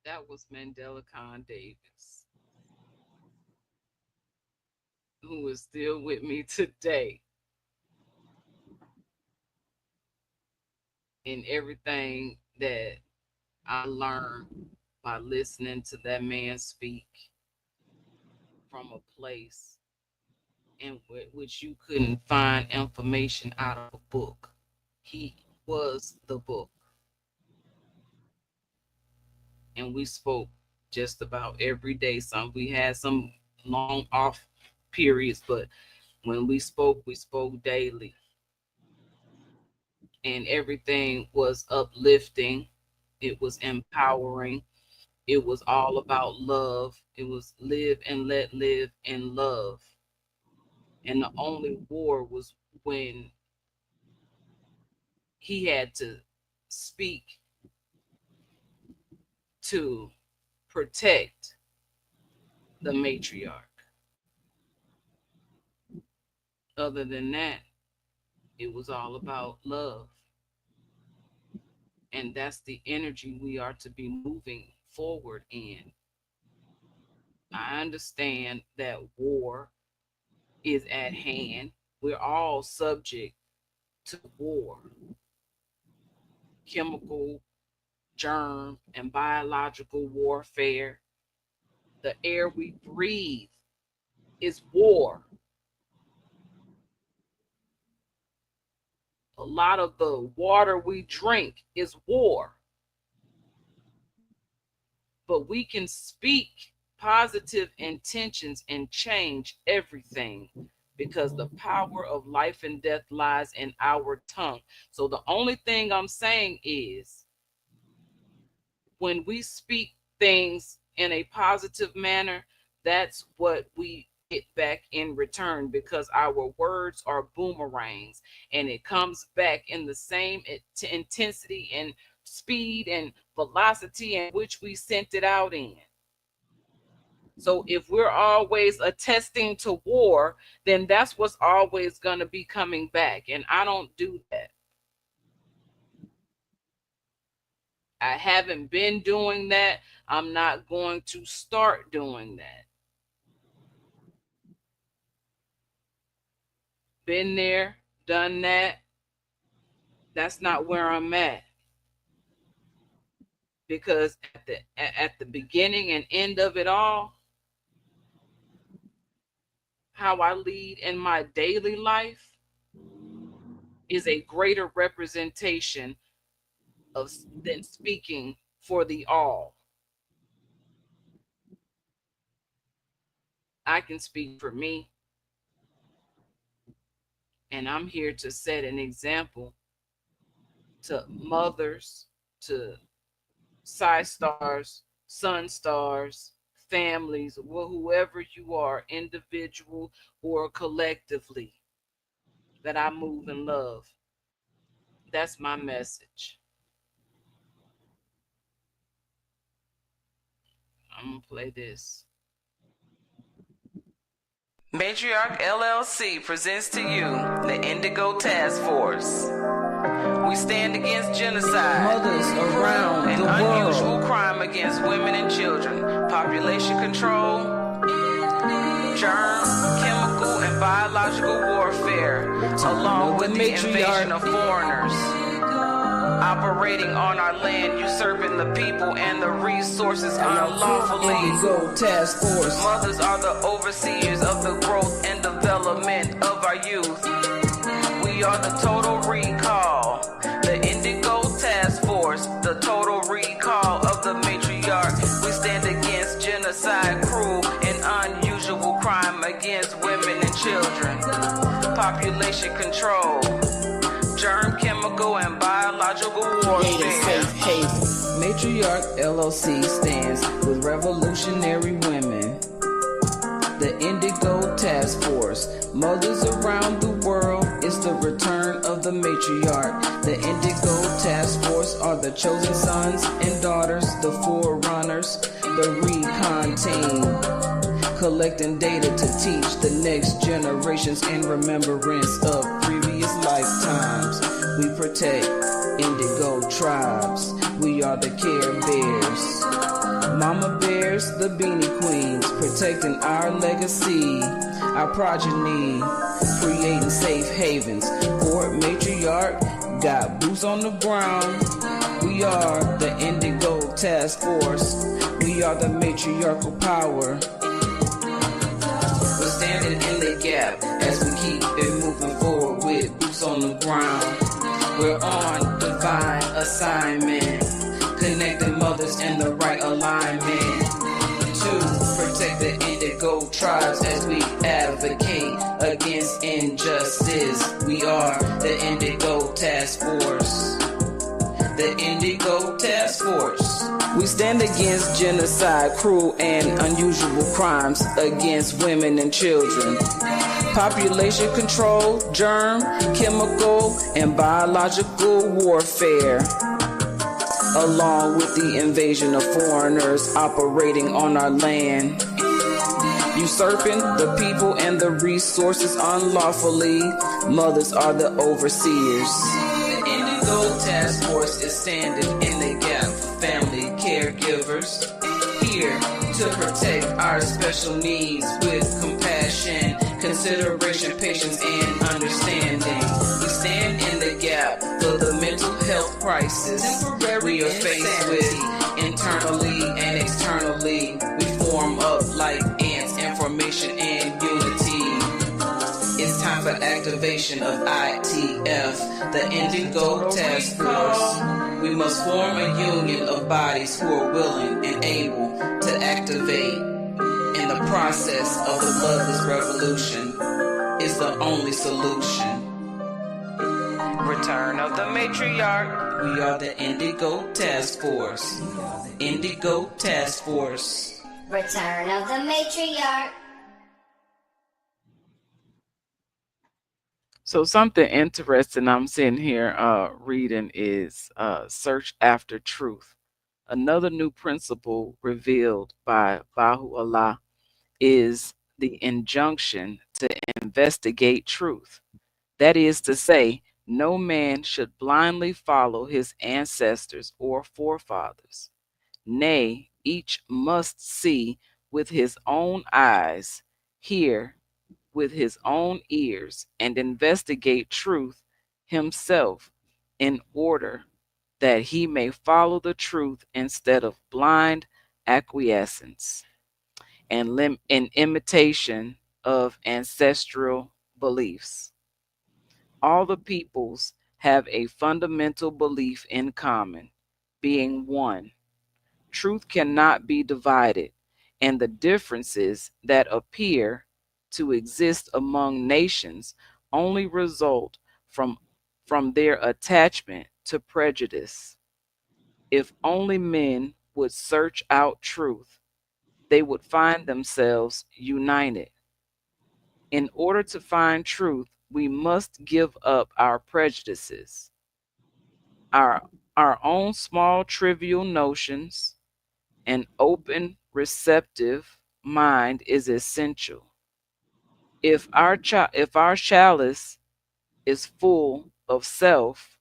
That was Mandela Khan Davis, who is still with me today. In everything that I learned by listening to that man speak from a place in which you couldn't find information out of a book. He was the book. And we spoke just about every day. We had some long off periods, but when we spoke daily. And everything was uplifting. It was empowering. It was all about love. It was live and let live in love. And the only war was when he had to speak to protect the matriarch. Other than that, it was all about love. And that's the energy we are to be moving forward in. I understand that war is at hand. We're all subject to war. Chemical, germ, and biological warfare. The air we breathe is war. A lot of the water we drink is war. But we can speak positive intentions and change everything, because the power of life and death lies in our tongue. So the only thing I'm saying is, when we speak things in a positive manner, that's what we get back in return, because our words are boomerangs and it comes back in the same intensity and speed and velocity in which we sent it out in. So if we're always attesting to war, then that's what's always going to be coming back. And I don't do that. I haven't been doing that. I'm not going to start doing that. Been there, done that. That's not where I'm at. Because at the beginning and end of it all, how I lead in my daily life is a greater representation of than speaking for the all. I can speak for me, and I'm here to set an example to mothers, to side stars, sun stars, families, whoever you are, individual or collectively, that I move in love. That's my message. I'm gonna play this. Matriarch LLC presents to you the Indigo Task Force. We stand against genocide, Mothers around and the unusual world. crime against women and children, population control, germ, chemical, and biological warfare, along with the invasion of foreigners operating on our land, usurping the people and the resources unlawfully. Indigo Task Force. Mothers are the overseers of the growth and development of our youth. We are the Total Recall, the Indigo Task Force, the Total Recall of the Matriarch. We stand against genocide, cruel, and unusual crime against women and children, population control, germ, chemical, and biological warfare. Matriarch LLC stands with revolutionary women. The Indigo Task Force. Mothers around the world, it's the return of the matriarch. The Indigo Task Force are the chosen sons and daughters, the forerunners, the recon team, collecting data to teach the next generations in remembrance of previous lifetimes. We protect Indigo tribes. We are the Care Bears. Mama Bears, the Beanie Queens, protecting our legacy, our progeny, creating safe havens. Fort Matriarch got boots on the ground. We are the Indigo Task Force. We are the matriarchal power. We're standing in the gap as we keep it moving forward with boots on the ground. We're on divine assignment, connecting mothers in the right alignment to protect the Indigo tribes as we advocate against injustice. We are the Indigo Task Force. The Indigo Task Force. We stand against genocide, cruel and unusual crimes against women and children, population control, germ, chemical, and biological warfare, along with the invasion of foreigners operating on our land, usurping the people and the resources unlawfully. Mothers are the overseers. The Indigo Task Force is standing in the gap for family caregivers, here to protect our special needs with compassion, consideration, patience, and understanding. We stand in the gap for the mental health crisis we are faced with internally and externally. We form up like ants, information and unity. It's time for activation of ITF, the Indigo Task Force. We must form a union of bodies who are willing and able to activate in the process of the bloodless revolution is the only solution. Return of the matriarch. We are the Indigo Task Force. Indigo Task Force. Return of the matriarch. So something interesting I'm sitting here reading is search after truth. Another new principle revealed by Baha'u'llah is the injunction to investigate truth. That is to say, no man should blindly follow his ancestors or forefathers. Nay, each must see with his own eyes, hear with his own ears, and investigate truth himself in order that he may follow the truth instead of blind acquiescence and in imitation of ancestral beliefs. All the peoples have a fundamental belief in common, being one. Truth cannot be divided, and the differences that appear to exist among nations only result from their attachment to prejudice. If only men would search out truth, they would find themselves united. In order to find truth, we must give up our prejudices, our, our own small trivial notions. An open, receptive mind is essential. If our chalice is full of self,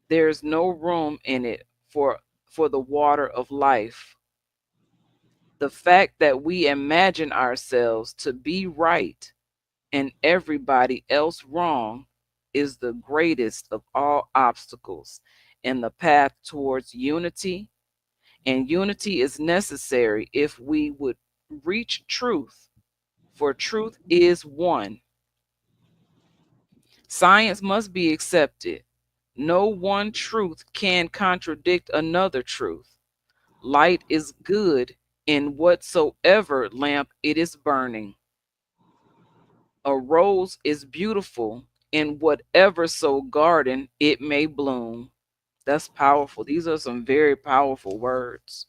there is no room in it for the water of life. The fact that we imagine ourselves to be right and everybody else wrong is the greatest of all obstacles in the path towards unity, and unity is necessary if we would reach truth, for truth is one. Science must be accepted. No one truth can contradict another truth. Light is good in whatsoever lamp it is burning. A rose is beautiful in whatever so garden it may bloom. That's powerful. These are some very powerful words.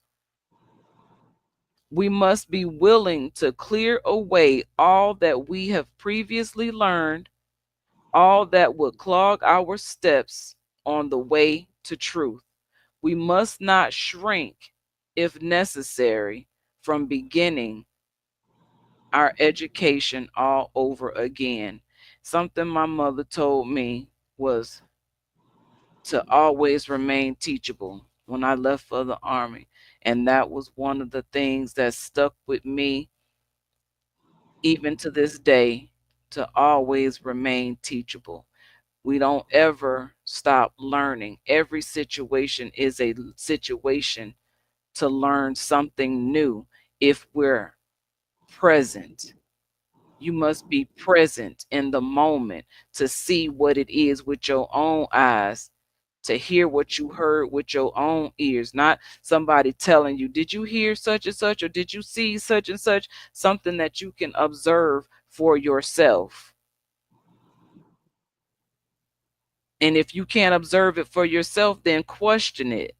We must be willing to clear away all that we have previously learned, all that would clog our steps on the way to truth. We must not shrink, if necessary, from beginning our education all over again. Something my mother told me was to always remain teachable when I left for the Army. And that was one of the things that stuck with me even to this day, to always remain teachable. We don't ever stop learning. Every situation is a situation to learn something new if we're present. You must be present in the moment to see what it is with your own eyes, to hear what you heard with your own ears, not somebody telling you, did you hear such and such, or did you see such and such? Something that you can observe for yourself. And if you can't observe it for yourself, then question it.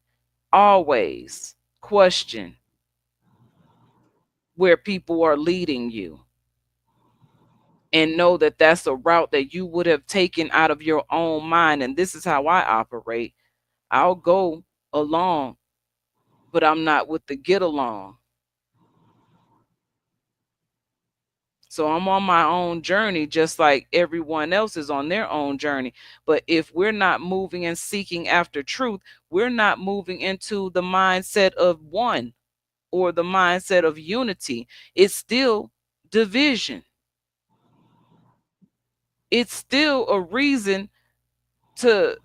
Always question where people are leading you, and know that that's a route that you would have taken out of your own mind. And this is how I operate. I'll go along, but I'm not with the get along. So I'm on my own journey, just like everyone else is on their own journey. But if we're not moving and seeking after truth, we're not moving into the mindset of one or the mindset of unity. It's still division. It's still a reason to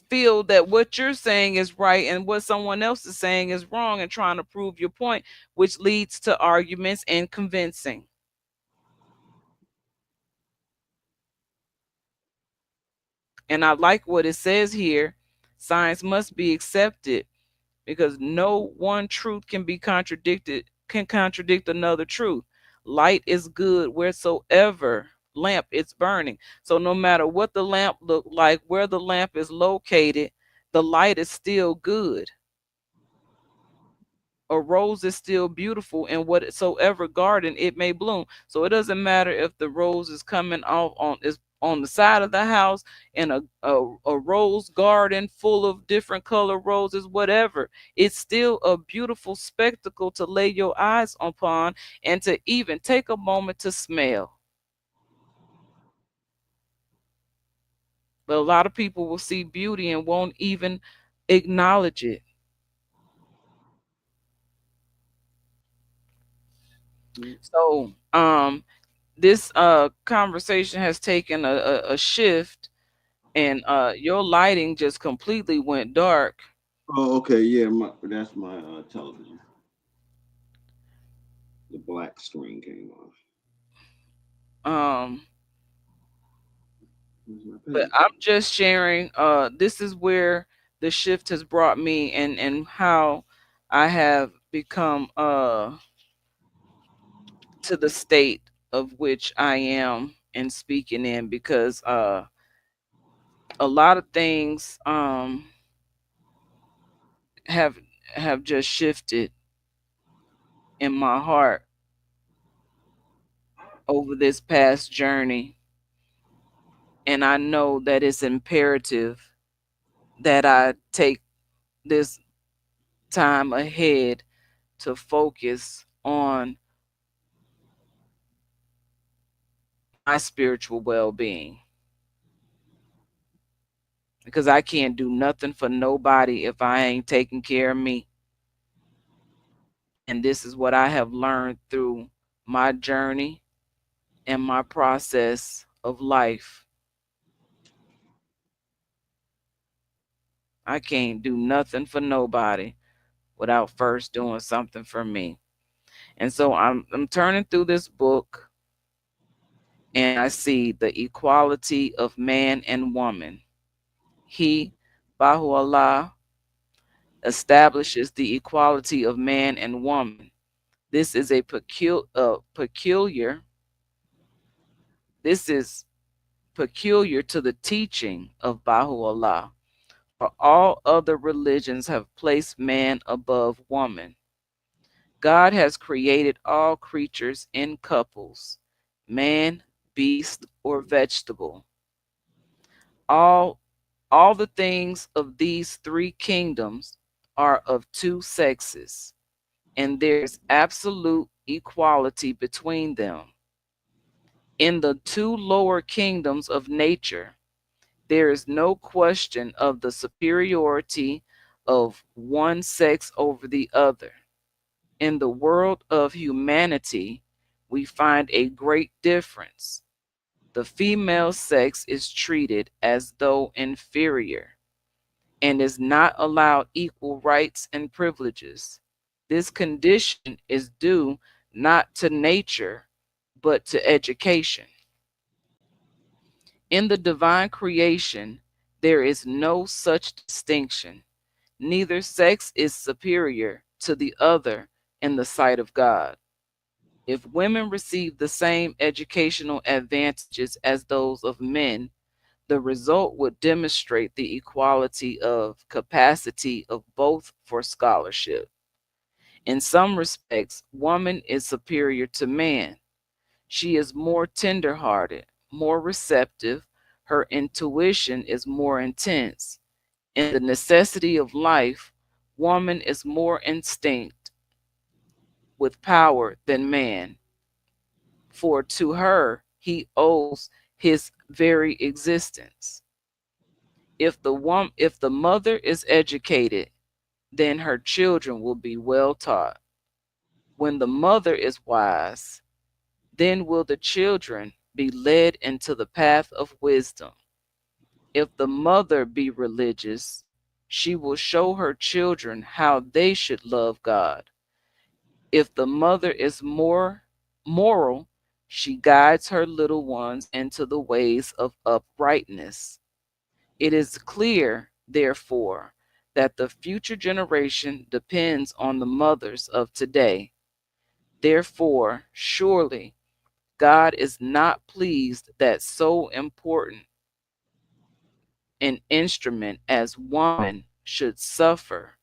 feel that what you're saying is right and what someone else is saying is wrong, and trying to prove your point, which leads to arguments and convincing. And I like what it says here. Science must be accepted because no one truth can contradict another truth. Light is good wheresoever lamp, it's burning. So no matter what the lamp look like, where the lamp is located, the light is still good. A rose is still beautiful in whatsoever garden it may bloom. So it doesn't matter if the rose is coming off on the side of the house in a rose garden full of different color roses, whatever. It's still a beautiful spectacle to lay your eyes upon and to even take a moment to smell. But a lot of people will see beauty and won't even acknowledge it. So this conversation has taken a shift, and your lighting just completely went dark. Oh, okay, yeah, that's my television. The black screen came on. But I'm just sharing, this is where the shift has brought me, and how I have become to the state of which I am and speaking in, because a lot of things have just shifted in my heart over this past journey, and I know that it's imperative that I take this time ahead to focus on my spiritual well-being, because I can't do nothing for nobody if I ain't taking care of me. And this is what I have learned through my journey and my process of life. I can't do nothing for nobody without first doing something for me. And so I'm turning through this book, and I see the equality of man and woman. He, Baha'u'llah, establishes the equality of man and woman. This is a peculiar. This is peculiar to the teaching of Baha'u'llah. For all other religions have placed man above woman. God has created all creatures in couples, man, beast, or vegetable. All the things of these three kingdoms are of two sexes, and there's absolute equality between them. In the two lower kingdoms of nature, there is no question of the superiority of one sex over the other. In the world of humanity, we find a great difference. The female sex is treated as though inferior and is not allowed equal rights and privileges. This condition is due not to nature, but to education. In the divine creation, there is no such distinction. Neither sex is superior to the other in the sight of God. If women receive the same educational advantages as those of men, the result would demonstrate the equality of capacity of both for scholarship. In some respects, woman is superior to man. She is more tender-hearted, more receptive. Her intuition is more intense. In the necessity of life, woman is more instinct with power than man, for to her he owes his very existence. If the mother is educated, then her children will be well taught. When the mother is wise, then will the children be led into the path of wisdom. If the mother be religious, she will show her children how they should love God. If the mother is more moral, she guides her little ones into the ways of uprightness. It is clear, therefore, that the future generation depends on the mothers of today. Therefore, surely God is not pleased that so important an instrument as woman should suffer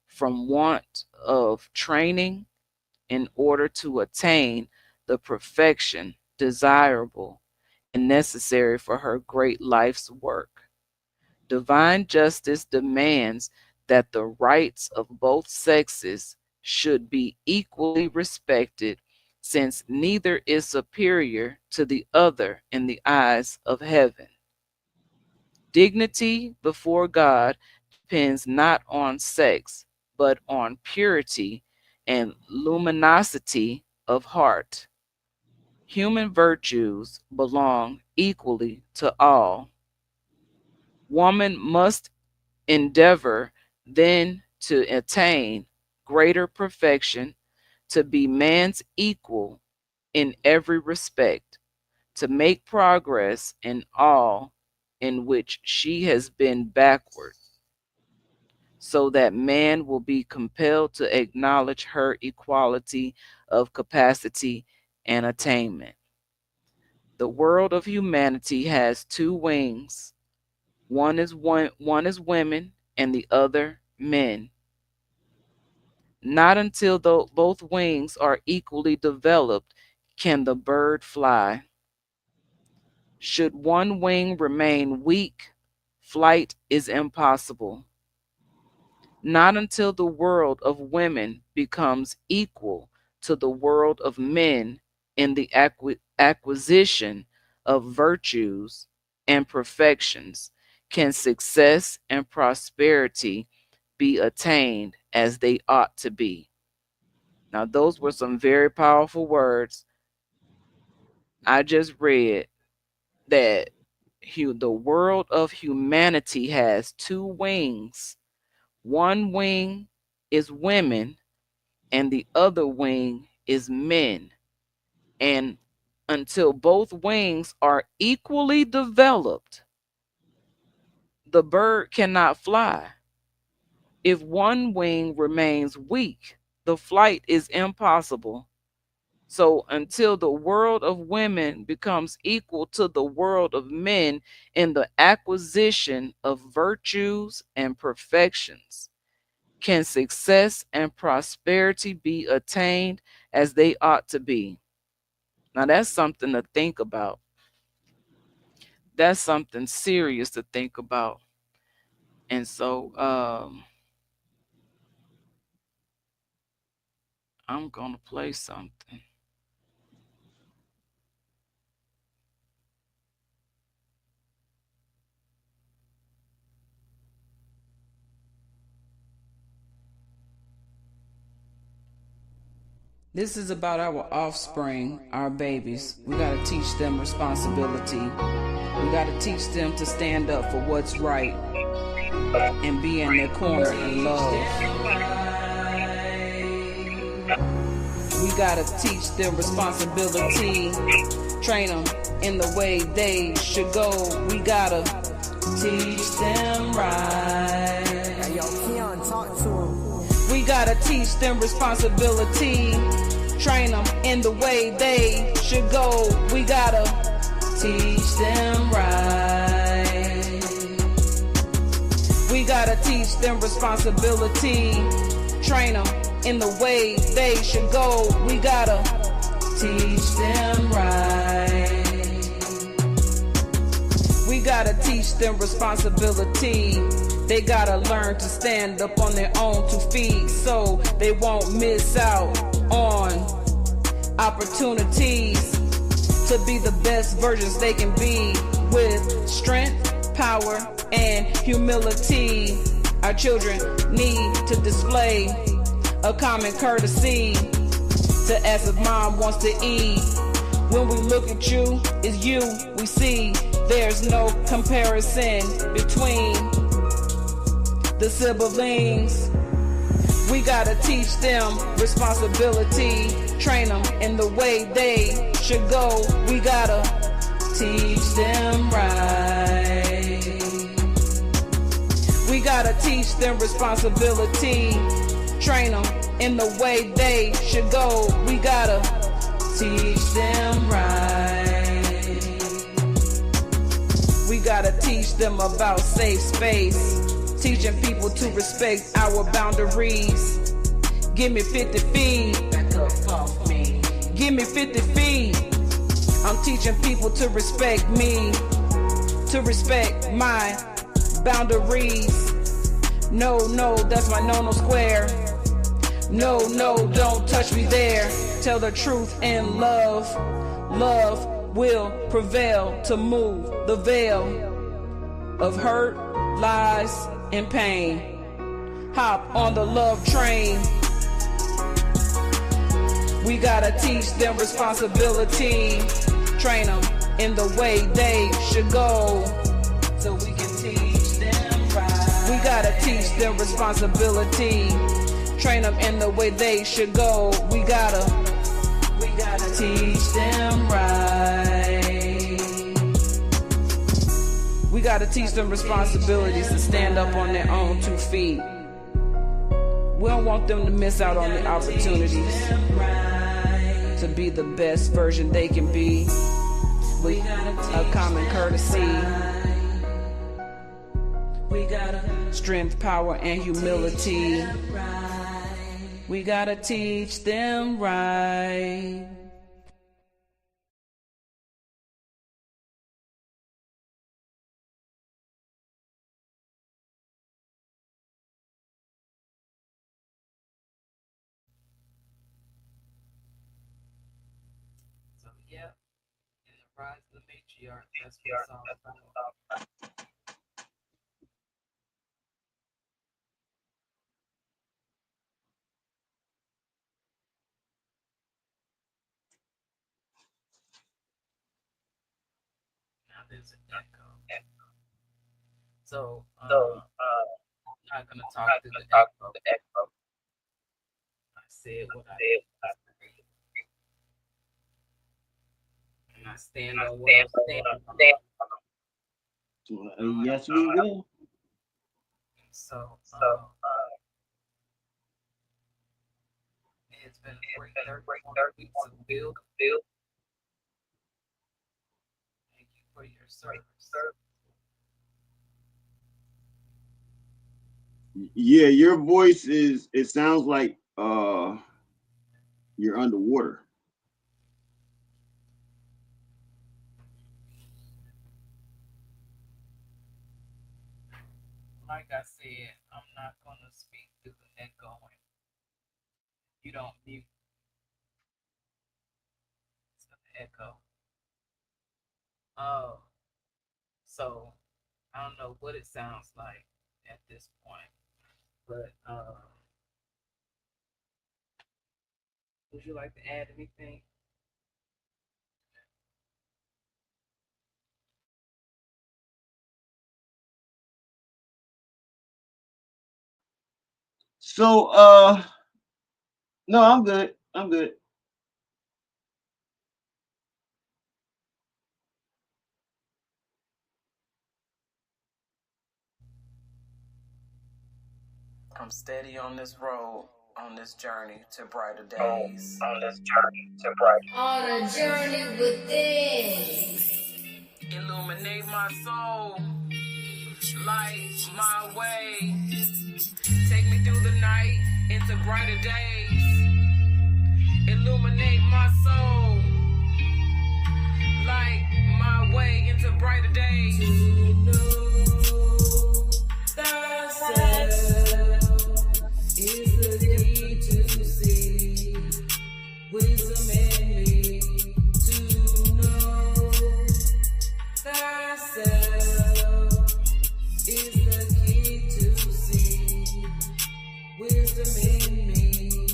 from want of training in order to attain the perfection desirable and necessary for her great life's work. Divine justice demands that the rights of both sexes should be equally respected, since neither is superior to the other in the eyes of heaven. Dignity before God depends not on sex, but on purity and luminosity of heart. Human virtues belong equally to all. Woman must endeavor then to attain greater perfection, to be man's equal in every respect, to make progress in all in which she has been backward, so that man will be compelled to acknowledge her equality of capacity and attainment. The world of humanity has two wings. One is women and the other men. Not until both wings are equally developed can the bird fly. Should one wing remain weak, flight is impossible. Not until the world of women becomes equal to the world of men in the acquisition of virtues and perfections can success and prosperity be attained as they ought to be. Now, those were some very powerful words. I just read that the world of humanity has two wings. One wing is women and the other wing is men. And until both wings are equally developed, the bird cannot fly. If one wing remains weak, the flight is impossible. So until the world of women becomes equal to the world of men in the acquisition of virtues and perfections, can success and prosperity be attained as they ought to be. Now that's something to think about. That's something serious to think about. And so I'm going to play something. This is about our offspring, our babies. We gotta teach them responsibility. We gotta teach them to stand up for what's right and be in their corner and love. We gotta teach them responsibility. Train them in the way they should go. We gotta teach them right. Hey, yo, Keon, talk to him. We gotta teach them responsibility. Train them in the way they should go. We gotta teach them right. We gotta teach them responsibility. Train them in the way they should go. We gotta teach them right. We gotta teach them responsibility. They gotta learn to stand up on their own 2 feet so they won't miss out on opportunities to be the best versions they can be, with strength, power, and humility. Our children need to display a common courtesy to ask if mom wants to eat. When we look at you, it's you we see. There's no comparison between the siblings. We gotta teach them responsibility. Train them in the way they should go. We gotta teach them right. We gotta teach them responsibility. Train them in the way they should go. We gotta teach them right. gotta teach them about safe space. Teaching people to respect our boundaries. Give me 50 feet. Back up off me. Give me 50 feet. I'm teaching people to respect me. To respect my boundaries. No, that's my no square. No, don't touch me there. Tell the truth in love. Love will prevail to move the veil of hurt, lies, and pain. Hop on the love train. We gotta teach them responsibility. Train them in the way they should go, so we can teach them right. We gotta teach them responsibility. Train them in the way they should go. We gotta teach them right. We gotta teach them responsibilities to stand up on their own 2 feet. We don't want them to miss out on the opportunities to be the best version they can be with a common courtesy, strength, power, and humility. We gotta teach them right. So yeah, in the Rise of the Matriarch, that's what it's all about. Now there's an echo. So I'm not gonna talk to the echo. I said what I said. And I stand on what I stand. Yes, we will. So it's been a great 30 weeks of build. Thank you for your service. Yeah, your voice is, it sounds like you're underwater. Like I said, I'm not going to speak through the echo. You don't mute. It's going to echo. So I don't know what it sounds like at this point, but would you like to add anything? So no, I'm good. I'm good. I'm steady on this road, on this journey to brighter days. On a journey within. Illuminate my soul, light my way. Take me through the night into brighter days. Illuminate my soul, light my way into brighter days. To know thyself is the key to see wisdom in me. To know thyself is the key to see wisdom in me.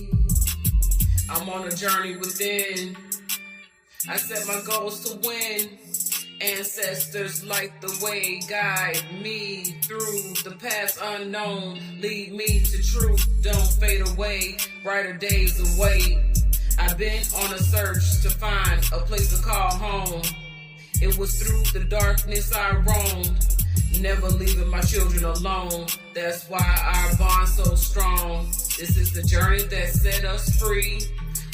I'm on a journey within. I set my goals to win. Ancestors light the way, guide me through the past unknown. Lead me to truth, don't fade away. Brighter days await. I've been on a search to find a place to call home. It was through the darkness I roamed, never leaving my children alone. That's why our bond's so strong. This is the journey that set us free.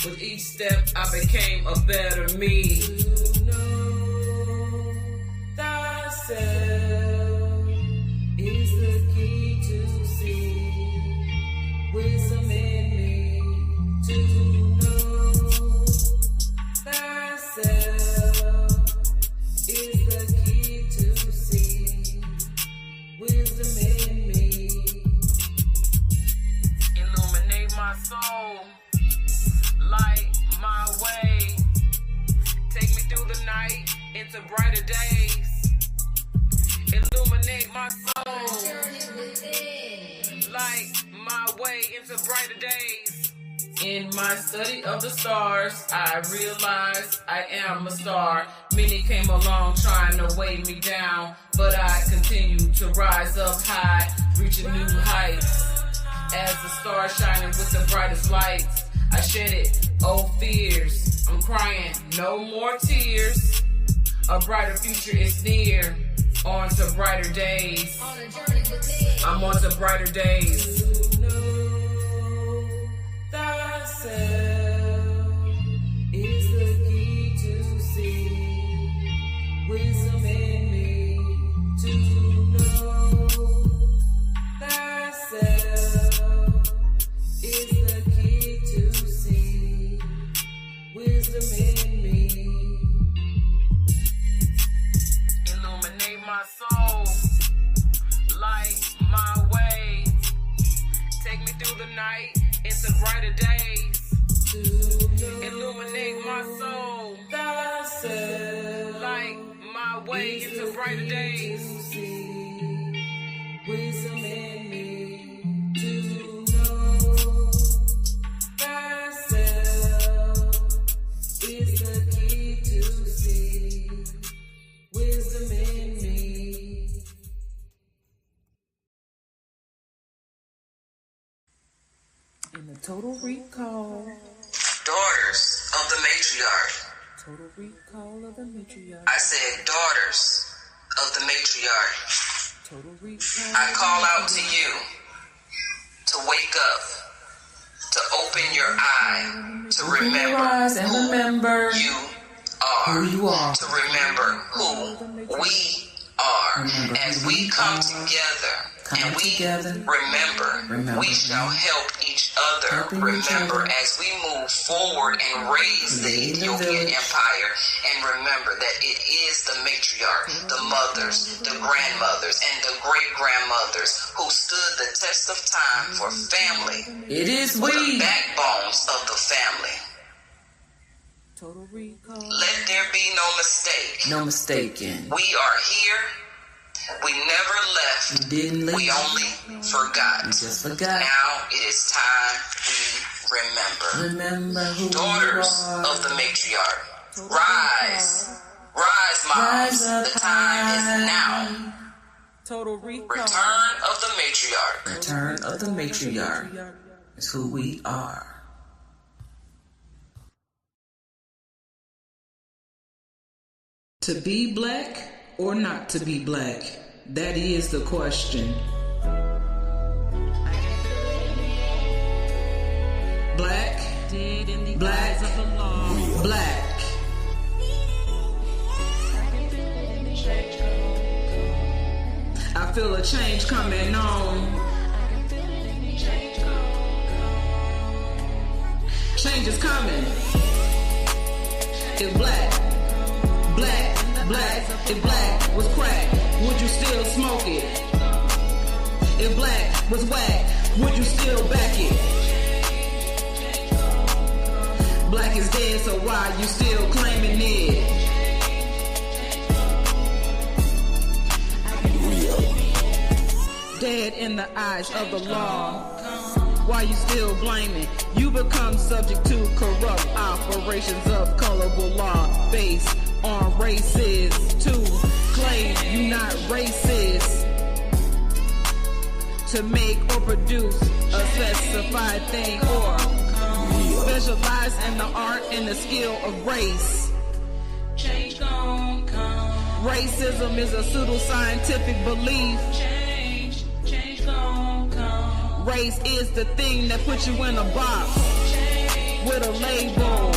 With each step, I became a better me. To know thyself night into brighter days. Illuminate my soul. Light my way into brighter days. In my study of the stars, I realized I am a star. Many came along trying to weigh me down, but I continue to rise up high, reaching new heights. As the stars shining with the brightest lights, I shed it, oh fears. I'm crying, no more tears. A brighter future is near. On to brighter days. I'm on to brighter days. Thyself is the key to see wisdom in me to know. Thyself is the key to see wisdom in me. Illuminate my soul, light my way, take me through the night into brighter days. Illuminate my soul, light my way into brighter days. Wisdom in me to know. Thyself is the key to see wisdom in me. In the Total Recall. Daughters of the matriarch. Total Recall of the matriarch. I said daughters of the matriarch. Total Recall. I call out to you to wake up, to open your eye, to remember who you are, to remember who we are. As we come together and we remember, we shall help each other remember as we move forward and raise the Ethiopian Empire, and remember that it is the matriarch, the mothers, the grandmothers, and the great-grandmothers who stood the test of time for family. It is the backbones of the family. Total Recall. Let there be no mistake. No mistaken. We are here. We never left. We didn't leave. We only forgot. We just forgot. Now it is time we remember. Remember who Daughters you are. of the matriarch. Rise. Rise, moms. The time is now. Total Recall. Return of the matriarch. Return of the matriarch is who we are. To be black or not to be black? That is the question. Black, black, black. I feel a change coming on. Change is coming. If black, if black was crack, would you still smoke it? If black was whack, would you still back it? Black is dead, so why you still claiming it? Dead in the eyes of the law. Why you still blaming? You become subject to corrupt operations of colorful law based on races to claim you not racist, to make or produce a specified thing or specialize in the art and the skill of race. Change gon' come. Racism is a pseudoscientific belief. Change gon' come. Race is the thing that puts you in a box with a label,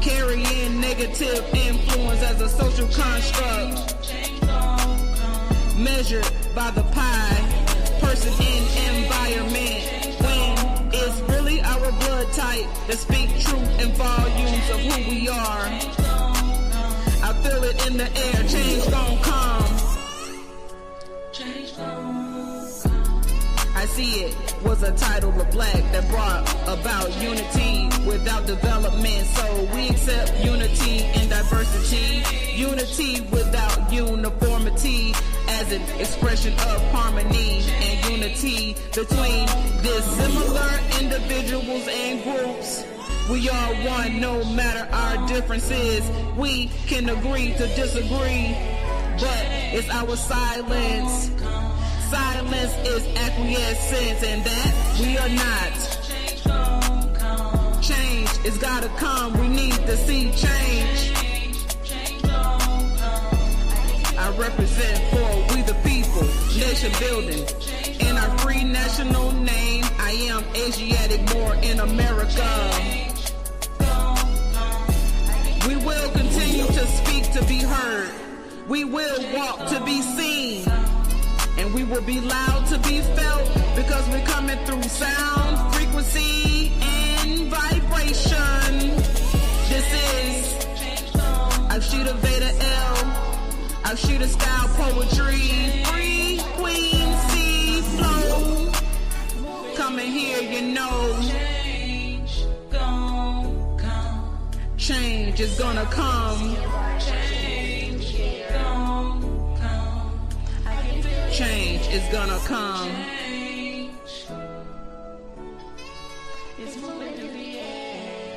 carrying negative influence as a social construct, measured by the pie, person in environment, when it's really our blood type that speak truth in volumes of who we are. I feel it in the air, change gon' come. Change gon' come. I see it was a title of black that brought about unity without development. So we accept unity and diversity unity. Unity without uniformity, as an expression of harmony and unity between dissimilar individuals and groups. We are one, no matter our differences. We can agree to disagree, but it's our silence. Silence is acquiescence, and that we are not. Change is gotta come. We need to see change. I represent for we the people, nation building. In our free national name, I am Asiatic, more in America. We will continue to speak to be heard. We will walk to be seen. And we will be loud to be felt, because we're coming through sound, frequency, and vibration. This is Ashita Veda L, Ashita Style Poetry, frequency flow. Coming here, you know. Change is gonna come. Change is gonna come.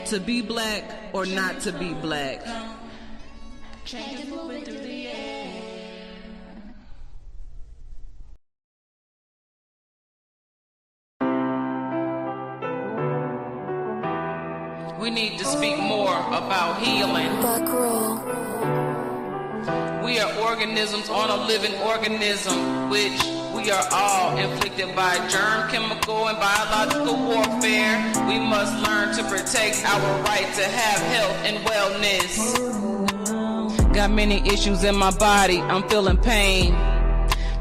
To be black or not to be black. Change is moving through the air. We need to speak more about healing. We are organisms on a living organism, which we are all inflicted by germ, chemical, and biological warfare. We must learn to protect our right to have health and wellness. Got many issues in my body, I'm feeling pain.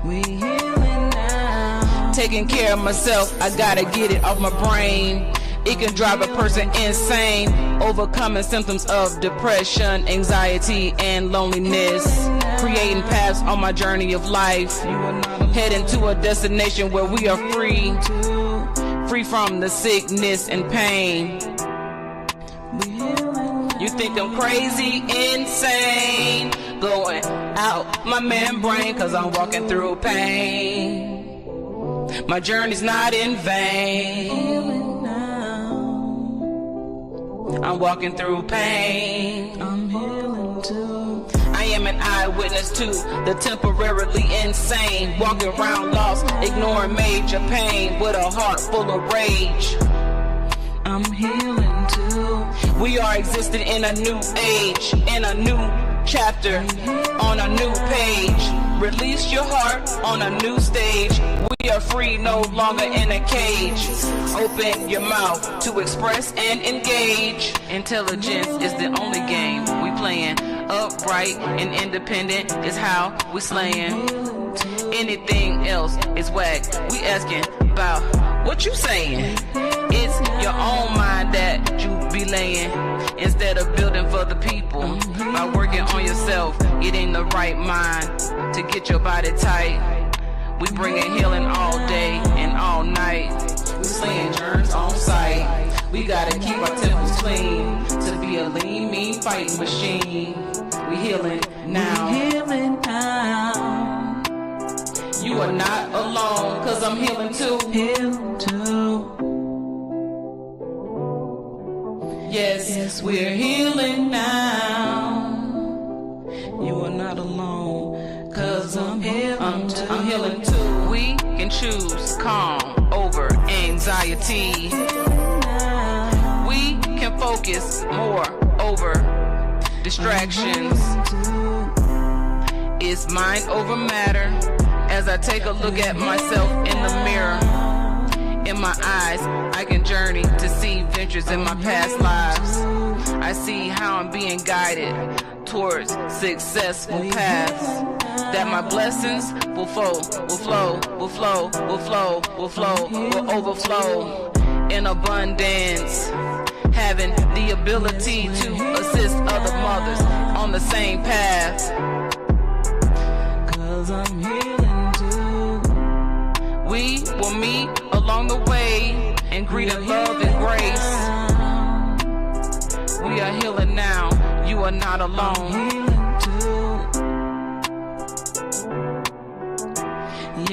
We healing now. Taking care of myself, I gotta get it off my brain. It can drive a person insane, overcoming symptoms of depression, anxiety, and loneliness. Creating paths on my journey of life, heading to a destination where we are free, free from the sickness and pain. You think I'm crazy, insane, blowing out my membrane, cause I'm walking through pain. My journey's not in vain. I'm walking through pain. I'm healing too. I am an eyewitness to the temporarily insane, walking around lost, ignoring major pain with a heart full of rage. I'm healing too. We are existing in a new age, in a new chapter, on a new page. Release your heart on a new stage. We are free, no longer in a cage. Open your mouth to express and engage. Intelligence is the only game we playing. Upright and independent is how we slaying. Anything else is whack. We asking about what you saying. It's your own mind that you be laying, instead of building for the people. By working on yourself, getting the right mind to get your body tight. We bringing healing all day and all night. We slaying germs on sight. We gotta keep our temples clean to be a lean, mean fighting machine. We healing now. We healing now. You are not alone, cause I'm healing too. Healing too. Yes, we're healing now. You are not alone, cause I'm healing too. I'm healing too. We can choose calm over anxiety. We can focus more over distractions. It's mind over matter. As I take a look at myself in the mirror, in my eyes, I can journey to see ventures in my past lives. I see how I'm being guided towards successful paths. That my blessings will flow, will flow, will flow, will flow, will flow, will overflow in abundance. Having the ability to assist other mothers on the same path. Cause I'm healing too. We will meet along the way and greet in love and grace. We are healing now. You are not alone. Healing too.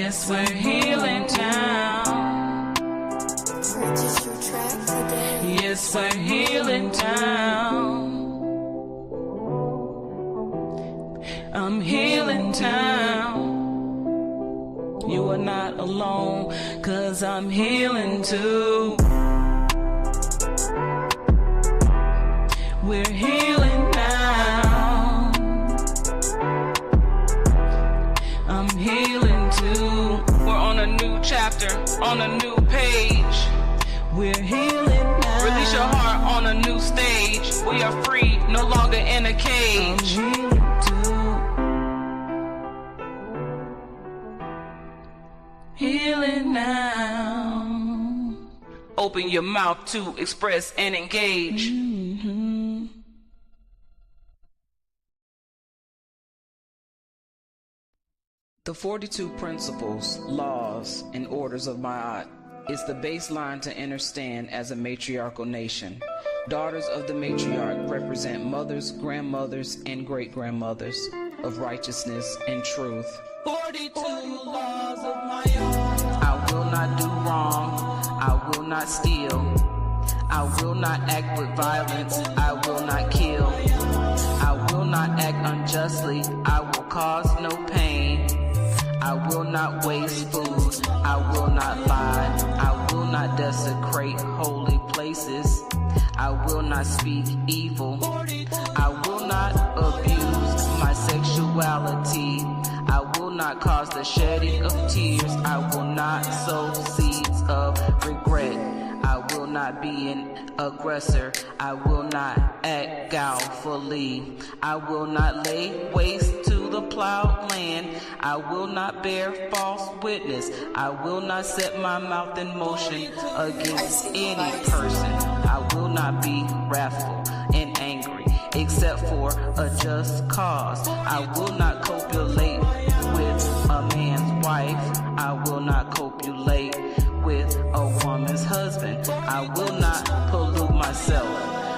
Yes, we're healing now. Purchase your track today. Yes, we're healing now. I'm healing town. You are not alone, 'cause I'm healing too. We're healing now. I'm healing too. We're on a new chapter, on a new page. We're healing now. Release your heart on a new stage. We are free, no longer in a I'm cage. healing too. Healing now. Open your mouth to express and engage. The 42 principles, laws, and orders of Ma'at is the baseline to understand as a matriarchal nation. Daughters of the matriarch represent mothers, grandmothers, and great-grandmothers of righteousness and truth. 42 laws of Ma'at. I will not do wrong. I will not steal. I will not act with violence. I will not kill. I will not act unjustly. I will cause no pain. I will not waste food. I will not lie. I will not desecrate holy places. I will not speak evil. I will not abuse my sexuality. I will not cause the shedding of tears. I will not sow seeds of regret. I will not be an aggressor. I will not act guilefully. I will not lay waste to the plowed land. I will not bear false witness. I will not set my mouth in motion against any person. I will not be wrathful and angry except for a just cause. I will not copulate with a man's wife. I will not copulate with a woman's husband. I will not pollute myself.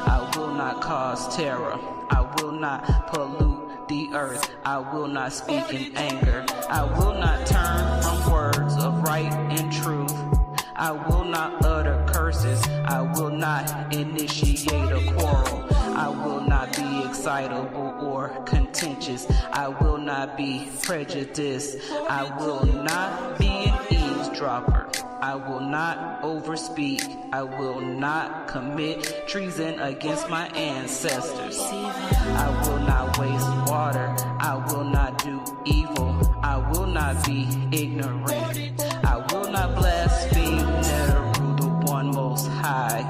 I will not cause terror. I will not pollute the earth. I will not speak in anger. I will not turn from words of right and truth. I will not utter curses. I will not initiate a quarrel. I will not be excitable or contentious. I will not be prejudiced. I will not be an eavesdropper. I will not overspeak. I will not commit treason against my ancestors. I will not waste water. I will not do evil. I will not be ignorant. I will not blaspheme Neru, the one most high.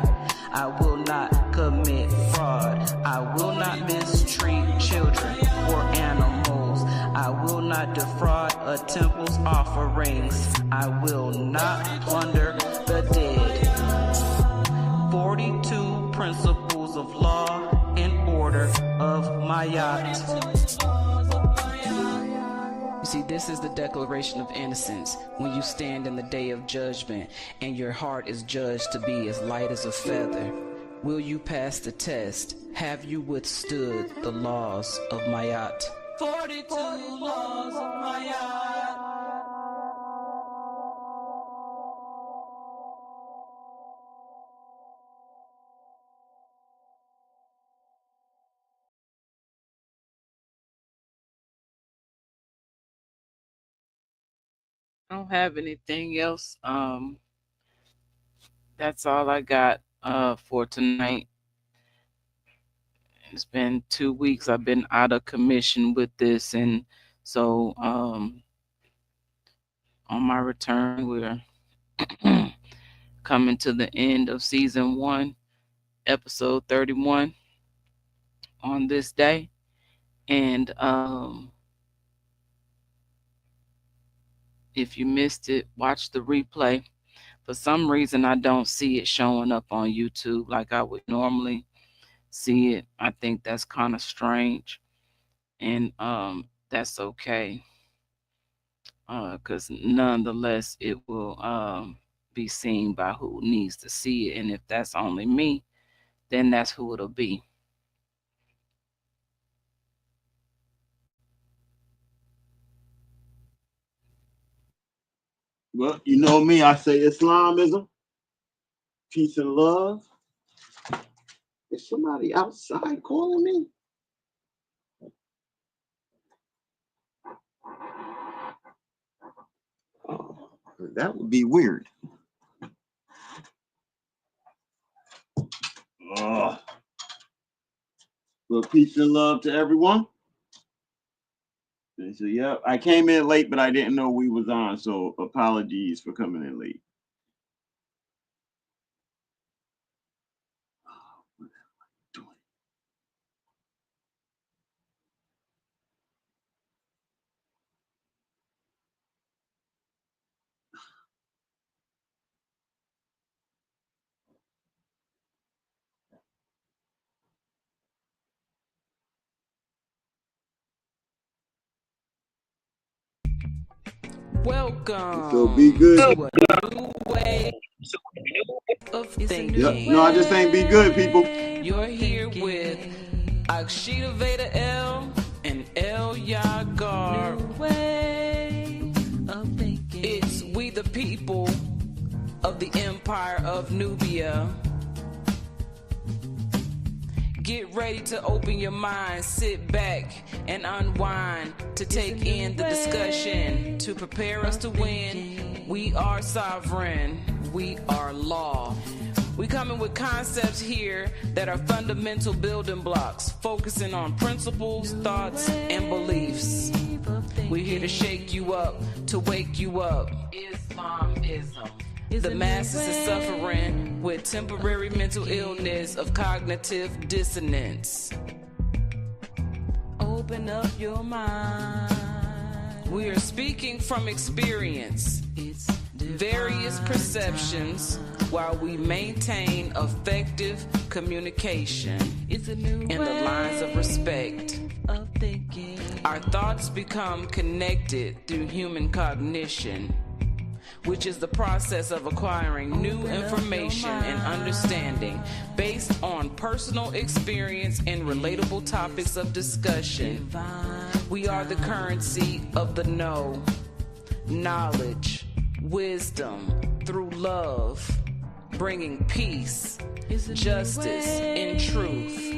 I will not commit fraud. I will not mistreat children or animals. I will not defraud a temple's offerings. I will not plunder the dead. 42 principles of law and order of Ma'at. You see, this is the declaration of innocence when you stand in the day of judgment and your heart is judged to be as light as a feather. Will you pass the test? Have you withstood the laws of Ma'at? 42 laws of Ma'at. I don't have anything else. That's all I got for tonight. It's been 2 weeks. I've been out of commission with this, and so on my return, we're coming to the end of season 1, episode 31 on this day. And if you missed it, watch the replay. For some reason, I don't see it showing up on YouTube like I would normally see it. I think that's kind of strange, and that's okay, because nonetheless, it will be seen by who needs to see it. And if that's only me, then that's who it'll be. Well, you know me, I say Islamism, peace and love. Is somebody outside calling me? Oh, that would be weird. Oh. Well, peace and love to everyone. So, yeah, I came in late, but I didn't know we was on, so apologies for coming in late. Welcome So be good. to a new way of thinking. Yep. No, I just saying be good, people. You're here with Akshita Veda L and El Yagar. It's we the people of the Empire of Nubia. Get ready to open your mind, sit back and unwind to take in the discussion, to prepare us to win. We are sovereign, we are law. We coming with concepts here that are fundamental building blocks, focusing on principles, thoughts, and beliefs. We're here to shake you up, to wake you up. Islamism. The masses is suffering with temporary mental illness of cognitive dissonance. Open up your mind. We are speaking from experience, various perceptions, while we maintain effective communication in the lines of respect. Our thoughts become connected through human cognition, which is the process of acquiring new information and understanding based on personal experience and relatable topics of discussion. We are the currency of the know, knowledge, wisdom through love, bringing peace, justice, and truth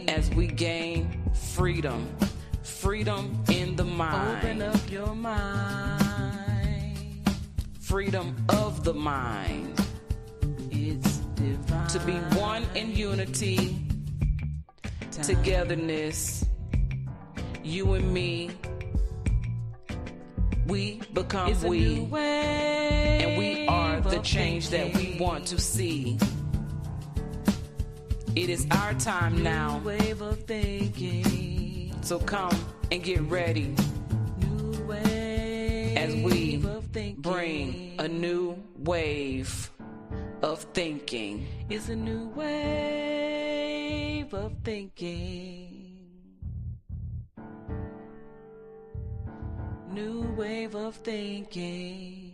as we gain freedom, freedom in the mind. Open up your mind. Freedom of the mind. It's divine. To be one in unity, togetherness, you and me, we become we, and we are the change that we want to see. It is our time now, so come and get ready as we bring a new wave of thinking. It's a new wave of thinking. New wave of thinking.